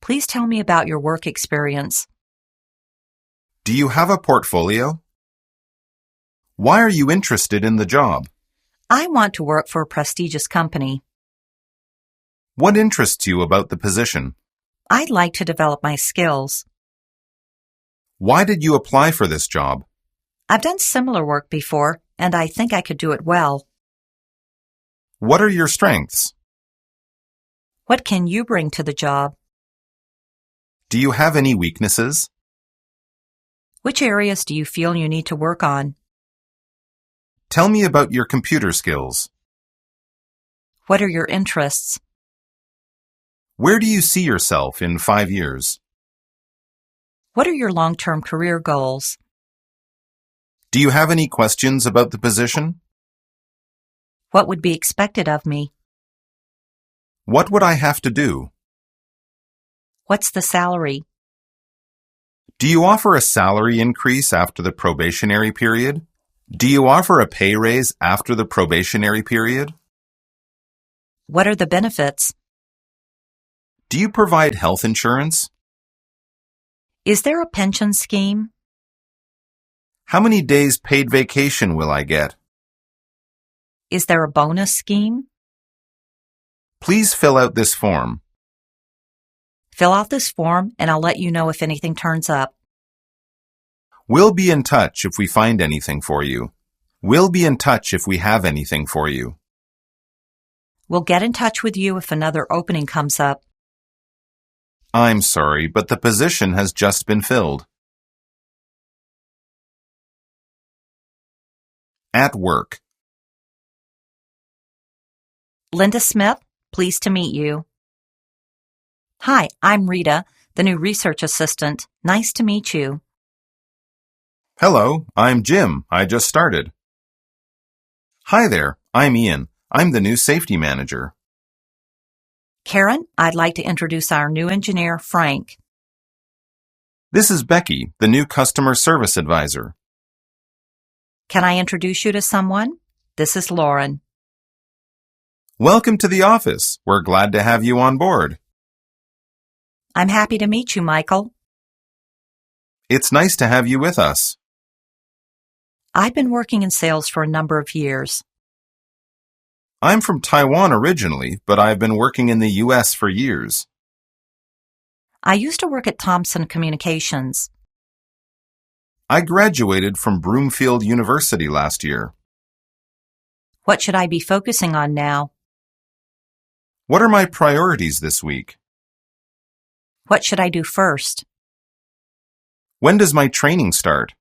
Speaker 2: Please tell me about your work experience.
Speaker 1: Do you have a portfolio? Why are you interested in the job?
Speaker 2: I want to work for a prestigious company.
Speaker 1: What interests you about the position?
Speaker 2: I'd like to develop my skills.
Speaker 1: Why did you apply for this job?
Speaker 2: I've done similar work before, and I think I could do it well.
Speaker 1: What are your strengths?
Speaker 2: What can you bring to the job?
Speaker 1: Do you have any weaknesses?
Speaker 2: Which areas do you feel you need to work on?
Speaker 1: Tell me about your computer skills.
Speaker 2: What are your interests?
Speaker 1: Where do you see yourself in 5 years?
Speaker 2: What are your long-term career goals?
Speaker 1: Do you have any questions about the position?
Speaker 2: What would be expected of me?
Speaker 1: What would I have to do?
Speaker 2: What's the salary?
Speaker 1: Do you offer a salary increase after the probationary period? Do you offer a pay raise after the probationary period?
Speaker 2: What are the benefits?
Speaker 1: Do you provide health insurance?
Speaker 2: Is there a pension scheme?
Speaker 1: How many days paid vacation will I get?
Speaker 2: Is there a bonus scheme?
Speaker 1: Please fill out this form.
Speaker 2: Fill out this form and I'll let you know if anything turns up.
Speaker 1: We'll be in touch if we find anything for you. We'll be in touch if we have anything for you.
Speaker 2: We'll get in touch with you if another opening comes up.
Speaker 1: I'm sorry, but the position has just been filled. At work.
Speaker 2: Linda Smith, pleased to meet you. Hi, I'm Rita, the new research assistant. Nice to meet you.
Speaker 1: Hello, I'm Jim. I just started. Hi there, I'm Ian. I'm the new safety manager.
Speaker 2: Karen, I'd like to introduce our new engineer, Frank.
Speaker 1: This is Becky, the new customer service advisor.
Speaker 2: Can I introduce you to someone? This is Lauren.
Speaker 1: Welcome to the office. We're glad to have you on board.
Speaker 2: I'm happy to meet you, Michael.
Speaker 1: It's nice to have you with us.
Speaker 2: I've been working in sales for a number of years.
Speaker 1: I'm from Taiwan originally, but I've been working in the U.S. for years.
Speaker 2: I used to work at Thompson Communications.
Speaker 1: I graduated from Broomfield University last year.
Speaker 2: What should I be focusing on now?
Speaker 1: What are my priorities this week?
Speaker 2: What should I do first?
Speaker 1: When does my training start?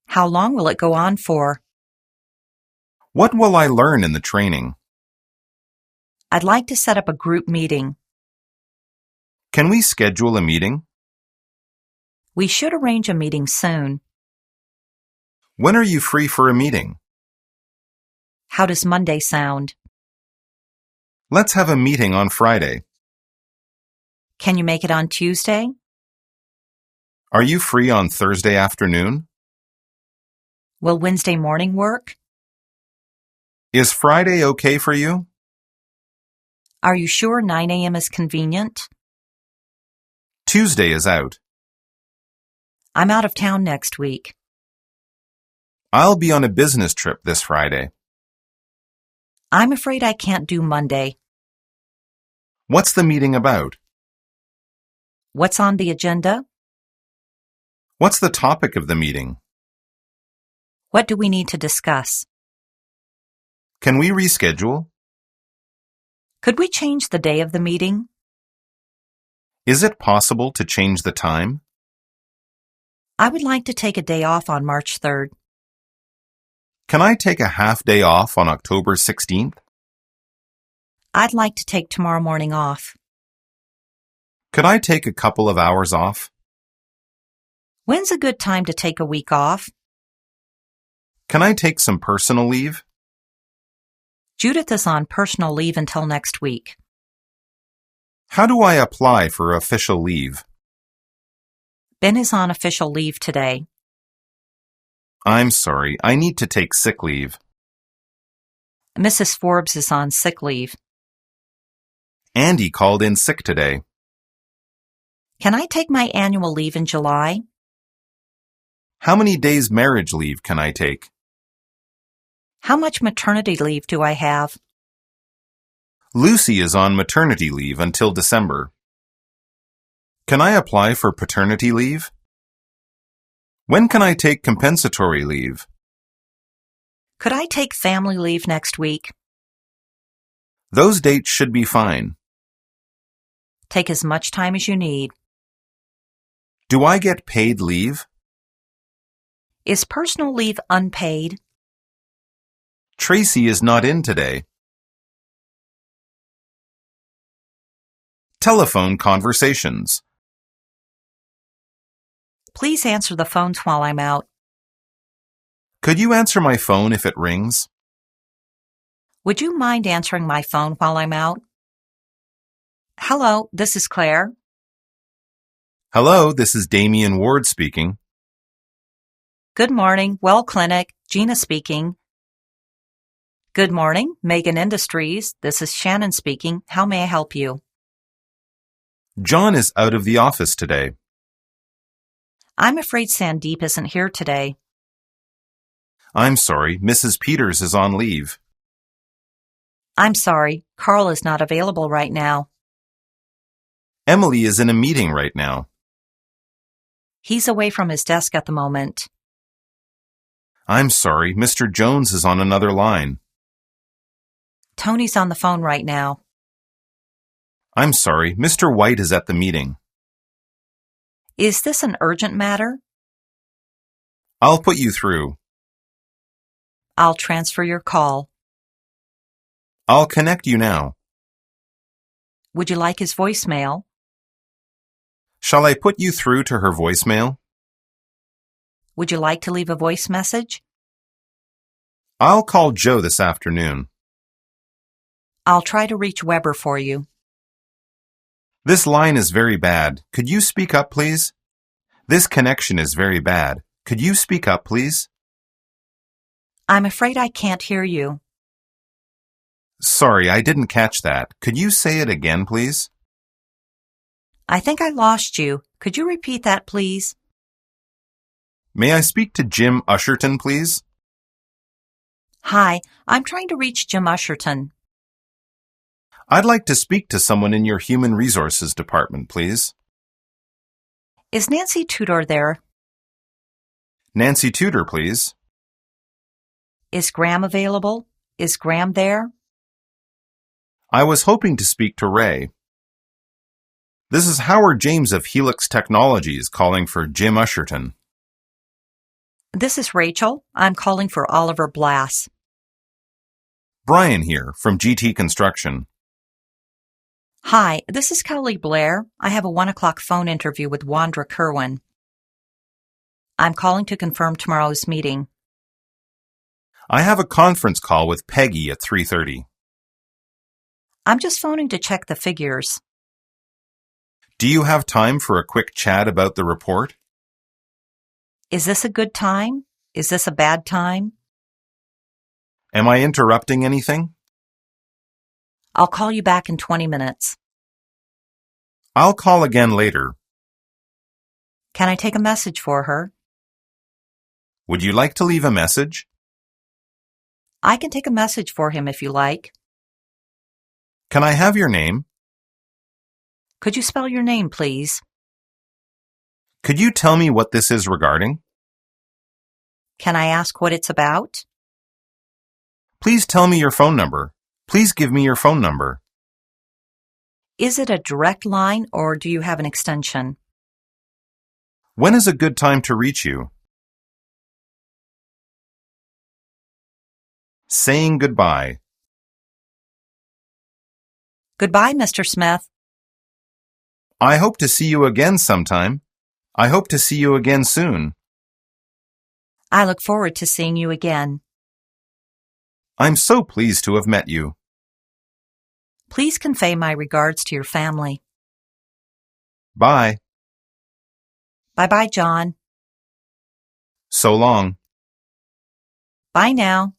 Speaker 2: How long will it go on for?
Speaker 1: What will I learn in the training?
Speaker 2: I'd like to set up a group meeting.
Speaker 1: Can we schedule a meeting?
Speaker 2: We should arrange a meeting soon.
Speaker 1: When are you free for a meeting?
Speaker 2: How does Monday sound?
Speaker 1: Let's have a meeting on Friday.
Speaker 2: Can you make it on Tuesday?
Speaker 1: Are you free on Thursday afternoon?
Speaker 2: Will Wednesday morning work?
Speaker 1: Is Friday okay for you?
Speaker 2: Are you sure 9 a.m. is convenient?
Speaker 1: Tuesday is out.
Speaker 2: I'm out of town next week.
Speaker 1: I'll be on a business trip this Friday.
Speaker 2: I'm afraid I can't do Monday.
Speaker 1: What's the meeting about?
Speaker 2: What's on the agenda?
Speaker 1: What's the topic of the meeting?
Speaker 2: What do we need to discuss?
Speaker 1: Can we reschedule?
Speaker 2: Could we change the day of the meeting?
Speaker 1: Is it possible to change the time?
Speaker 2: I would like to take a day off on March 3rd.
Speaker 1: Can I take a half day off on October 16th?
Speaker 2: I'd like to take tomorrow morning off.
Speaker 1: Could I take a couple of hours off?
Speaker 2: When's a good time to take a week off?
Speaker 1: Can I take some personal leave?
Speaker 2: Judith is on personal leave until next week.
Speaker 1: How do I apply for official leave?
Speaker 2: Ben is on official leave today.
Speaker 1: I'm sorry, I need to take sick leave.
Speaker 2: Mrs. Forbes is on sick leave.
Speaker 1: Andy called in sick today.
Speaker 2: Can I take my annual leave in July?
Speaker 1: How many days marriage leave can I take?
Speaker 2: How much maternity leave do I have?
Speaker 1: Lucy is on maternity leave until December. Can I apply for paternity leave? When can I take compensatory leave?
Speaker 2: Could I take family leave next week?
Speaker 1: Those dates should be fine.
Speaker 2: Take as much time as you need.
Speaker 1: Do I get paid leave?
Speaker 2: Is personal leave unpaid?
Speaker 1: Tracy is not in today. Telephone conversations.
Speaker 2: Please answer the phones while I'm out.
Speaker 1: Could you answer my phone if it rings?
Speaker 2: Would you mind answering my phone while I'm out? Hello, this is Claire.
Speaker 1: Hello, this is Damian Ward speaking.
Speaker 2: Good morning, Well Clinic, Gina speaking. Good morning, Megan Industries. This is Shannon speaking. How may I help you?
Speaker 1: John is out of the office today.
Speaker 2: I'm afraid Sandeep isn't here today.
Speaker 1: I'm sorry, Mrs. Peters is on leave.
Speaker 2: I'm sorry, Carl is not available right now.
Speaker 1: Emily is in a meeting right now.
Speaker 2: He's away from his desk at the moment.
Speaker 1: I'm sorry, Mr. Jones is on another line.
Speaker 2: Tony's on the phone right now.
Speaker 1: I'm sorry, Mr. White is at the meeting.
Speaker 2: Is this an urgent matter?
Speaker 1: I'll put you through.
Speaker 2: I'll transfer your call.
Speaker 1: I'll connect you now.
Speaker 2: Would you like his voicemail?
Speaker 1: Shall I put you through to her voicemail?
Speaker 2: Would you like to leave a voice message?
Speaker 1: I'll call Joe this afternoon.
Speaker 2: I'll try to reach Weber for you.
Speaker 1: This line is very bad. Could you speak up, please? This connection is very bad. Could you speak up, please?
Speaker 2: I'm afraid I can't hear you.
Speaker 1: Sorry, I didn't catch that. Could you say it again, please?
Speaker 2: I think I lost you. Could you repeat that, please?
Speaker 1: May I speak to Jim Usherton, please?
Speaker 2: Hi, I'm trying to reach Jim Usherton.
Speaker 1: I'd like to speak to someone in your Human Resources department, please.
Speaker 2: Is Nancy Tudor there?
Speaker 1: Nancy Tudor, please.
Speaker 2: Is Graham available? Is Graham there?
Speaker 1: I was hoping to speak to Ray. This is Howard James of Helix Technologies calling for Jim Usherton.
Speaker 2: This is Rachel. I'm calling for Oliver Blass.
Speaker 1: Brian here from GT Construction.
Speaker 2: Hi, this is Kelly Blair. I have a 1 o'clock phone interview with Wandra Kerwin. I'm calling to confirm tomorrow's meeting.
Speaker 1: I have a conference call with Peggy at 3:30.
Speaker 2: I'm just phoning to check the figures.
Speaker 1: Do you have time for a quick chat about the report?
Speaker 2: Is this a good time? Is this a bad time?
Speaker 1: Am I interrupting anything?
Speaker 2: I'll call you back in 20 minutes.
Speaker 1: I'll call again later.
Speaker 2: Can I take a message for her?
Speaker 1: Would you like to leave a message?
Speaker 2: I can take a message for him if you like.
Speaker 1: Can I have your name?
Speaker 2: Could you spell your name, please?
Speaker 1: Could you tell me what this is regarding?
Speaker 2: Can I ask what it's about?
Speaker 1: Please tell me your phone number. Please give me your phone number.
Speaker 2: Is it a direct line or do you have an extension?
Speaker 1: When is a good time to reach you? Saying goodbye.
Speaker 2: Goodbye, Mr. Smith.
Speaker 1: I hope to see you again sometime. I hope to see you again soon.
Speaker 2: I look forward to seeing you again.
Speaker 1: I'm so pleased to have met you.
Speaker 2: Please convey my regards to your family.
Speaker 1: Bye.
Speaker 2: Bye-bye, John.
Speaker 1: So long.
Speaker 2: Bye now.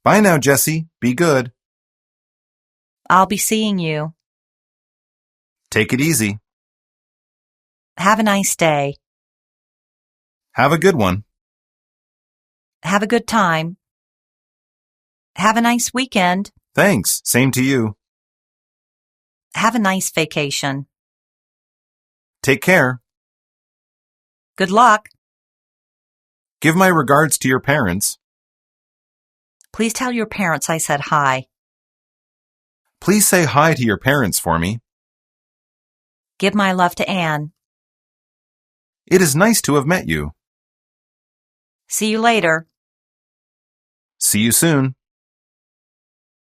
Speaker 1: Bye now, Jessie. Be good.
Speaker 2: I'll be seeing you.
Speaker 1: Take it easy.
Speaker 2: Have a nice day.
Speaker 1: Have a good one.
Speaker 2: Have a good time. Have a nice weekend.
Speaker 1: Thanks. Same to you.
Speaker 2: Have a nice vacation.
Speaker 1: Take care.
Speaker 2: Good luck.
Speaker 1: Give my regards to your parents.
Speaker 2: Please tell your parents I said hi.
Speaker 1: Please say hi to your parents for me.
Speaker 2: Give my love to Anne.
Speaker 1: It is nice to have met you.
Speaker 2: See you later.
Speaker 1: See you soon.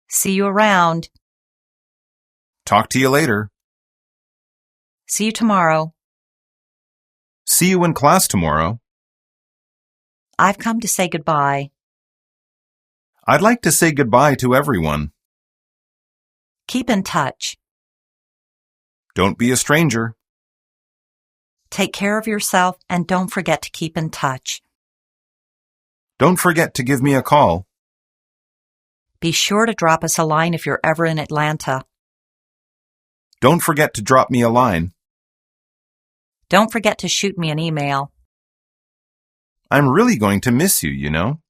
Speaker 2: See you around.
Speaker 1: Talk to you later.
Speaker 2: See you tomorrow.
Speaker 1: See you in class tomorrow.
Speaker 2: I've come to say goodbye.
Speaker 1: I'd like to say goodbye to everyone.
Speaker 2: Keep in touch.
Speaker 1: Don't be a stranger.
Speaker 2: Take care of yourself and don't forget to keep in touch.
Speaker 1: Don't forget to give me a call.
Speaker 2: Be sure to drop us a line if you're ever in Atlanta.
Speaker 1: Don't forget to drop me a line.
Speaker 2: Don't forget to shoot me an email.
Speaker 1: I'm really going to miss you, you know.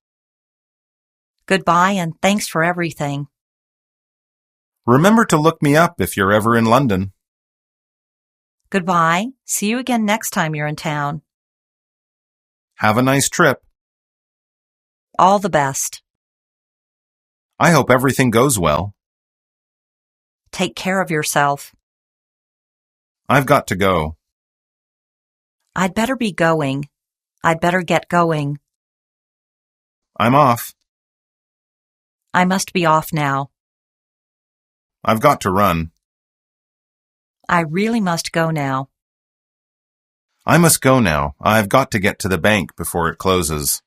Speaker 2: Goodbye and thanks for everything.
Speaker 1: Remember to look me up if you're ever in London.
Speaker 2: Goodbye. See you again next time you're in town.
Speaker 1: Have a nice trip.
Speaker 2: All the best.
Speaker 1: I hope everything goes well.
Speaker 2: Take care of yourself.
Speaker 1: I've got to go.
Speaker 2: I'd better be going. I'd better get going.
Speaker 1: I'm off.
Speaker 2: I must be off now.
Speaker 1: I've got to run.
Speaker 2: I really must go now.
Speaker 1: I must go now. I've got to get to the bank before it closes.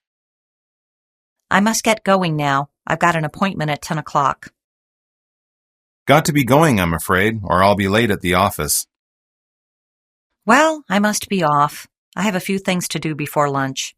Speaker 2: I must get going now. I've got an appointment at 10 o'clock.
Speaker 1: Got to be going, I'm afraid, or I'll be late at the office.
Speaker 2: Well, I must be off. I have a few things to do before lunch.